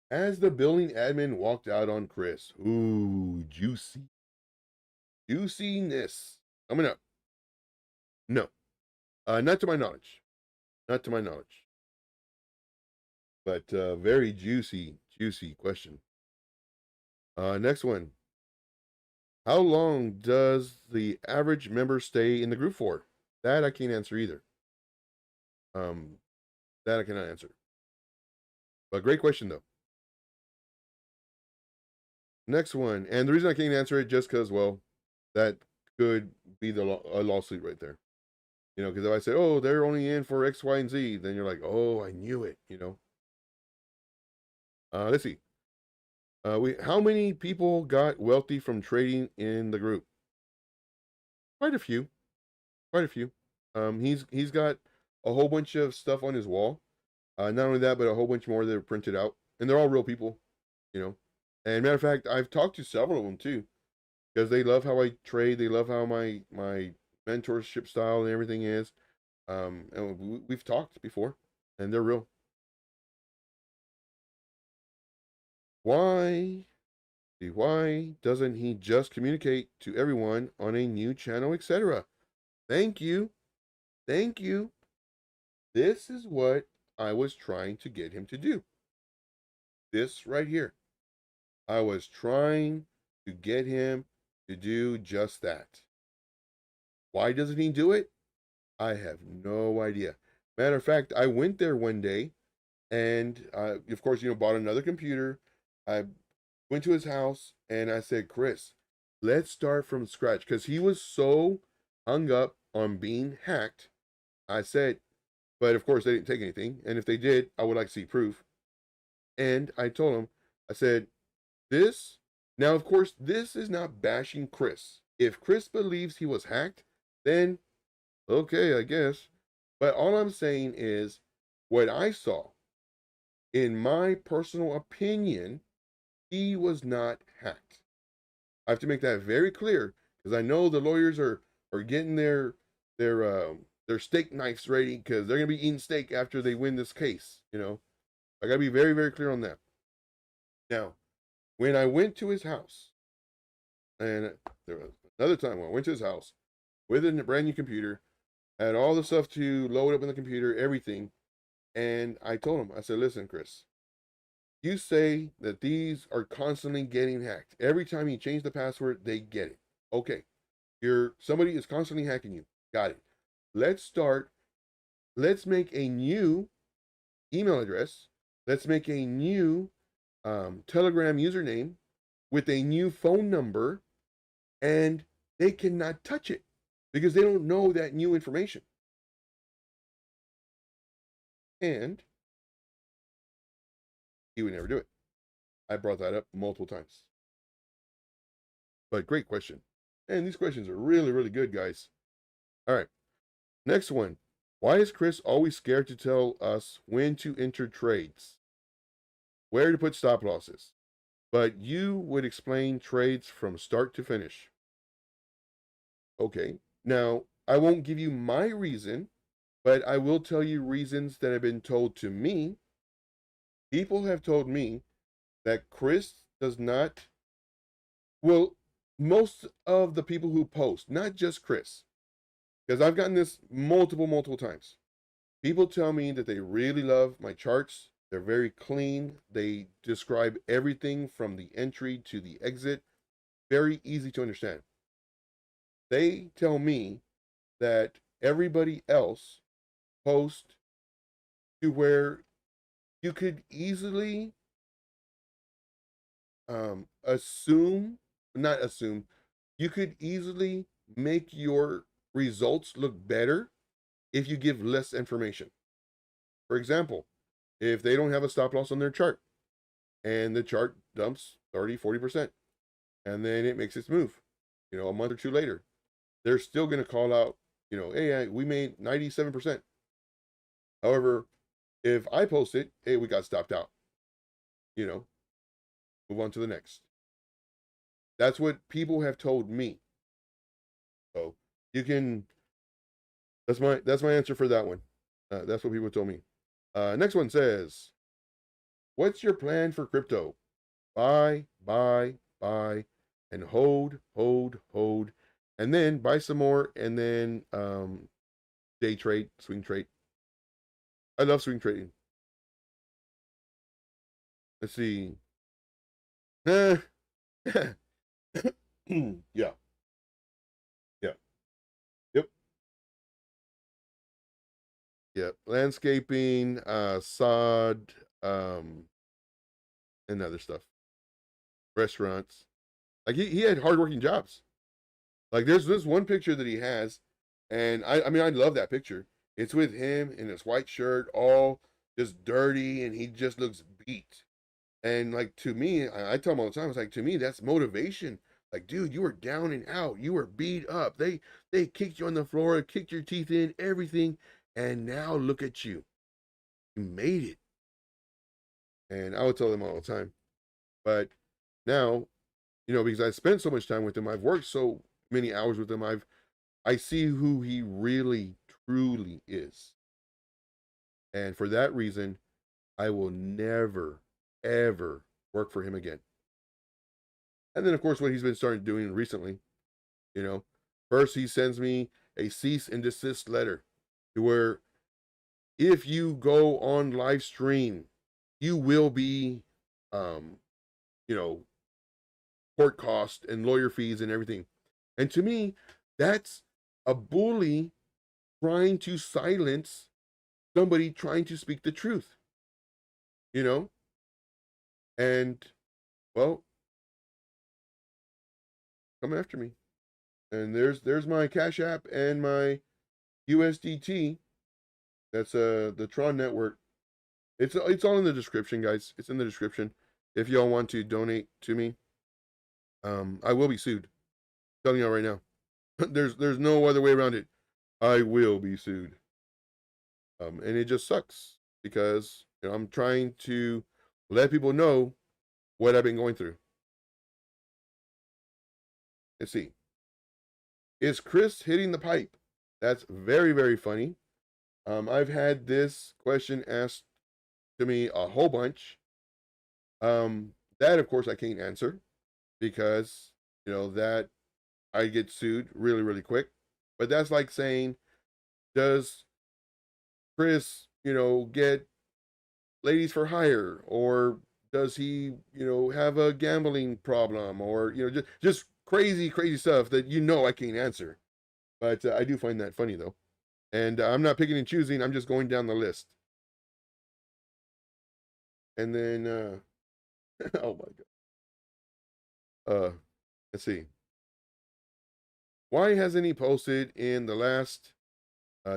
As the billing admin walked out on Chris. Ooh, juicy. Juiciness. Coming up. No. Not to my knowledge. Not to my knowledge. But very juicy question. Next one. How long does the average member stay in the group for? That I can't answer either. That I cannot answer. But great question, though. Next one. And the reason I can't answer it just because, well, that could be a lawsuit right there. You know, because if I say, oh, they're only in for X, Y, and Z, then you're like, oh, I knew it, you know. Let's see. How many people got wealthy from trading in the group? Quite a few. Quite a few. He's got a whole bunch of stuff on his wall. Not only that, but a whole bunch more that are printed out. And they're all real people, you know. And matter of fact, I've talked to several of them too, because they love how I trade. They love how my mentorship style and everything is. And we've talked before, and they're real. Why doesn't he just communicate to everyone on a new channel, etc.? Thank you. Thank you. This is what I was trying to get him to do. This right here. I was trying to get him to do just that. Why doesn't he do it? I have no idea. Matter of fact, I went there one day and of course, you know, bought another computer. I went to his house and I said, Chris, let's start from scratch, because he was so hung up on being hacked. I said, but of course they didn't take anything. And if they did, I would like to see proof. And I told him, I said, this, now of course, this is not bashing Chris. If Chris believes he was hacked, then okay, I guess. But all I'm saying is what I saw, in my personal opinion, he was not hacked. I have to make that very clear because I know the lawyers are getting their steak knives ready because they're gonna be eating steak after they win this case. You know, I gotta be very, very clear on that. Now, when I went to his house, and there was another time when I went to his house with a brand new computer, had all the stuff to load up in the computer, everything, and I told him, I said, listen, Chris, you say that these are constantly getting hacked. Every time you change the password, they get it. Okay, somebody is constantly hacking you. Got it. Let's make a new email address. Let's make a new Telegram username with a new phone number, and they cannot touch it because they don't know that new information. And he would never do it. I brought that up multiple times. But great question. And these questions are really, really good, guys. All right. Next one. Why is Chris always scared to tell us when to enter trades? Where to put stop losses? But you would explain trades from start to finish. Okay. Now, I won't give you my reason, but I will tell you reasons that have been told to me. People have told me that Chris does not, well, most of the people who post, not just Chris, because I've gotten this multiple times. People tell me that they really love my charts. They're very clean. They describe everything from the entry to the exit. Very easy to understand. They tell me that everybody else posts to where you could easily you could easily make your results look better if you give less information. For example, if they don't have a stop loss on their chart and the chart dumps 30-40% and then it makes its move, you know, a month or two later, they're still going to call out, you know, hey, we made 97%. However, if I post it, hey, we got stopped out, you know, move on to the next. That's what people have told me. So you can, that's my answer for that one. That's what people told me. Next one says, what's your plan for crypto? Buy, and hold, and then buy some more, and then day trade, swing trade. I love swing trading. Let's see. Yeah. Yeah. Yep. Yep. Landscaping, sod, and other stuff. Restaurants. Like he had hardworking jobs. Like there's this one picture that he has, and I mean I love that picture. It's with him in his white shirt, all just dirty, and he just looks beat. And like to me, I tell him all the time, it's like to me that's motivation. Like, dude, you were down and out, you were beat up. They kicked you on the floor, kicked your teeth in, everything, and now look at you. You made it. And I would tell them all the time. But now, you know, because I spent so much time with him, I've worked so many hours with him, I see who he really truly is. And for that reason, I will never, ever work for him again. And then, of course, what he's been starting doing recently, you know, first he sends me a cease and desist letter to where if you go on live stream, you will be, you know, court cost and lawyer fees and everything. And to me, that's a bully trying to silence somebody trying to speak the truth, you know? And, well, come after me. And there's my Cash App and my USDT. That's the TRON network. It's all in the description, guys. It's in the description. If y'all want to donate to me, I will be sued. I'm telling y'all right now. there's no other way around it. I will be sued. And it just sucks because I'm trying to let people know what I've been going through. Let's see. Is Chris hitting the pipe? That's very, very funny. I've had this question asked to me a whole bunch. That of course I can't answer because that I get sued really, really quick. But that's like saying, does Chris, get ladies for hire, or does he, have a gambling problem, or just crazy, crazy stuff that I can't answer. But I do find that funny though, and I'm not picking and choosing. I'm just going down the list. And then, oh my god, let's see. Why hasn't he posted in the last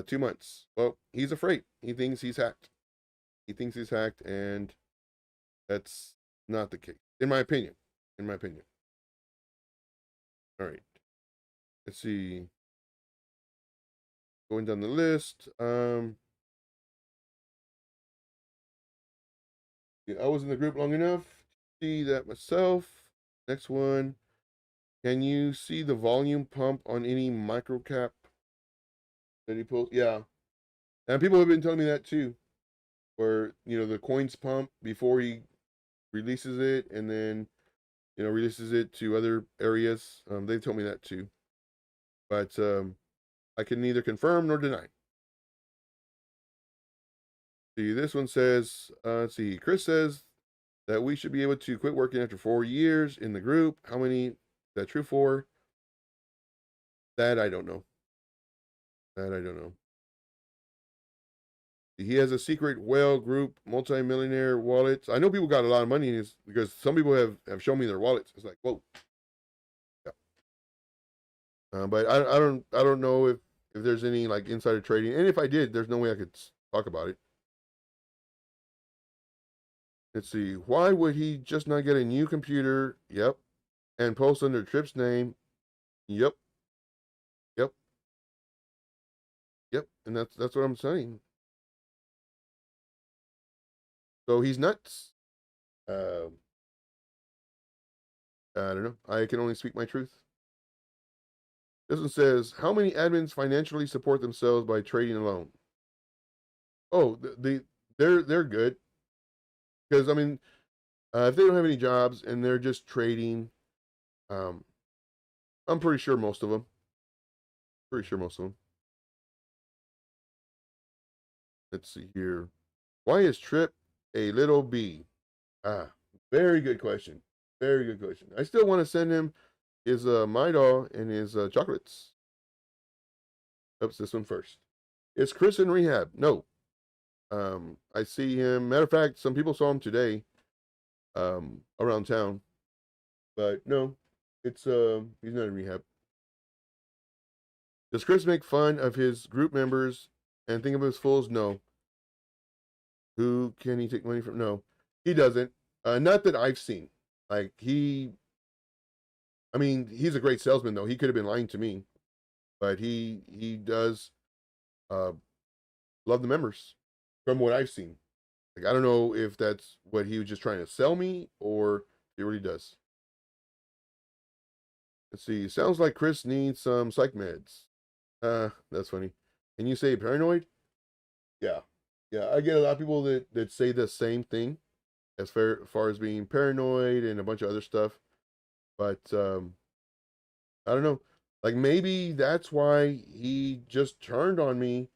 2 months? Well, he's afraid. He thinks he's hacked. He thinks he's hacked, and that's not the case, in my opinion. In my opinion. All right. Let's see. Going down the list. Yeah, I was in the group long enough to see that myself. Next one. Can you see the volume pump on any micro cap that he posts? Yeah. And people have been telling me that too. Where, the coins pump before he releases it, and then, releases it to other areas. They've told me that too. But I can neither confirm nor deny. See, this one says, let's see, Chris says that we should be able to quit working after 4 years in the group. How many is that true for? That I don't know. That I don't know. He has a secret whale group multi-millionaire wallets. I know people got a lot of money in his, because some people have shown me their wallets. It's like, whoa. Yeah. But I don't know if there's any like insider trading, and if I did, there's no way I could talk about it. Let's see. Why would he just not get a new computer? Yep. And post under Tripp's name? Yep. Yep. Yep. And that's what I'm saying. So he's nuts. I don't know. I can only speak my truth. This one says, how many admins financially support themselves by trading alone? Oh, they're good. Because I mean, if they don't have any jobs and they're just trading, I'm pretty sure most of them. Pretty sure most of them. Let's see here. Why is Trip a little B? Very good question. Very good question. I still want to send him his Midol and his chocolates. Oops, this one first. Is Chris in rehab? No. I see him. Matter of fact, some people saw him today around town. But no, it's he's not in rehab. Does Chris make fun of his group members and think of his fools? No. Who can he take money from? No, he doesn't. Not that I've seen. Like I mean, he's a great salesman though. He could have been lying to me, but he does love the members from what I've seen. Like I don't know if that's what he was just trying to sell me or he really does. Let's see. Sounds like Chris needs some psych meds. That's funny. Can you say paranoid? Yeah. Yeah, I get a lot of people that say the same thing as far as being paranoid and a bunch of other stuff. But I don't know. Like maybe that's why he just turned on me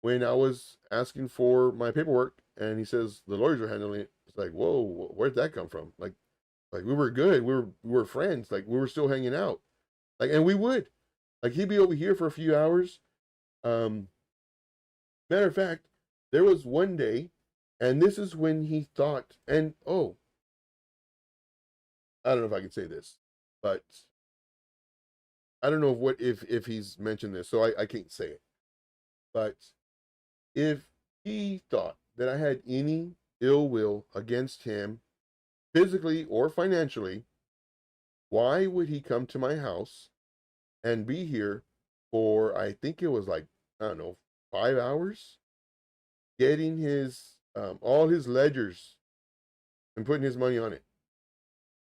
when I was asking for my paperwork, and he says the lawyers are handling it. It's like, whoa, where'd that come from? Like we were good. We were friends. Like we were still hanging out. Like, and we would. Like he'd be over here for a few hours. Matter of fact, there was one day, and this is when he thought, and oh, I don't know if I can say this, but I don't know what if he's mentioned this, so I can't say it. But if he thought that I had any ill will against him, physically or financially, why would he come to my house and be here for, I think it was like, I don't know, 5 hours, getting his all his ledgers and putting his money on it?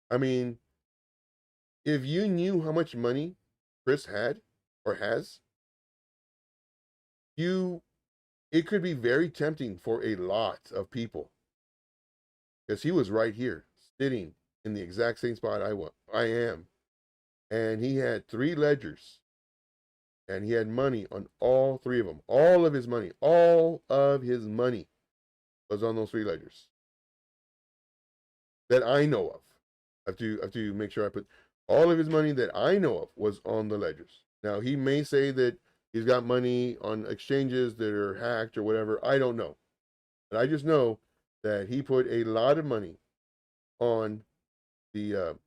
I mean, if you knew how much money Chris had or has, you it could be very tempting for a lot of people, because he was right here sitting in the exact same spot I am, and he had 3 ledgers, and he had money on all 3 of them. All of his money was on those 3 ledgers that I know of. I have to make sure I put all of his money that I know of was on the ledgers. Now, he may say that he's got money on exchanges that are hacked or whatever. I don't know. But I just know that he put a lot of money on the on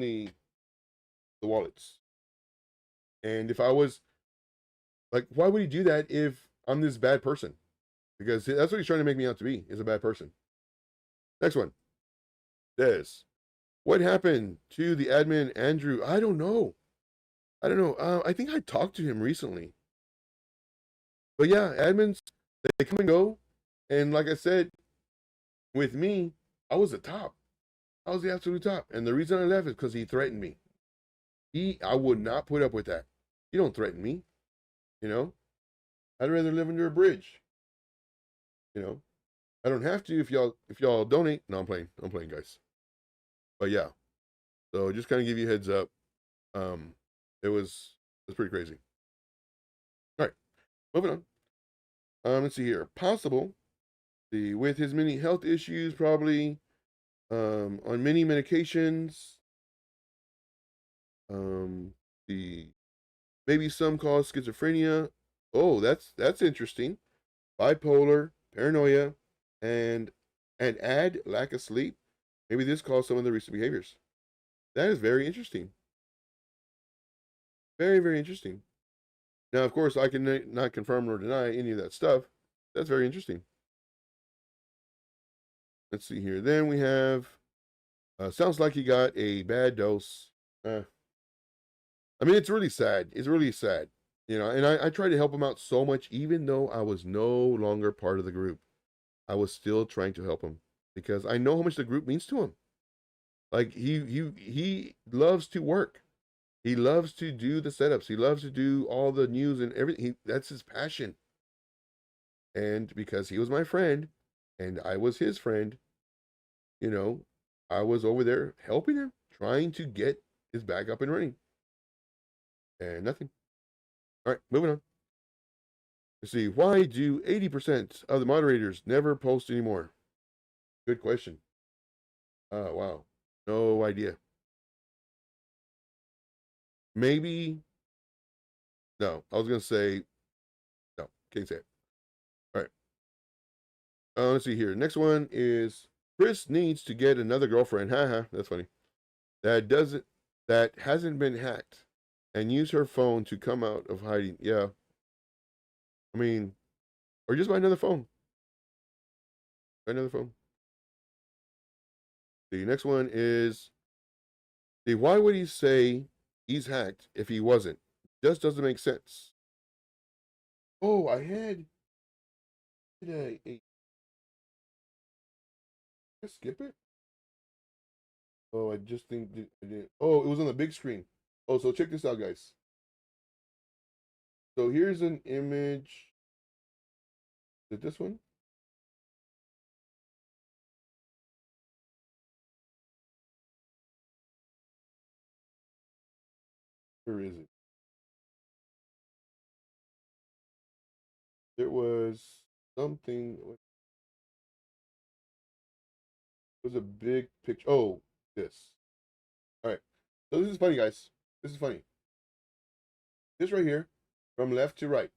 the wallets. And if I was like, why would he do that if I'm this bad person? Because that's what he's trying to make me out to be, is a bad person. Next one. Says, what happened to the admin Andrew? I don't know. I think I talked to him recently. But yeah, admins, they come and go. And like I said, with me, I was the top. I was the absolute top. And the reason I left is because he threatened me. I would not put up with that. You don't threaten me. You know, I'd rather live under a bridge. You know, I don't have to if y'all donate. No, I'm playing, guys. But yeah, so just kind of give you a heads up. Um, it was pretty crazy. All right, moving on. Let's see here. Possible. See, with his many health issues, probably on many medications. The maybe some cause schizophrenia. Oh, that's interesting. Bipolar, paranoia, and add lack of sleep. Maybe this caused some of the recent behaviors. That is very interesting. Very, very interesting. Now, of course, I can not confirm nor deny any of that stuff. That's very interesting. Let's see here. Then we have, sounds like he got a bad dose. I mean, it's really sad. It's really sad. You know, and I tried to help him out so much, even though I was no longer part of the group. I was still trying to help him because I know how much the group means to him. Like he loves to work. He loves to do the setups. He loves to do all the news and everything. That's his passion. And because he was my friend and I was his friend, you know, I was over there helping him, trying to get his bag up and running. And nothing. All right, moving on. Let's see. Why do 80% of the moderators never post anymore? Good question. Oh, wow. No idea. Maybe. No, I was going to say, no, can't say it. All right. Let's see here. Next one is Chris needs to get another girlfriend. Haha, that's funny. That hasn't been hacked and use her phone to come out of hiding. Yeah. I mean, or just buy another phone. Buy another phone. The next one is why would he say he's hacked if he wasn't? Just doesn't make sense. Oh, did I skip it? Oh, I just think I did. Oh, it was on the big screen. Oh, so check this out, guys. So here's an image. Is it this one? Where is it? There was something. It was a big picture. Oh, this. All right. So this is funny, guys. This is funny. This right here, from left to right.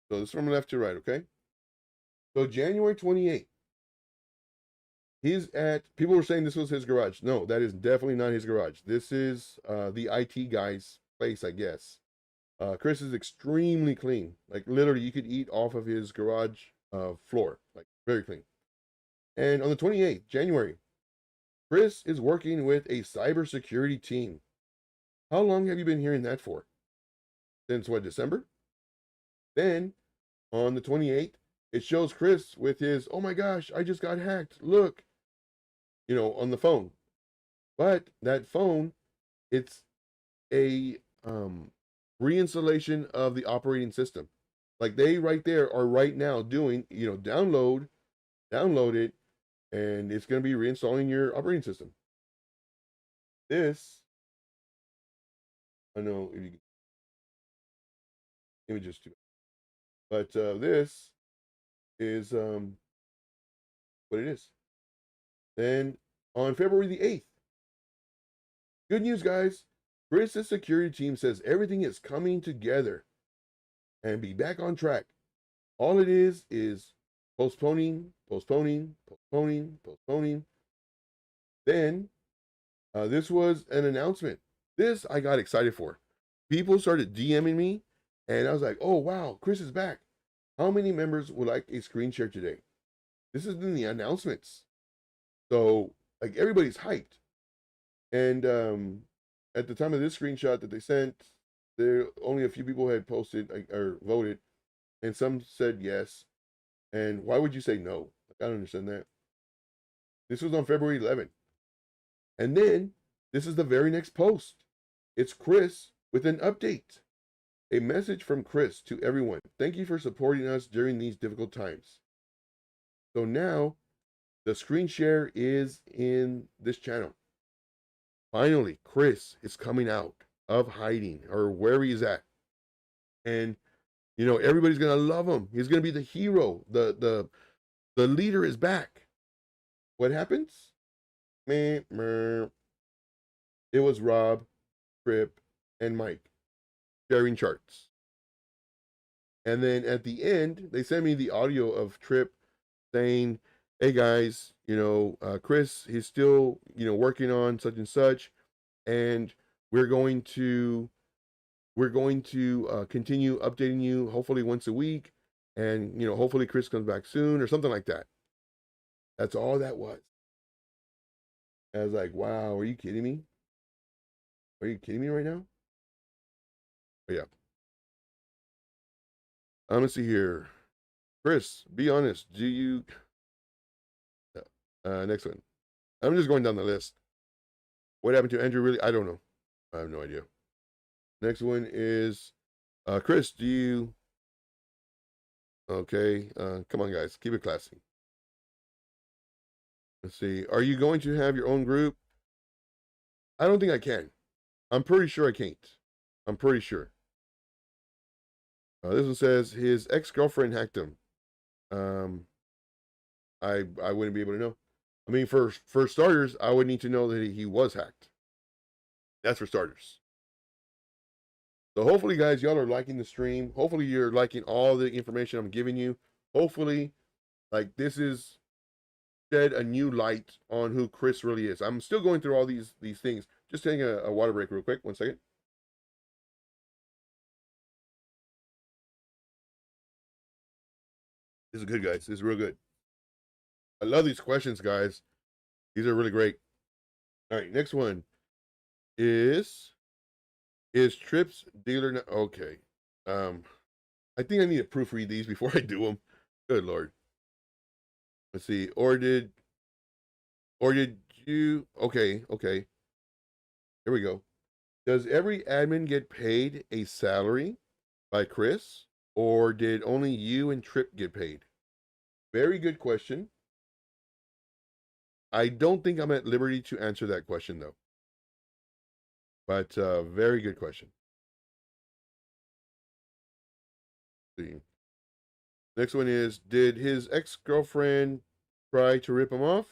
So this is from left to right, okay? So January 28th, He's at, people were saying this was his garage. No, that is definitely not his garage. This is the IT guy's place, I guess. Chris is extremely clean. Like literally, you could eat off of his garage floor. Like very clean. And on the 28th, January, Chris is working with a cybersecurity team. How long have you been hearing that for? Since what, December? Then on the 28th, it shows Chris with his, oh my gosh, I just got hacked. Look, on the phone. But that phone, it's a reinstallation of the operating system. Like they right there are right now doing, download it, and it's going to be reinstalling your operating system. This, I know if you images too, but this is what it is. Then on February the 8th, good news, guys. Chris's security team says everything is coming together and be back on track. All it is postponing. Then this was an announcement. This I got excited for. People started DMing me, and I was like, oh, wow, Chris is back. How many members would like a screen share today? This is in the announcements. So, like, everybody's hyped. And at the time of this screenshot that they sent, there only a few people had posted or voted, and some said yes. And why would you say no? I don't understand that. This was on February 11th. And then this is the very next post. It's Chris with an update. A message from Chris to everyone. Thank you for supporting us during these difficult times. So now the screen share is in this channel. Finally, Chris is coming out of hiding or where he's at. And everybody's gonna love him. He's gonna be the hero. The leader is back. What happens? It was Rob, Trip, and Mike sharing charts. And then at the end, they sent me the audio of Trip saying, hey guys, Chris, he's still, working on such and such, and we're going to continue updating you hopefully once a week, and hopefully Chris comes back soon or something like that. That's all that was. I was like, wow, are you kidding me? Are you kidding me right now? But yeah. I'm gonna see here. Chris, be honest. Do you next one. I'm just going down the list. What happened to Andrew really? I don't know. I have no idea. Next one is Chris, do you okay, come on guys, keep it classy. Let's see. Are you going to have your own group? I don't think I can. I'm pretty sure I can't. I'm pretty sure. This one says his ex-girlfriend hacked him. I wouldn't be able to know. I mean, for starters, I would need to know that he was hacked. That's for starters. So hopefully, guys, y'all are liking the stream. Hopefully, you're liking all the information I'm giving you. Hopefully, like, this is shed a new light on who Chris really is. I'm still going through all these things. Just taking a water break real quick. 1 second. This is good, guys. This is real good. I love these questions, guys. These are really great. All right, next one is Trips dealer okay. I think I need to proofread these before I do them. Good Lord. Let's see. Or did you okay. Here we go. Does every admin get paid a salary by Chris, or did only you and Trip get paid? Very good question. I don't think I'm at liberty to answer that question though. But very good question. Let's see. Next one is, did his ex-girlfriend try to rip him off?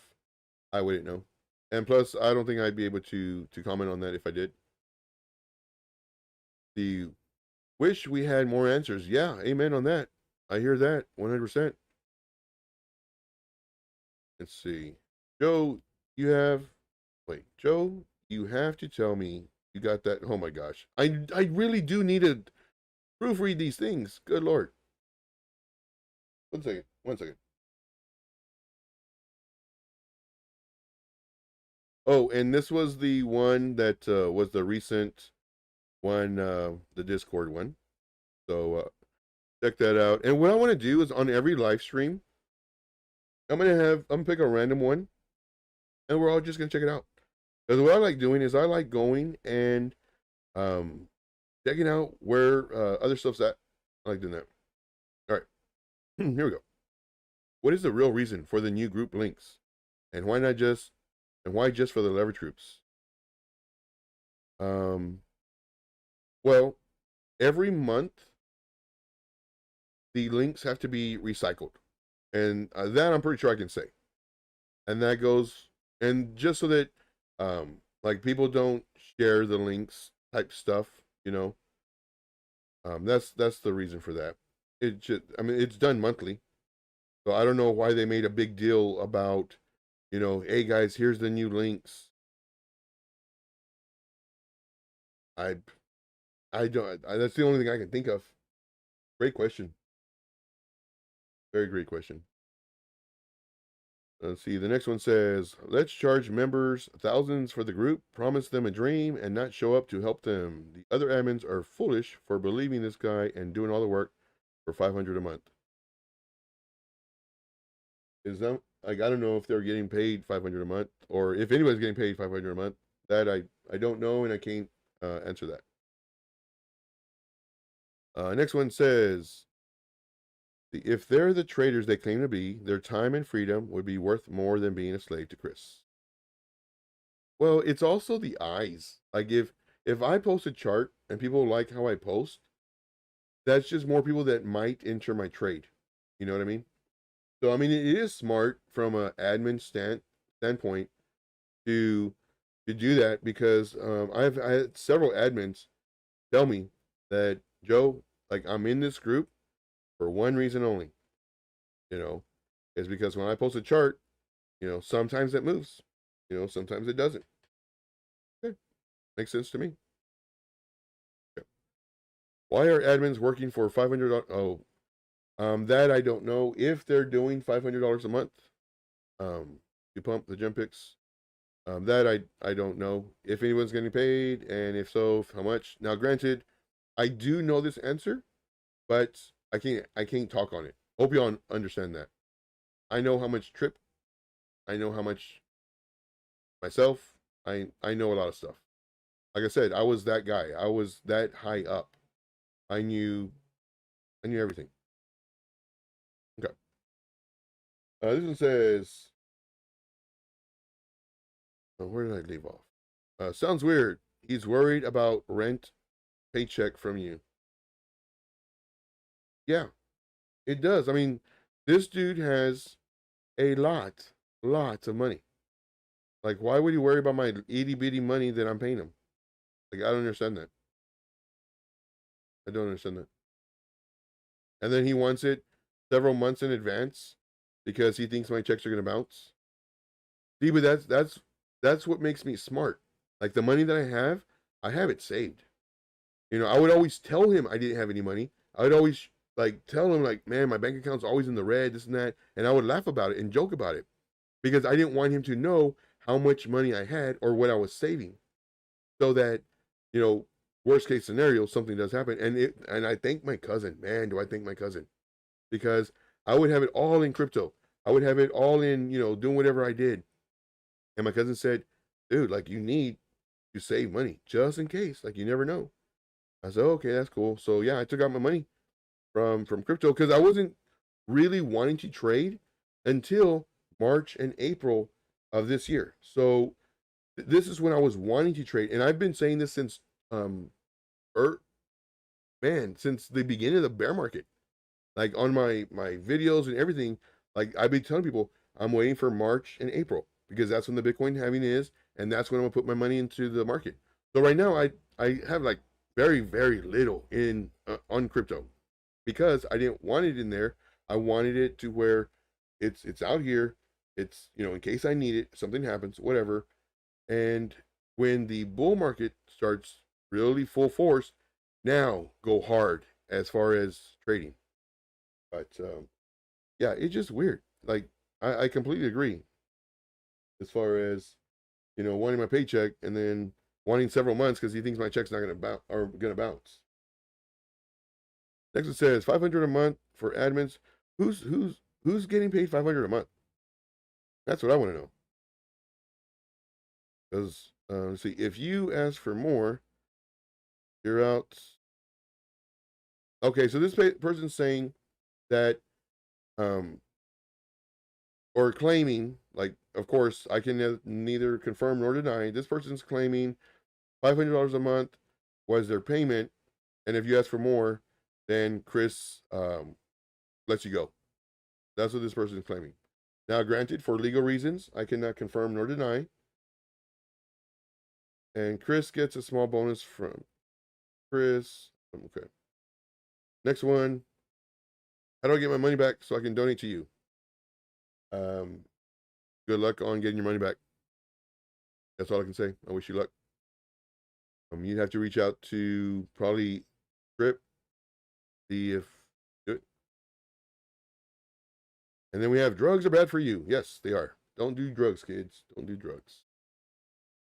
I wouldn't know. And plus, I don't think I'd be able to comment on that if I did. The wish we had more answers. Yeah, amen on that. I hear that 100%. Let's see. Joe, Joe, you have to tell me you got that. Oh my gosh. I really do need to proofread these things. Good Lord. 1 second. 1 second. Oh, and this was the one that was the recent one, the Discord one. So check that out. And what I want to do is on every live stream, I'm gonna pick a random one, and we're all just gonna check it out. Because what I like doing is I like going and checking out where other stuff's at. I like doing that. All right, here we go. What is the real reason for the new group links, and why just for the leverage groups? Well, every month the links have to be recycled, and that I'm pretty sure I can say. And that goes, and just so that like people don't share the links type stuff, you know. That's the reason for that. It just, I mean, it's done monthly, so I don't know why they made a big deal about, you know, hey guys, here's the new links. I don't. That's the only thing I can think of. Great question. Very great question. Let's see. The next one says, let's charge members thousands for the group, promise them a dream, and not show up to help them. The other admins are foolish for believing this guy and doing all the work for $500 a month. Is that, like, I don't know if they're getting paid $500 a month, or if anybody's getting paid $500 a month. That I don't know, and I can't answer that. Next one says, if they're the traders they claim to be, their time and freedom would be worth more than being a slave to Chris. Well, it's also the eyes. Like if I post a chart and people like how I post, that's just more people that might enter my trade. You know what I mean? So I mean it is smart from an admin standpoint to do that, because I had several admins tell me that, Joe, like, I'm in this group for one reason only, you know, is because when I post a chart, you know, sometimes it moves, you know, sometimes it doesn't. Okay. Makes sense to me. Okay. Why are admins working for $500? Oh, that I don't know. If they're doing $500 a month, to pump the gem picks, that I don't know if anyone's getting paid, and if so, how much. Now, granted, I do know this answer, but I can't talk on it. Hope you all understand that. I know how much Trip. I know how much myself. I know a lot of stuff. Like I said, I was that guy. I was that high up. I knew everything. Okay. This one says, oh, where did I leave off? Sounds weird. He's worried about rent paycheck from you. Yeah, it does. I mean, this dude has a lot of money. Like, why would he worry about my itty bitty money that I'm paying him? Like, I don't understand that. I don't understand that. And then he wants it several months in advance because he thinks my checks are gonna bounce. See, but that's what makes me smart. Like, the money that I have it saved. You know, I would always tell him I didn't have any money. I would always like tell him, like, man, my bank account's always in the red, this and that, and I would laugh about it and joke about it, because I didn't want him to know how much money I had or what I was saving, so that, you know, worst case scenario, something does happen. And I thank my cousin, man, do I thank my cousin, because I would have it all in crypto. I would have it all in, you know, doing whatever I did. And my cousin said, dude, like, you need to save money just in case, like, you never know. I said, okay, that's cool. So yeah, I took out my money from crypto, because I wasn't really wanting to trade until March and April of this year. So this is when I was wanting to trade, and I've been saying this since since the beginning of the bear market. Like, on my videos and everything, like, I've been telling people I'm waiting for March and April, because that's when the Bitcoin halving is, and that's when I'm gonna put my money into the market. So right now I have like very little in on crypto, because I didn't want it in there. I wanted it to where it's out here. It's, in case I need it, something happens, whatever. And when the bull market starts really full force, now go hard as far as trading. But yeah, it's just weird. Like, I completely agree as far as, wanting my paycheck and then wanting several months because he thinks my check's not gonna bounce. Next it says 500 a month for admins. Who's getting paid 500 a month? That's what I want to know. Because let's see, if you ask for more, you're out. Okay, so this person's saying that, or claiming, like, of course, I can neither confirm nor deny. This person's claiming $500 a month was their payment, and if you ask for more, then Chris lets you go. That's what this person is claiming. Now, granted, for legal reasons, I cannot confirm nor deny. And Chris gets a small bonus from Chris. Okay. Next one. How do I get my money back so I can donate to you? Good luck on getting your money back. That's all I can say. I wish you luck. You'd have to reach out to probably Trip, see if do it. And then we have drugs are bad for you. Yes, they are. Don't do drugs, kids. Don't do drugs.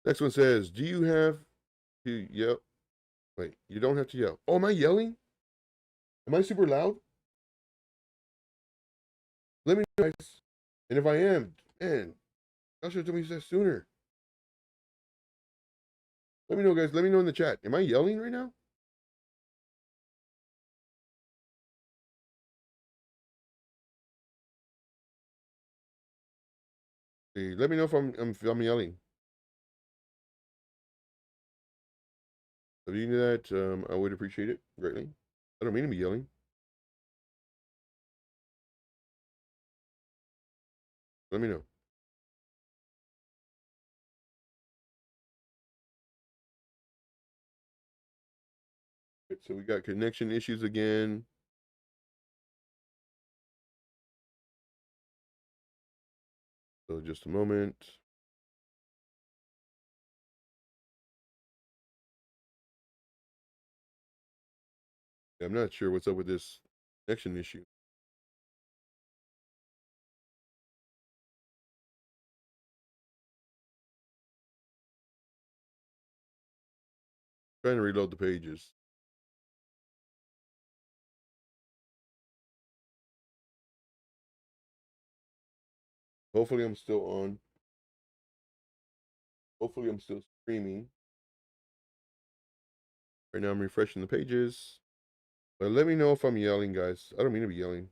Next one says, do you have to yell? Wait, you don't have to yell. Oh, am I yelling? Am I super loud? Let me know, guys. And if I am, man, y'all should have told me that sooner. Let me know, guys. Let me know in the chat. Am I yelling right now? See, let me know if I'm yelling. If you do that, I would appreciate it greatly. I don't mean to be yelling. Let me know. So we got connection issues again. So just a moment. I'm not sure what's up with this connection issue. Trying to reload the pages. Hopefully I'm still on. Hopefully I'm still streaming. Right now I'm refreshing the pages. But let me know if I'm yelling, guys. I don't mean to be yelling.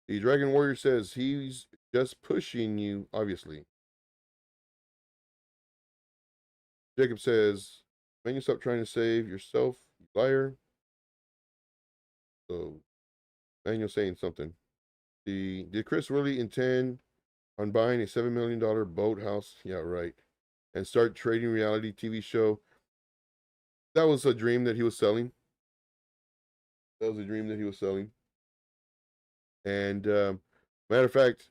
The Dragon Warrior says he's just pushing you, obviously. Jacob says, man, you stop trying to save yourself, you liar. So, Manuel saying something. Did Chris really intend on buying a $7 million boathouse? Yeah, right. And start trading reality TV show? That was a dream that he was selling. That was a dream that he was selling. And matter of fact,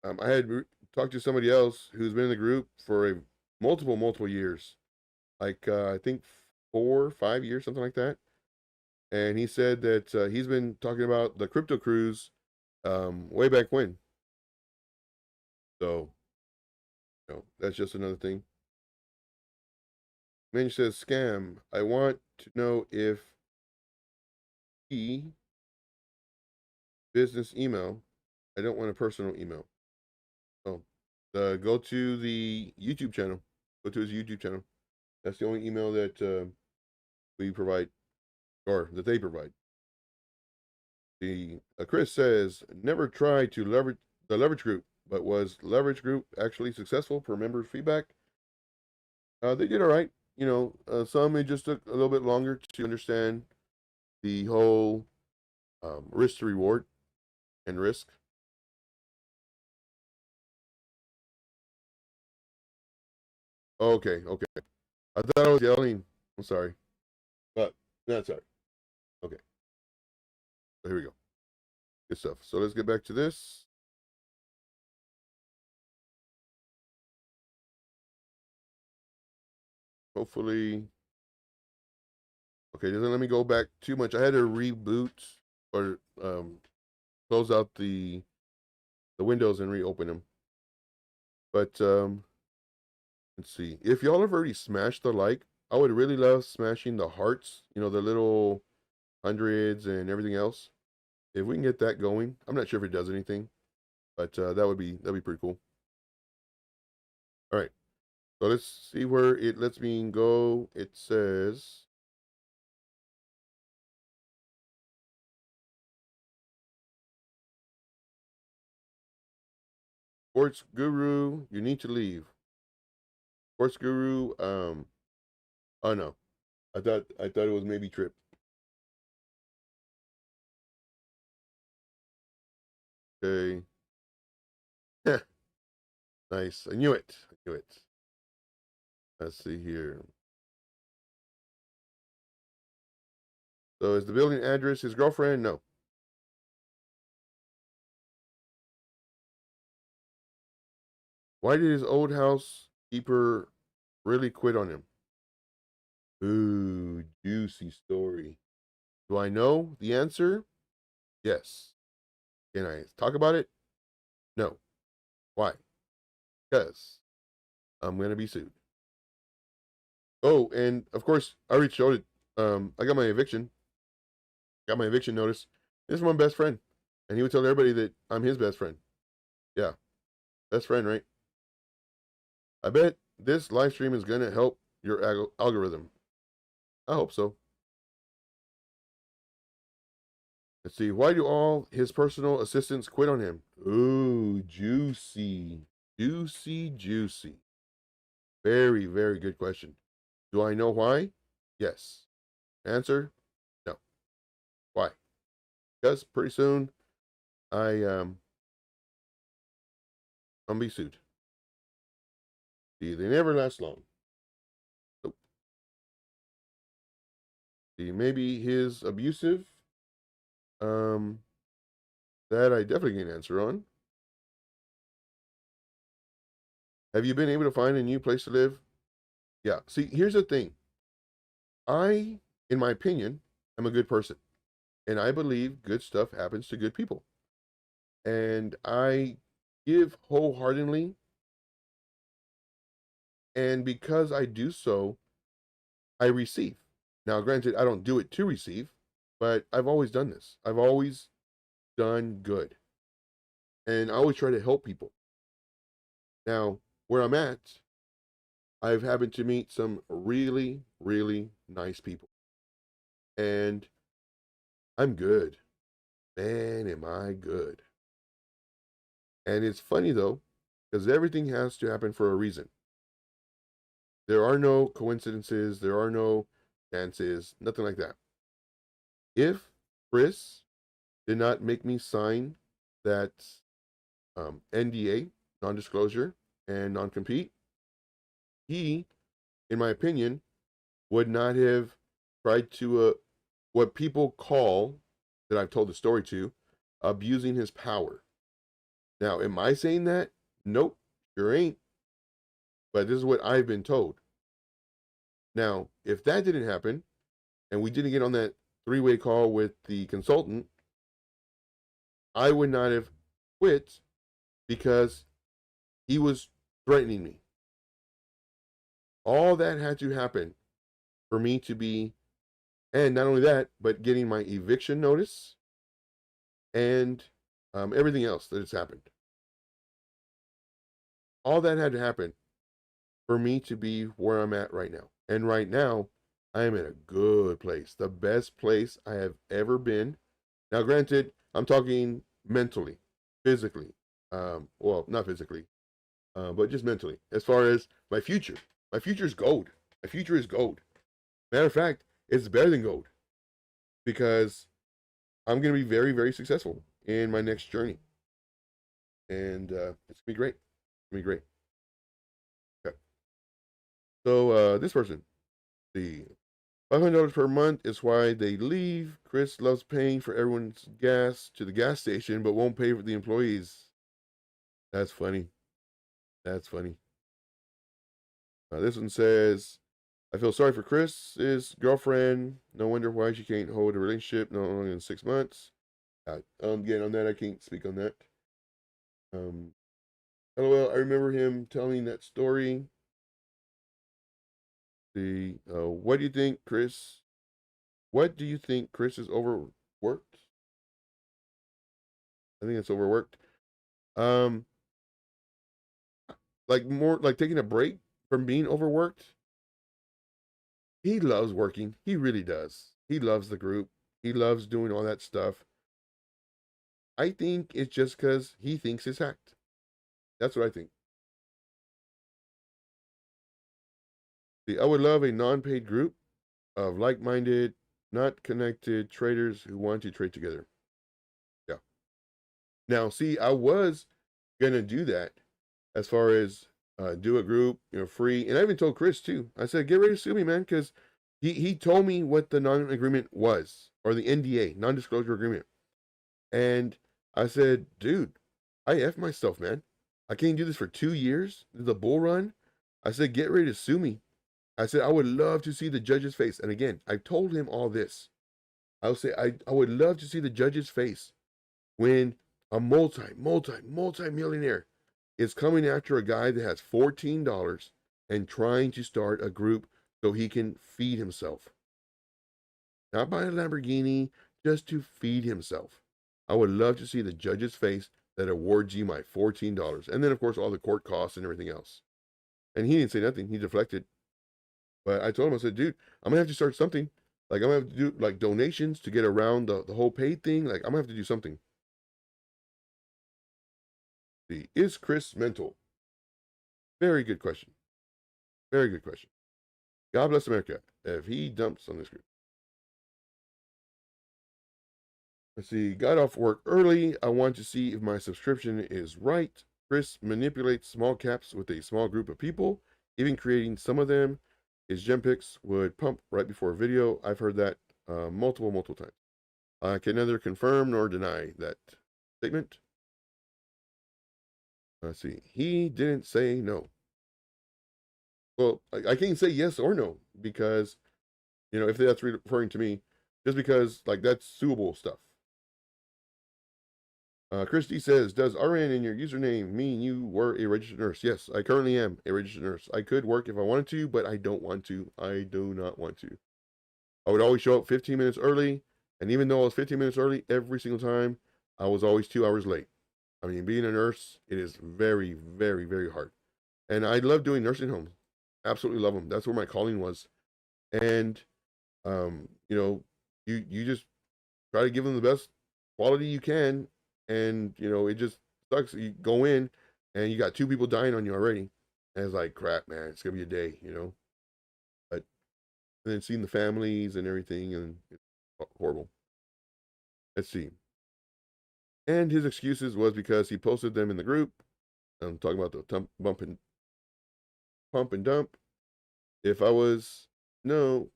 I had talked to somebody else who's been in the group for multiple years, like I think 4 or 5 years, something like that. And he said that he's been talking about the crypto cruise way back when. So, that's just another thing. Man says scam. I want to know if he business email. I don't want a personal email. Oh, go to the YouTube channel. Go to his YouTube channel. That's the only email that we provide, or that they provide. The Chris says never tried to leverage the leverage group, but was leverage group actually successful per member feedback? They did all right. Some it just took a little bit longer to understand the whole risk to reward and risk. Okay. I thought I was yelling. I'm sorry, but that's all right. So here we go. Good stuff. So let's get back to this. Hopefully. Okay, doesn't let me go back too much. I had to reboot or close out the windows and reopen them. But let's see. If y'all have already smashed the like, I would really love smashing the hearts, you know, the little hundreds and everything else. If we can get that going, I'm not sure if it does anything, but that'd be pretty cool. All right, so let's see where it lets me go. It says Sports Guru, you need to leave. Sports Guru, oh no, I thought it was maybe Trip. Okay, nice. I knew it. I knew it. Let's see here. So is the building address his girlfriend? No. Why did his old housekeeper really quit on him? Ooh, juicy story. Do I know the answer? Yes. Can I talk about it? No. Why? Because I'm going to be sued. Oh, and of course, I already showed it. I got my eviction. Got my eviction notice. This is my best friend. And he would tell everybody that I'm his best friend. Yeah. Best friend, right? I bet this live stream is going to help your algorithm. I hope so. Let's see. Why do all his personal assistants quit on him? Ooh, juicy. Juicy, juicy. Very, very good question. Do I know why? Yes. Answer? No. Why? Because pretty soon I'm be sued. See, they never last long. Nope. See, maybe his abusive. That I definitely get an answer on. Have you been able to find a new place to live? Yeah. See, here's the thing. I, in my opinion, am a good person. And I believe good stuff happens to good people. And I give wholeheartedly. And because I do so, I receive. Now, granted, I don't do it to receive, but I've always done this. I've always done good. And I always try to help people. Now, where I'm at, I've happened to meet some really, really nice people. And I'm good. Man, am I good. And it's funny though, because everything has to happen for a reason. There are no coincidences, there are no chances, nothing like that. If Chris did not make me sign that NDA, non disclosure, and non compete, he, in my opinion, would not have tried to, what people call, that I've told the story to, abusing his power. Now, am I saying that? Nope, sure ain't. But this is what I've been told. Now, if that didn't happen, and we didn't get on that three-way call with the consultant, I would not have quit because he was threatening me. All that had to happen for me to be, and not only that, but getting my eviction notice and everything else that has happened. All that had to happen for me to be where I'm at right now. And right now, I am in a good place, the best place I have ever been. Now, granted, I'm talking mentally, physically. Well, not physically, but just mentally. As far as my future is gold. My future is gold. Matter of fact, it's better than gold because I'm going to be very, very successful in my next journey. And it's going to be great. It's going to be great. Okay. So this person, the $500 per month is why they leave. Chris loves paying for everyone's gas to the gas station, but won't pay for the employees. That's funny. That's funny. This one says, I feel sorry for Chris's girlfriend. No wonder why she can't hold a relationship no longer than 6 months. Again, on that, I can't speak on that. LOL, I remember him telling that story. What do you think, Chris? What do you think Chris is overworked? I think it's overworked. Like more like taking a break from being overworked. He loves working. He really does. He loves the group. He loves doing all that stuff. I think it's just because he thinks it's hacked. That's what I think. See, I would love a non-paid group of like-minded, not connected traders who want to trade together. Yeah. Now, see, I was gonna do that as far as do a group, free. And I even told Chris too. I said, get ready to sue me, man, because he told me what the non-agreement was, or the NDA, non-disclosure agreement. And I said, dude, I F myself, man. I can't do this for 2 years. The bull run. I said, get ready to sue me. I said, I would love to see the judge's face. And again, I told him all this. I'll say, I would love to see the judge's face when a multi-millionaire is coming after a guy that has $14 and trying to start a group so he can feed himself. Not buy a Lamborghini, just to feed himself. I would love to see the judge's face that awards you my $14. And then, of course, all the court costs and everything else. And he didn't say nothing. He deflected. But I told him, I said, dude, I'm going to have to start something. Like, I'm going to have to do, like, donations to get around the whole paid thing. Like, I'm going to have to do something. See, is Chris mental? Very good question. Very good question. God bless America if he dumps on this group. Let's see. Got off work early. I want to see if my subscription is right. Chris manipulates small caps with a small group of people, even creating some of them. His gem picks would pump right before a video. I've heard that multiple times. I can neither confirm nor deny that statement. Let's see. He didn't say no. Well, I can't say yes or no because, if that's referring to me, just because, like, that's suable stuff. Christy says, does RN in your username mean you were a registered nurse? Yes, I currently am a registered nurse. I could work if I wanted to, but I don't want to. I do not want to. I would always show up 15 minutes early, and even though I was 15 minutes early every single time, I was always 2 hours late. I mean, being a nurse, it is very, very, very hard. And I love doing nursing homes. Absolutely love them. That's where my calling was. And, you just try to give them the best quality you can. And, it just sucks. You go in and you got 2 people dying on you already. And it's like, crap, man, it's going to be a day, But and then seeing the families and everything, and it's horrible. Let's see. And his excuses was because he posted them in the group. I'm talking about the pump and dump. If it was a no,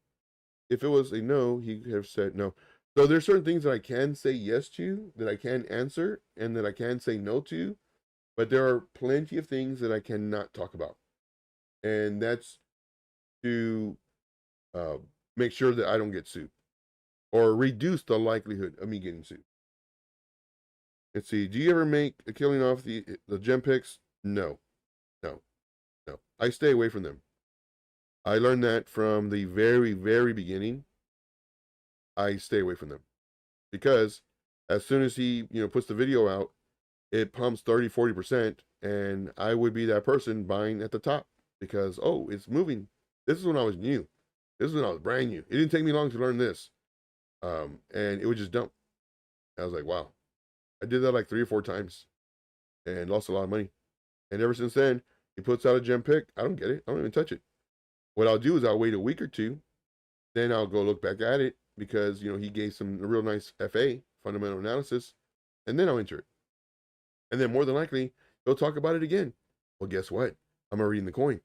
he could have said no. So there's certain things that I can say yes to, that I can answer, and that I can say no to, but there are plenty of things that I cannot talk about. And that's to make sure that I don't get sued or reduce the likelihood of me getting sued. Let's see. Do you ever make a killing off the gem picks? No. I stay away from them. I learned that from the very, very beginning. I stay away from them because as soon as he, puts the video out, it pumps 30, 40%. And I would be that person buying at the top because, oh, it's moving. This is when I was new. This is when I was brand new. It didn't take me long to learn this. And it would just dump. I was like, wow. I did that like 3 or 4 times and lost a lot of money. And ever since then, he puts out a gem pick. I don't get it. I don't even touch it. What I'll do is I'll wait a week or 2. Then I'll go look back at it because, he gave some real nice FA, fundamental analysis, and then I'll enter it. And then more than likely, he'll talk about it again. Well, guess what? I'm already in the coin.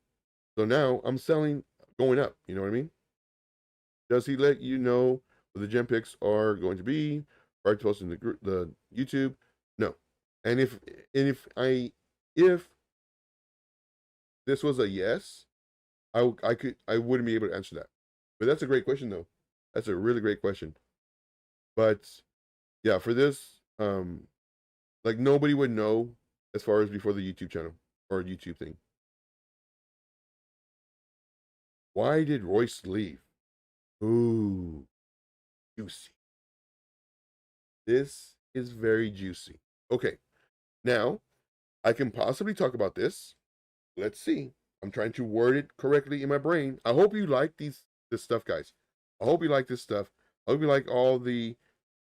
So now I'm selling, going up. You know what I mean? Does he let you know what the gem picks are going to be prior to posting the YouTube? No. And if this was a yes, I wouldn't be able to answer that. But that's a great question though. That's a really great question. But yeah, for this, like nobody would know as far as before the YouTube channel or YouTube thing. Why did Royce leave? Ooh, juicy. This is very juicy. Okay, now I can possibly talk about this. Let's see. I'm trying to word it correctly in my brain. I hope you like this stuff, guys. I hope you like this stuff. I hope you like all the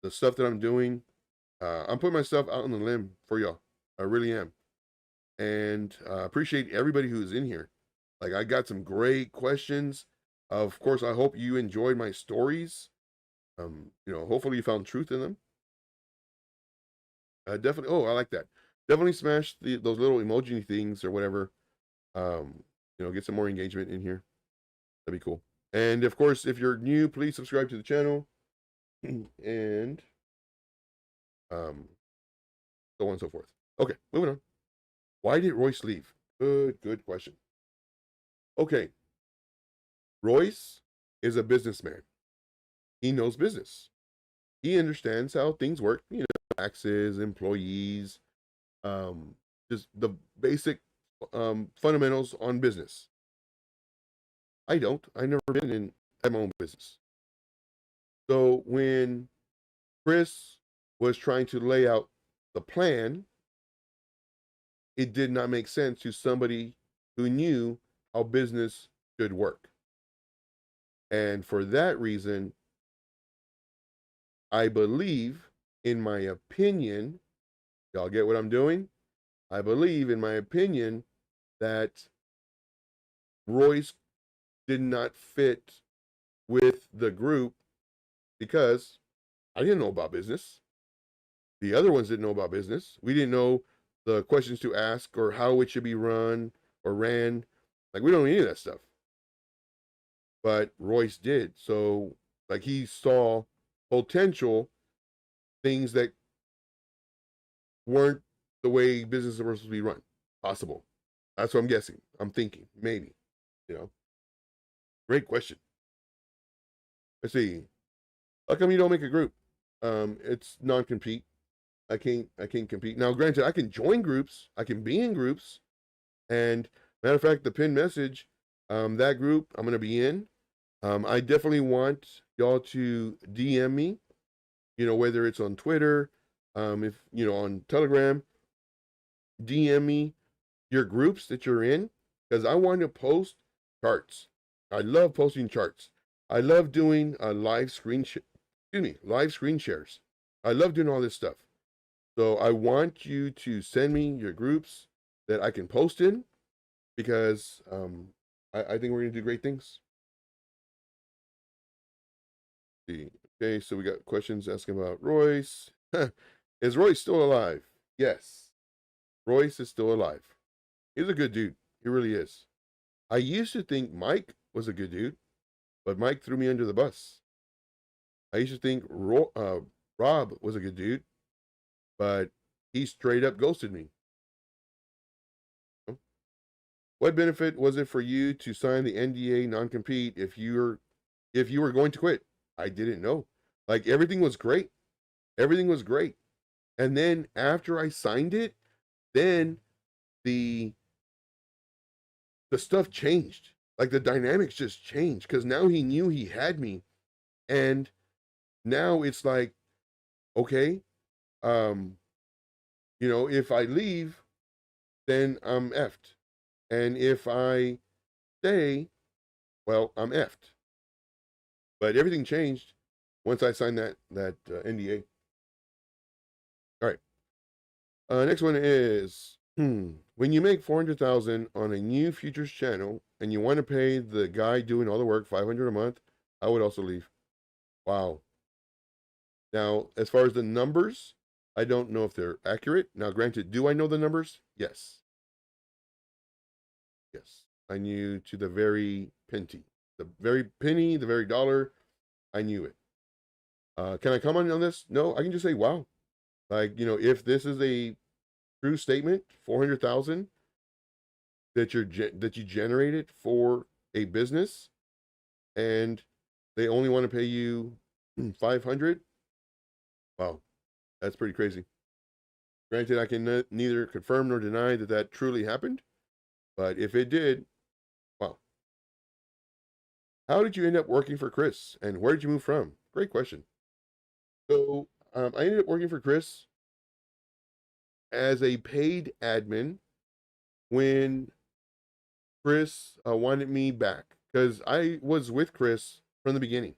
stuff that I'm doing. I'm putting myself out on the limb for y'all. I really am. And appreciate everybody who's in here. Like, I got some great questions. Of course, I hope you enjoyed my stories. Hopefully you found truth in them. Definitely. Oh, I like that. Definitely smash those little emoji things or whatever. Get some more engagement in here. That'd be cool. And of course, if you're new, please subscribe to the channel. And so on and so forth. Okay, moving on. Why did Royce leave? Good question. Okay. Royce is a businessman. He knows business. He understands how things work, taxes, employees, just the basic fundamentals on business. I don't. I've never been in my own business. So when Chris was trying to lay out the plan, it did not make sense to somebody who knew how business should work. And for that reason, I believe, in my opinion, y'all get what I'm doing? I believe, in my opinion, that Royce did not fit with the group because I didn't know about business. The other ones didn't know about business. We didn't know the questions to ask or how it should be run or ran. Like, we don't know any of that stuff. But Royce did. So, like, he saw potential things that weren't the way business is supposed to be run. Possible. That's what I'm guessing. I'm thinking. Maybe. Great question. Let's see. How come you don't make a group? It's non-compete. I can't compete. Now, granted, I can join groups. I can be in groups. And matter of fact, the pinned message, that group I'm gonna be in. I definitely want y'all to DM me, whether it's on Twitter, if on Telegram, DM me your groups that you're in, because I want to post charts. I love posting charts. I love doing live screen shares. I love doing all this stuff. So I want you to send me your groups that I can post in, because I think we're gonna do great things. Okay, so we got questions asking about Royce. Is Royce still alive? Yes, Royce is still alive. He's a good dude. He really is. I used to think Mike was a good dude, but Mike threw me under the bus. I used to think Rob was a good dude, but he straight up ghosted me. What benefit was it for you to sign the NDA non-compete if you were going to quit? I didn't know. Like, everything was great. Everything was great. And then after I signed it, then the stuff changed. Like, the dynamics just changed, because now he knew he had me. And now it's like, okay, if I leave, then I'm effed. And if I stay, well, I'm effed. But everything changed once I signed that NDA. All right. Next one is, when you make 400,000 on a new futures channel and you want to pay the guy doing all the work $500 a month, I would also leave. Wow. Now, as far as the numbers, I don't know if they're accurate. Now, granted, do I know the numbers? Yes. Yes. I knew to the very penny, the very dollar. I knew it. Can I comment on this? No, I can just say, wow. Like, if this is a true statement, 400,000 that you generated for a business, and they only want to pay you 500. Wow, that's pretty crazy. Granted, I can neither confirm nor deny that that truly happened, but if it did, wow. How did you end up working for Chris, and where did you move from? Great question. So I ended up working for Chris as a paid admin when Chris wanted me back, because I was with Chris from the beginning.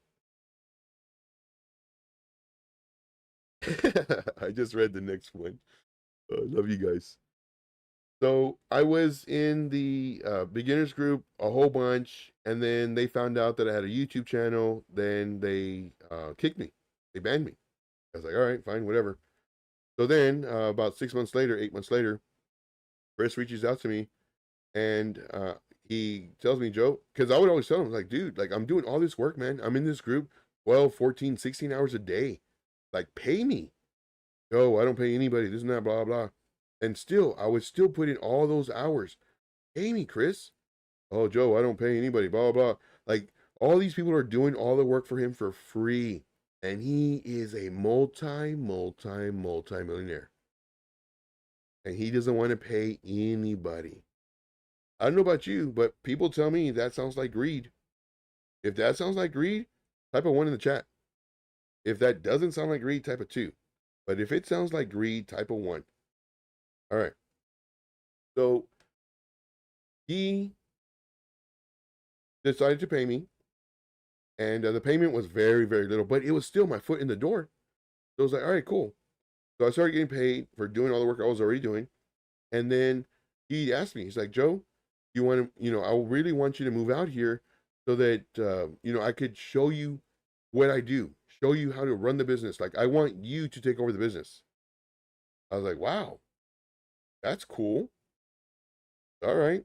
I just read the next one. Love you guys. So I was in the beginners group a whole bunch, and then they found out that I had a YouTube channel. Then they kicked me. They banned me. I was like, all right, fine, whatever. So then about 6 months later, 8 months later, Chris reaches out to me, and he tells me, Joe, because I would always tell him, like, dude, like, I'm doing all this work, man. I'm in this group 12, 14, 16 hours a day. Like, pay me. Joe, I don't pay anybody. This and that, blah, blah. And still, I would still put in all those hours. Pay me, Chris. Oh, Joe, I don't pay anybody, blah, blah, blah. Like, all these people are doing all the work for him for free. And he is a multi-millionaire. And he doesn't want to pay anybody. I don't know about you, but people tell me that sounds like greed. If that sounds like greed, type a 1 in the chat. If that doesn't sound like greed, type a 2. But if it sounds like greed, type a 1. All right. So he decided to pay me, and the payment was very, very little, but it was still my foot in the door. So I was like, all right, cool. So I started getting paid for doing all the work I was already doing. And then he asked me, he's like, Joe, you want to, I really want you to move out here so that, I could show you what I do, show you how to run the business. Like, I want you to take over the business. I was like, wow, that's cool. All right.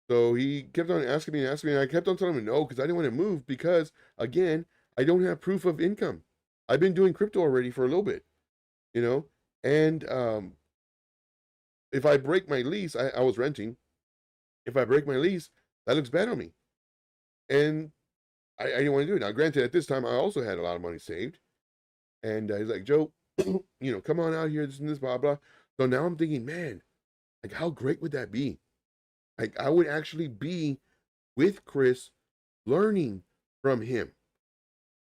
So he kept on asking me, and I kept on telling him no, because I didn't want to move because, again, I don't have proof of income. I've been doing crypto already for a little bit, and if I break my lease, I was renting. If I break my lease, that looks bad on me. And I didn't want to do it. Now, granted, at this time, I also had a lot of money saved. And he's like, Joe, come on out here, this and this, blah, blah. So now I'm thinking, man, like, how great would that be? Like, I would actually be with Chris learning from him.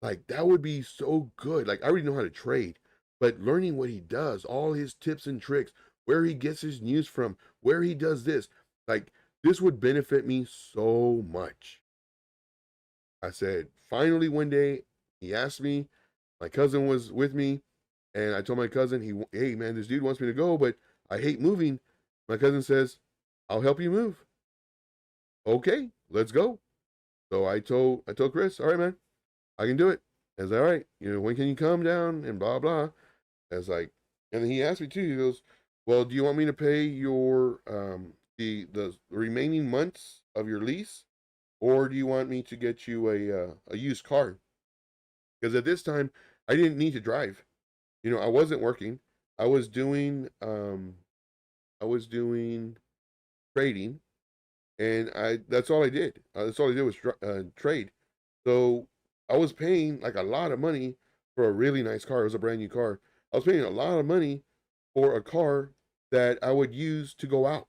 Like, that would be so good. Like, I already know how to trade, but learning what he does, all his tips and tricks, where he gets his news from, where he does this, like, this would benefit me so much. I said, finally, one day, he asked me, my cousin was with me, and I told my cousin, hey, man, this dude wants me to go, but I hate moving. My cousin says, I'll help you move. Okay, let's go. So I told Chris, all right, man, I can do it. I was like, all right, when can you come down and blah, blah. I was like, and then he asked me too, he goes, well, do you want me to pay your, the remaining months of your lease? Or do you want me to get you a used car? Because at this time, I didn't need to drive. I wasn't working. I was doing trading, and that's all I did. That's all I did was trade. So I was paying like a lot of money for a really nice car. It was a brand new car. I was paying a lot of money for a car that I would use to go out,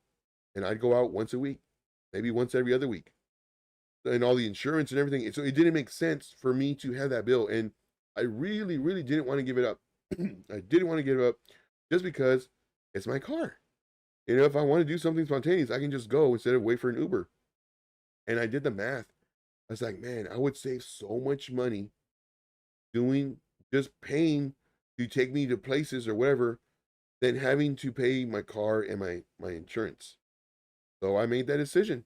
and I'd go out once a week, maybe once every other week, and all the insurance and everything. So it didn't make sense for me to have that bill, and I really, really didn't want to give it up. I didn't want to give it up just because it's my car. If I want to do something spontaneous, I can just go instead of wait for an Uber. And I did the math. I was like, man, I would save so much money just paying to take me to places or whatever than having to pay my car and my insurance. So I made that decision.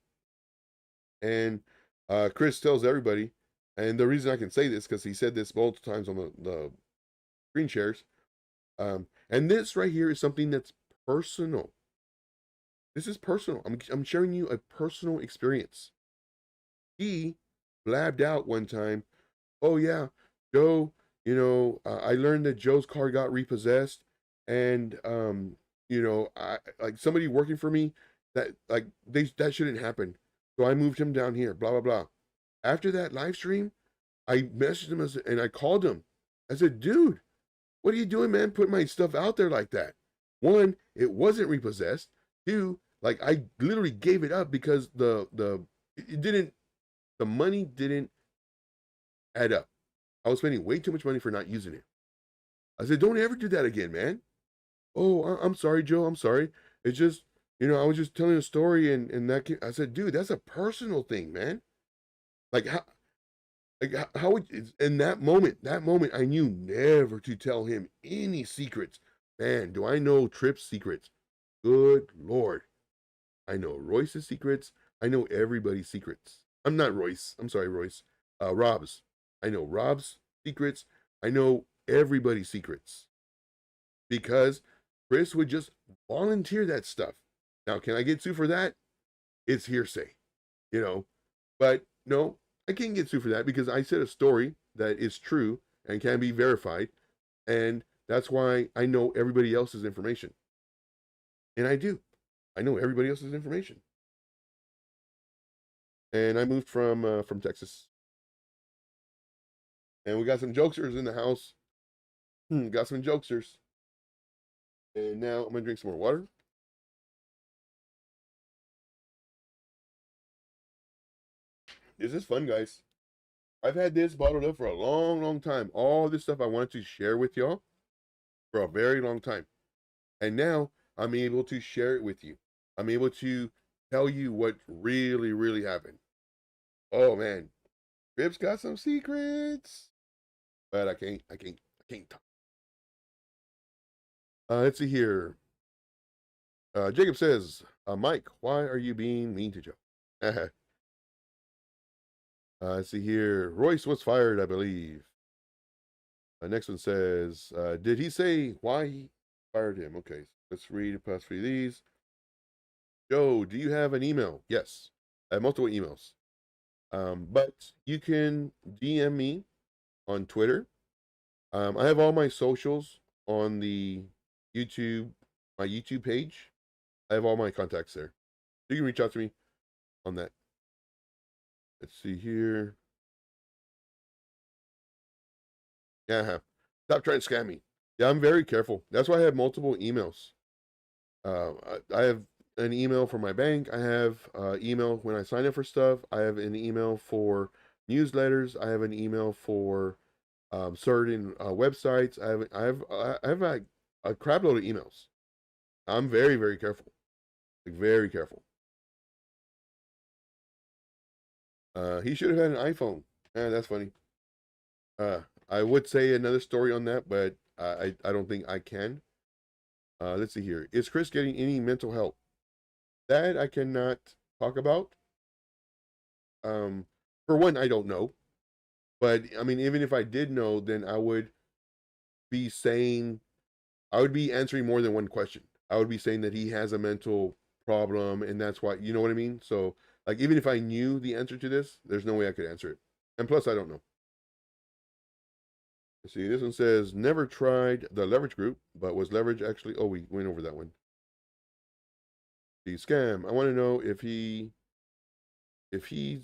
And Chris tells everybody, and the reason I can say this because he said this multiple times on the screen shares. And this right here is something that's personal. This is personal. I'm sharing you a personal experience. He blabbed out one time, oh yeah, Joe, I learned that Joe's car got repossessed, and I like somebody working for me that like that shouldn't happen. So I moved him down here, blah blah blah. After that live stream, I messaged him and I called him. I said, dude, what are you doing, man? Put my stuff out there like that. One, it wasn't repossessed. Two, like I literally gave it up because the money didn't add up. I was spending way too much money for not using it. I said, don't ever do that again, man. Oh, I'm sorry, Joe. I'm sorry. It's just, I was just telling a story and I said, dude, that's a personal thing, man. Like how would, in that moment, I knew never to tell him any secrets. Man, do I know Tripp's secrets? Good Lord. I know Royce's secrets. I know everybody's secrets. I'm not Royce. I'm sorry, Royce. Rob's. I know Rob's secrets. I know everybody's secrets because Chris would just volunteer that stuff. Now, can I get sued for that? It's hearsay, you know. But no, I can't get sued for that because I said a story that is true and can be verified. And that's why I know everybody else's information. And I do. I know everybody else's information. And I moved from Texas. And we got some jokesters in the house. Got some jokesters. And now I'm gonna drink some more water. This is fun, guys. I've had this bottled up for a long, long time. All this stuff I wanted to share with y'all for a very long time. And now I'm able to share it with you. I'm able to tell you what really, really happened. Oh man, Rip's got some secrets. But I can't talk. Let's see here. Jacob says, Mike, why are you being mean to Joe? Let's see here. Royce was fired, I believe. Next one says, did he say why he fired him? Okay, let's read past three of these. Joe, do you have an email? Yes, I have multiple emails. But you can DM me on Twitter. I have all my socials on the my YouTube page. I have all my contacts there. You can reach out to me on that. Let's see here. Yeah, stop trying to scam me. Yeah, I'm very careful. That's why I have multiple emails. I have an email for my bank. I have email when I sign up for stuff. I have an email for newsletters. I have an email for certain websites. I have a crap load of emails. I'm very, very careful. Like, very careful. He should have had an iPhone. That's funny. I would say another story on that, but I don't think I can. Let's see here. Is Chris getting any mental help? That I cannot talk about. For one, I don't know. But I mean, even if I did know, then I would be answering more than one question. I would be saying that he has a mental problem and that's why, you know what I mean? So, like, even if I knew the answer to this, there's no way I could answer it. And plus, I don't know. Let's see, this one says, never tried the leverage group, but was leverage actually, oh, we went over that one. The scam, I want to know if he's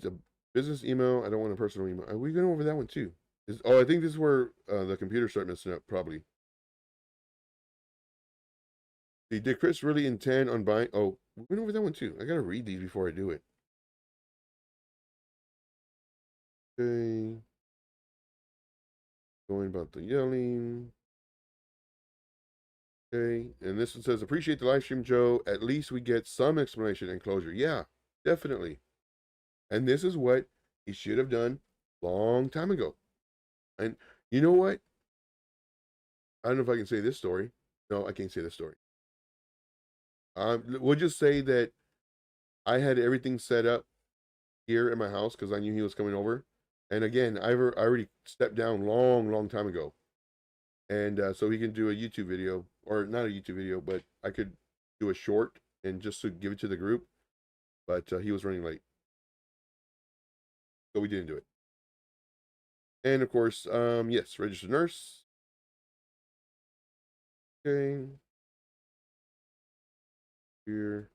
a business email. I don't want a personal email. Are we going over that one too? I think this is where the computer started messing up, probably. Did Chris really intend on buying? Oh, we went over that one too. I gotta read these before I do it. Okay. Going about the yelling. Okay. And this one says, appreciate the live stream, Joe. At least we get some explanation and closure. Yeah, definitely. And this is what he should have done long time ago. And you know what? I don't know if I can say this story. No, I can't say this story. We'll just say that I had everything set up here in my house because I knew he was coming over. And again, I already stepped down long time ago. And so he can do a YouTube video, or not a YouTube video, but I could do a short and just to give it to the group. But he was running late. So we didn't do it. And of course, yes, registered nurse. Okay. Here.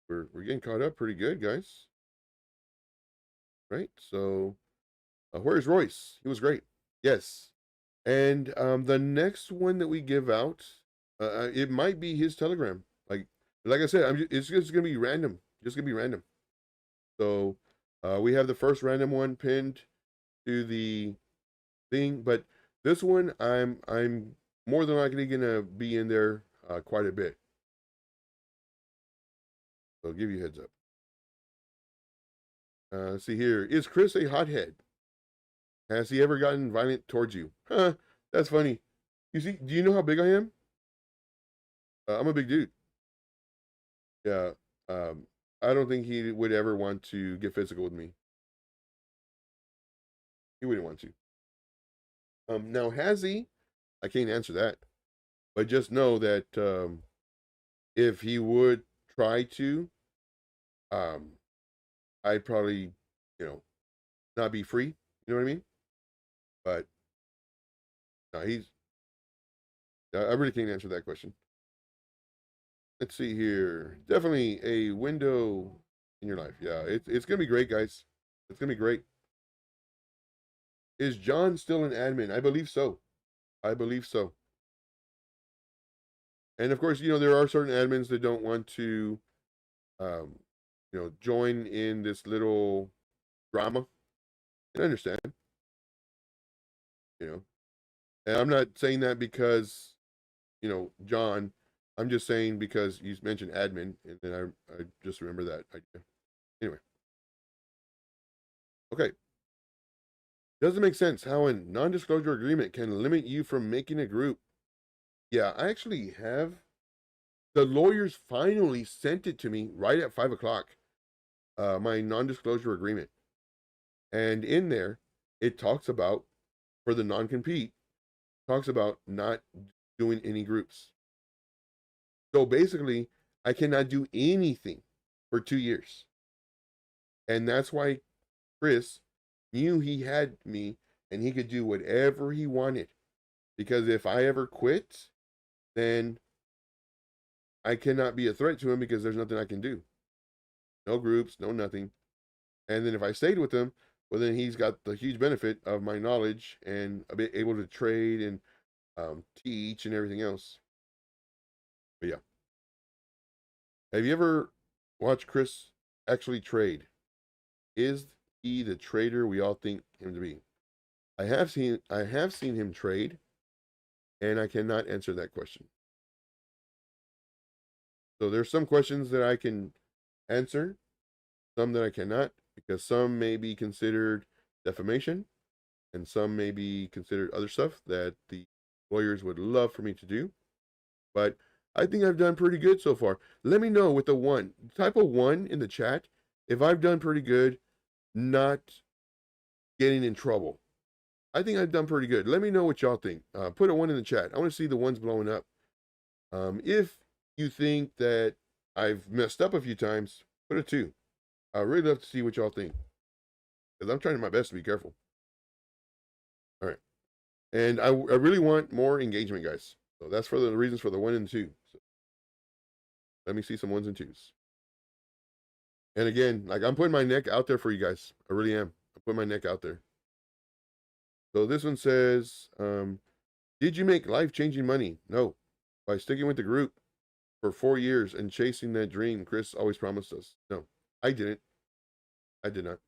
We're getting caught up pretty good, guys. Right? So where's Royce? He was great. Yes. And the next one that we give out, it might be his Telegram. Like I said, it's just gonna be random. Just gonna be random. So we have the first random one pinned to the thing, but this one I'm more than likely gonna be in there quite a bit. So I'll give you a heads up. Let's see here. Is Chris a hothead? Has he ever gotten violent towards you? Huh, that's funny. You see, do you know how big I am? I'm a big dude. Yeah. Um, I don't think he would ever want to get physical with me. He wouldn't want to. Now has he? I can't answer that, but just know that if he would try to, um, I'd probably, you know, not be free. You know what I mean? But no, I really can't answer that question. Let's see here. Definitely a window in your life. Yeah, it's gonna be great, guys. It's gonna be great. Is John still an admin? I believe so. I believe so. And of course, there are certain admins that don't want to, um, join in this little drama. And I understand, you know. And I'm not saying that because, John. I'm just saying because you mentioned admin, and then I just remember that idea. Anyway, okay. Doesn't make sense how a non-disclosure agreement can limit you from making a group. Yeah, I actually have. The lawyers finally sent it to me right at 5 o'clock. My non-disclosure agreement, and in there, it talks about for the non-compete, talks about not doing any groups. So basically, I cannot do anything for 2 years, and that's why Chris knew he had me, and he could do whatever he wanted. Because if I ever quit, then I cannot be a threat to him because there's nothing I can do. No groups, no nothing. And then if I stayed with him, well, then he's got the huge benefit of my knowledge and a bit able to trade and teach and everything else. But yeah. Have you ever watched Chris actually trade? Is he the trader we all think him to be? I have seen him trade, and I cannot answer that question. So there's some questions that I can answer, some that I cannot, because some may be considered defamation, and some may be considered other stuff that the lawyers would love for me to do. But I think I've done pretty good so far. Let me know with the one. Type a 1 in the chat if I've done pretty good, not getting in trouble. I think I've done pretty good. Let me know what y'all think. Put a 1 in the chat. I want to see the ones blowing up. If you think that I've messed up a few times, put a 2. I really love to see what y'all think, because I'm trying my best to be careful. All right. And I really want more engagement, guys. So that's for the reasons for the 1 and 2. So let me see some 1s and 2s. And again, like, I'm putting my neck out there for you guys. I really am. I'm putting my neck out there. So this one says, did you make life-changing money? No. By sticking with the group for 4 years and chasing that dream Chris always promised us. No, I didn't. I did not.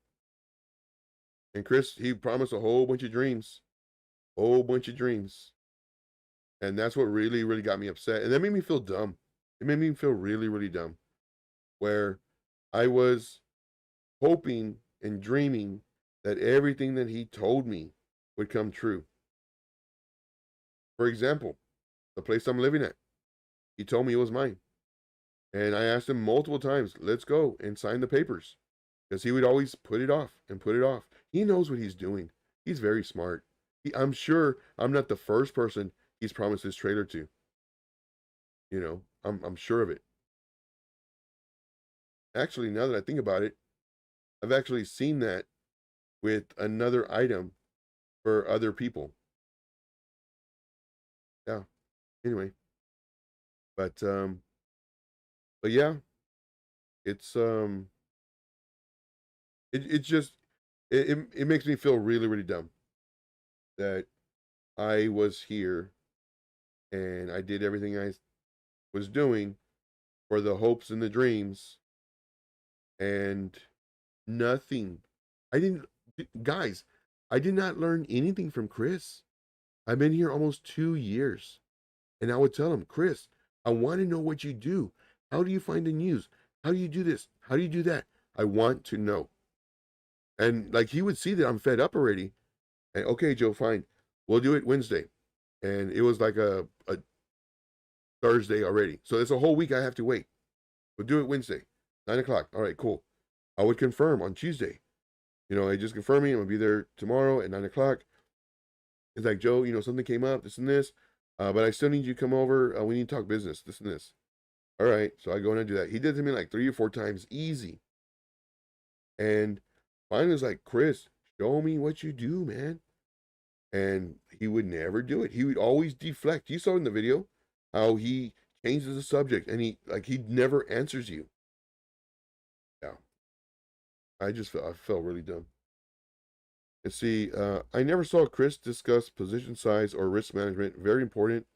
And Chris, he promised a whole bunch of dreams. Whole bunch of dreams. And that's what really, really got me upset. And that made me feel dumb. It made me feel really, really dumb. Where I was hoping and dreaming that everything that he told me would come true. For example, the place I'm living at, he told me it was mine. And I asked him multiple times, let's go and sign the papers. Because he would always put it off and put it off. He knows what he's doing. He's very smart. I'm sure I'm not the first person he's promised his trailer to. I'm sure of it. Actually, now that I think about it, I've actually seen that with another item for other people. Yeah. Anyway, but yeah, it's it just it makes me feel really really dumb that I was here and I did everything I was doing for the hopes and the dreams, and nothing. I didn't, guys, I did not learn anything from Chris. I've been here almost 2 years. And I would tell him, Chris, I want to know what you do. How do you find the news? How do you do this? How do you do that? I want to know. And like he would see that I'm fed up already. And okay, Joe, fine. We'll do it Wednesday. And it was like a Thursday already. So it's a whole week I have to wait. We'll do it Wednesday, 9 o'clock. All right, cool. I would confirm on Tuesday. I just confirm me. I'm gonna be there tomorrow at 9 o'clock. It's like, Joe, something came up, this and this. But I still need you to come over. We need to talk business, this and this. All right. So I go in and do that. He did it to me like 3 or 4 times, easy. And finally was like, Chris, show me what you do, man. And he would never do it. He would always deflect. You saw in the video how he changes the subject and he never answers you. Yeah. I felt really dumb. Let's see. I never saw Chris discuss position size or risk management. Very important,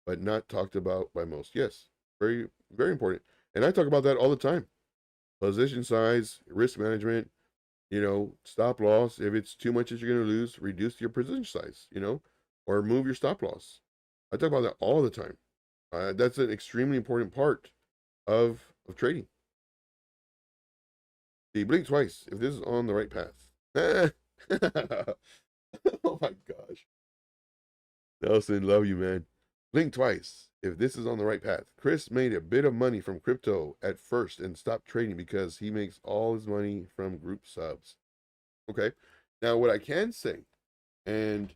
but not talked about by most. Yes, very, very important. And I talk about that all the time. Position size, risk management, stop loss. If it's too much that you're going to lose, reduce your position size, or move your stop loss. I talk about that all the time. That's an extremely important part of trading. See, blink twice if this is on the right path. Oh my gosh. Nelson, love you, man. Blink twice if this is on the right path. Chris made a bit of money from crypto at first and stopped trading because he makes all his money from group subs. Okay. Now, what I can say, and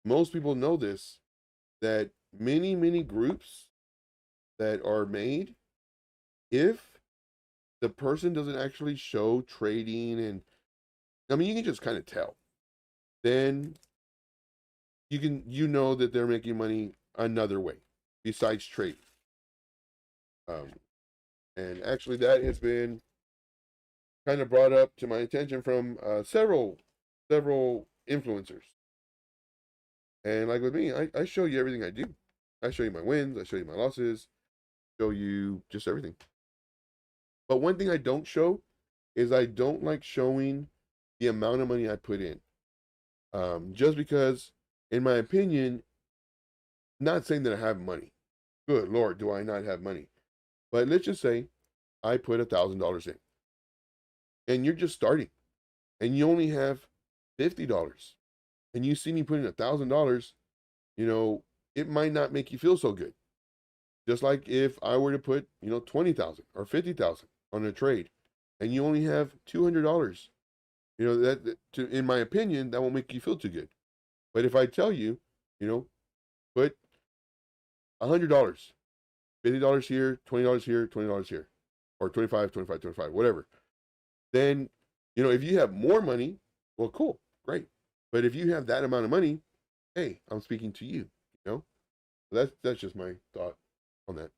most people know this, that many, many groups that are made, if the person doesn't actually show trading, and I mean, you can just kind of tell, then you know that they're making money another way besides trading. And actually that has been kind of brought up to my attention from several influencers. And like with me, I show you everything I do. I show you my wins, I show you my losses, show you just everything. But one thing I don't show is I don't like showing the amount of money I put in. Just because, in my opinion, not saying that I have money. Good Lord, do I not have money? But let's just say I put $1,000 in. And you're just starting. And you only have $50. And you see me putting $1,000, it might not make you feel so good. Just like if I were to put, 20,000 or 50,000 on a trade and you only have $200, in my opinion, that won't make you feel too good. But if I tell you, put $100, $50 here, $20 here, $20 here, or 25, 25, 25, whatever, then, if you have more money, well, cool, great. But if you have that amount of money, hey, I'm speaking to you, That's just my thought on that.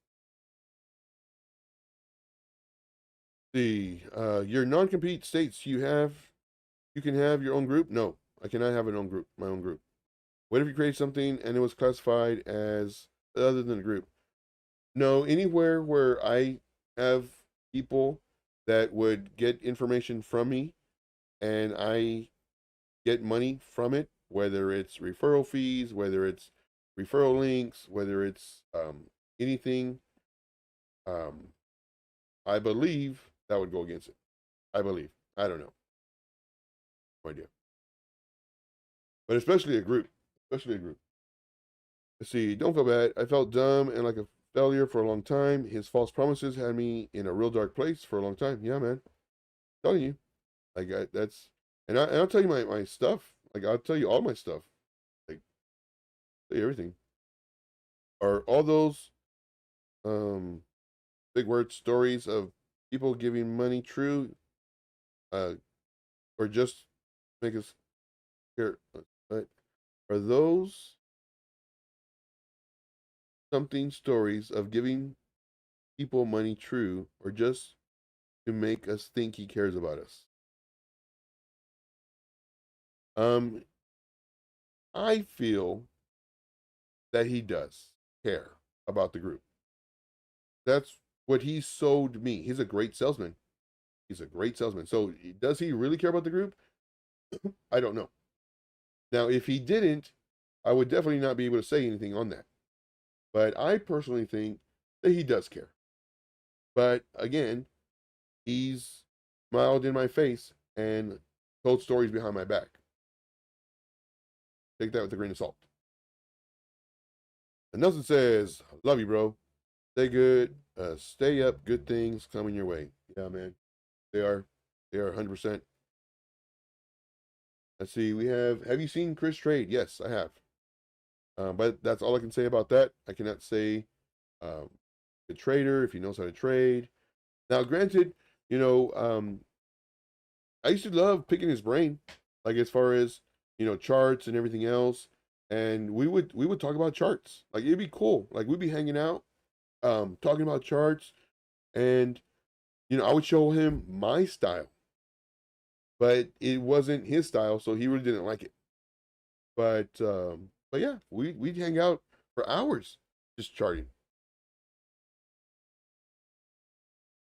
Your non-compete states you can have your own group. No, I cannot have my own group. What if you create something and it was classified as other than a group? No, anywhere where I have people that would get information from me and I get money from it, whether it's referral fees, whether it's referral links, whether it's anything, I believe that would go against it. I believe. I don't know. No idea. But especially a group. Especially a group. Let's see. Don't feel bad. I felt dumb and like a failure for a long time. His false promises had me in a real dark place for a long time. Yeah, man. I'm telling you. Like that's and I'll tell you my stuff. Like I'll tell you all my stuff. Like tell you everything. Are all those big word stories of people giving money true? Or just make us care. But are those something stories of giving people money true, or just to make us think he cares about us? Um, I feel that he does care about the group. That's what he sold me. He's a great salesman. He's a great salesman. So does he really care about the group? I don't know. Now, if he didn't, I would definitely not be able to say anything on that. But I personally think that he does care. But again, he's smiled in my face and told stories behind my back. Take that with a grain of salt. And Nelson says, love you, bro. Stay good. Stay up. Good things coming your way. Yeah, man. They are. They are 100%. Let's see. We have you seen Chris trade? Yes, I have. But that's all I can say about that. I cannot say a trader if he knows how to trade. Now, granted, you know, I used to love picking his brain, like as far as charts and everything else. And we would talk about charts. Like it'd be cool. Like we'd be hanging out, talking about charts, and I would show him my style, but it wasn't his style, so he really didn't like it. But yeah, we'd hang out for hours just charting.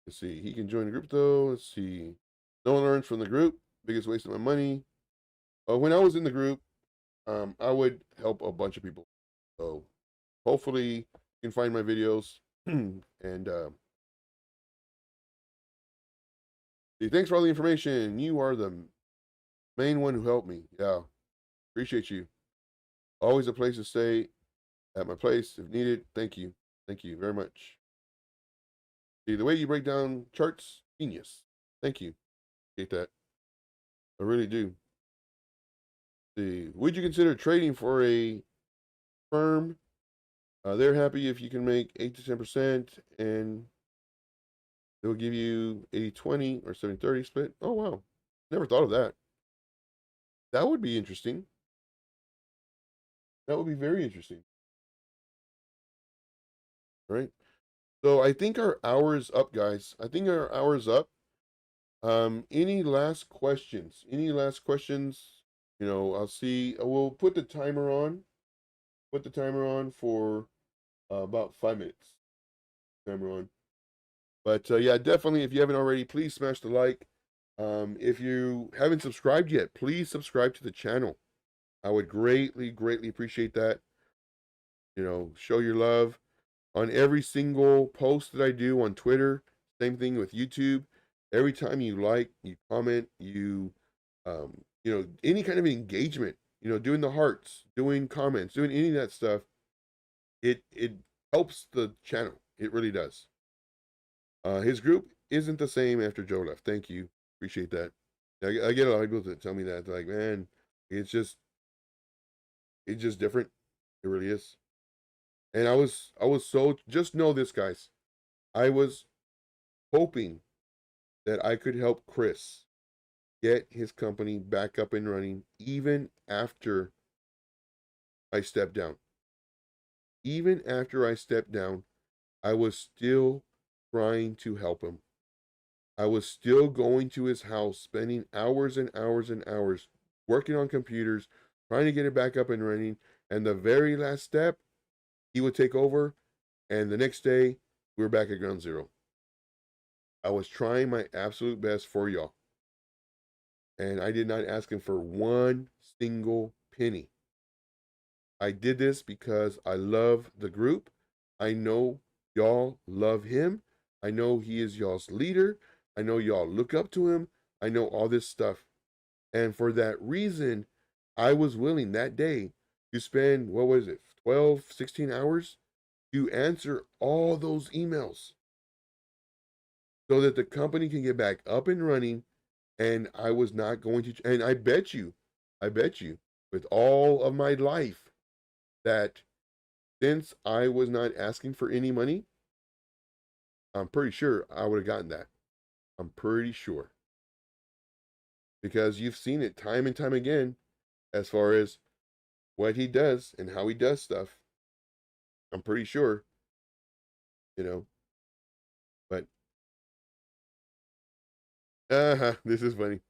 Let's see. He can join the group though. Let's see. No one learns from the group. Biggest waste of my money. When I was in the group, I would help a bunch of people. So hopefully you can find my videos. And thanks for all the information. You are the main one who helped me. Yeah. Appreciate you. Always a place to stay at my place if needed. Thank you. Thank you very much. See, the way you break down charts, genius. Thank you. Appreciate that. I really do. See, would you consider trading for a firm? They're happy if you can make 8 to 10%, and they'll give you 80-20 or 70-30 split. Oh, wow. Never thought of that. That would be interesting. That would be very interesting. All right. So I think our hour is up, guys. I think our hour is up. Any last questions? Any last questions? I'll see. We'll put the timer on. Put the timer on for about 5 minutes. Timer on. But yeah, definitely, if you haven't already, please smash the like. If you haven't subscribed yet, please subscribe to the channel. I would greatly, greatly appreciate that. Show your love on every single post that I do on Twitter. Same thing with YouTube. Every time you like, you comment, any kind of engagement, doing the hearts, doing comments, doing any of that stuff, it helps the channel. It really does. His group isn't the same after Joe left. Thank you. Appreciate that. I get a lot of people that tell me that. They're like, man, it's just different. It really is. And I was so, just know this, guys. I was hoping that I could help Chris get his company back up and running even after I stepped down. Even after I stepped down, I was still trying to help him. I was still going to his house, spending hours and hours and hours working on computers, trying to get it back up and running. And the very last step, he would take over. And the next day, we were back at ground zero. I was trying my absolute best for y'all. And I did not ask him for one single penny. I did this because I love the group. I know y'all love him. I know he is y'all's leader. I know y'all look up to him. I know all this stuff. And for that reason, I was willing that day to spend, 12, 16 hours to answer all those emails so that the company can get back up and running. And I was not going to, and I bet you, with all of my life, that since I was not asking for any money, I'm pretty sure I would have gotten that. I'm pretty sure. because you've seen it time and time again as far as what he does and how he does stuff. I'm pretty sure, you know, but this is funny.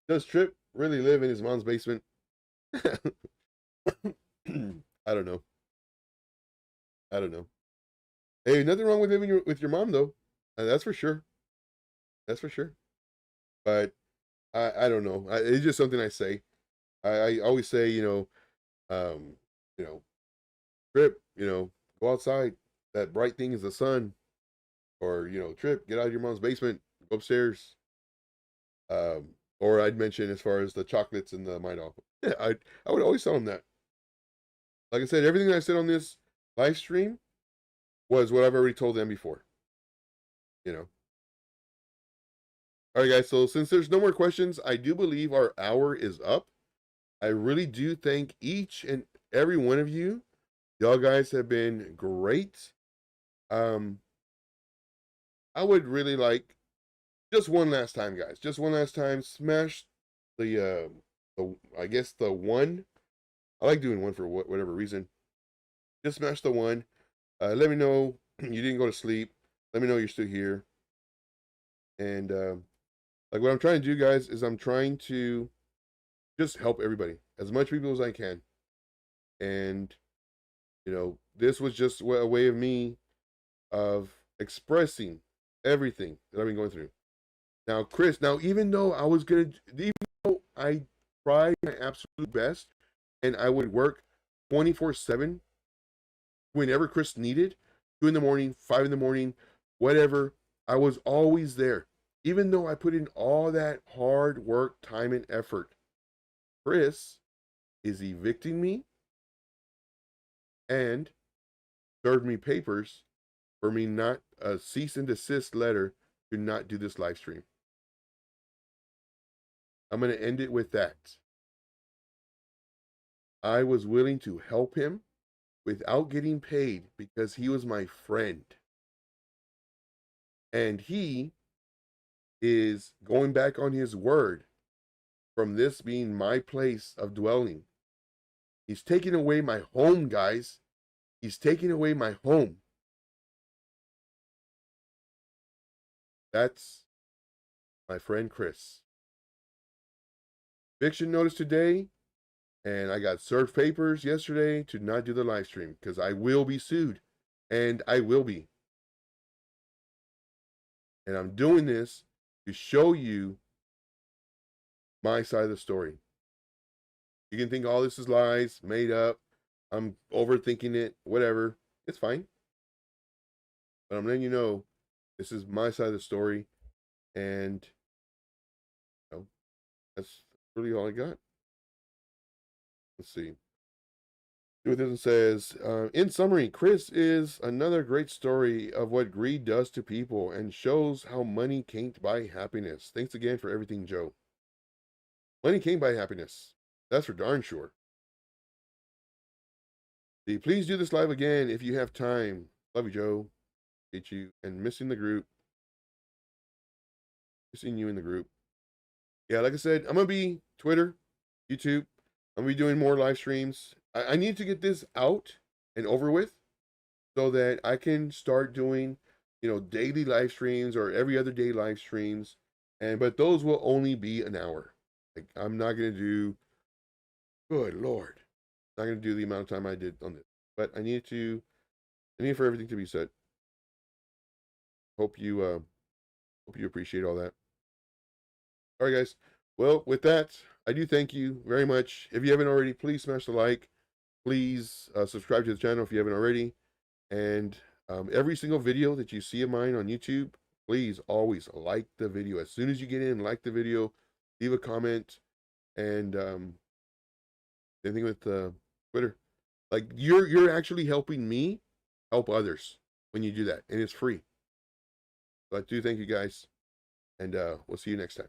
Does Trip really live in his mom's basement? I don't know. I don't know. Hey, nothing wrong with living with your mom though. That's for sure. That's for sure. But I don't know. It's just something I say. I always say, um, you know, Trip, go outside. That bright thing is the sun. Or, Trip, get out of your mom's basement, go upstairs. Or I'd mention as far as the chocolates and the Midol. Yeah, I would always tell them that. Like I said, everything that I said on this live stream was what I've already told them before. All right, guys. So since there's no more questions, I do believe our hour is up. I really do thank each and every one of you. Y'all guys have been great. I would really like just one last time, guys. Just one last time, smash the I guess the one. I like doing one for whatever reason. Just smash the one. Let me know you didn't go to sleep. Let me know you're still here. And like what I'm trying to do, guys, is I'm trying to just help everybody, as much people as I can. And this was just a way of me of expressing everything that I've been going through. Now, Chris, even though I tried my absolute best and I would work 24/7 whenever Chris needed, 2 in the morning, 5 in the morning, whatever, I was always there. Even though I put in all that hard work, time, and effort, Chris is evicting me and served me papers for me not a cease and desist letter to not do this live stream. I'm going to end it with that. I was willing to help him without getting paid because he was my friend. And he is going back on his word from this being my place of dwelling. He's taking away my home, guys. He's taking away my home. That's my friend Chris. Eviction notice today, and I got served papers yesterday to not do the live stream because I will be sued, and I will be. And I'm doing this to show you my side of the story. You can think all this is lies, made up, I'm overthinking it, whatever. It's fine. But I'm letting you know this is my side of the story, and that's really all I got. Let's see. It says, in summary, Chris is another great story of what greed does to people and shows how money can't buy happiness. Thanks again for everything, Joe. Money can't buy happiness. That's for darn sure. Please do this live again if you have time. Love you, Joe. Hate you. And missing the group. Missing you in the group. Yeah, like I said, I'm going to be Twitter, YouTube. I'm going to be doing more live streams. I need to get this out and over with so that I can start doing, daily live streams or every other day live streams. But those will only be an hour. Like, I'm not going to do, good Lord, not going to do the amount of time I did on this. But I need for everything to be said. Hope you appreciate all that. All right, guys. Well, with that, I do thank you very much. If you haven't already, please smash the like. Please subscribe to the channel if you haven't already. And every single video that you see of mine on YouTube, please always like the video. As soon as you get in, like the video, leave a comment, and same thing with Twitter. Like you're actually helping me help others when you do that, and it's free. So I do thank you guys, and we'll see you next time.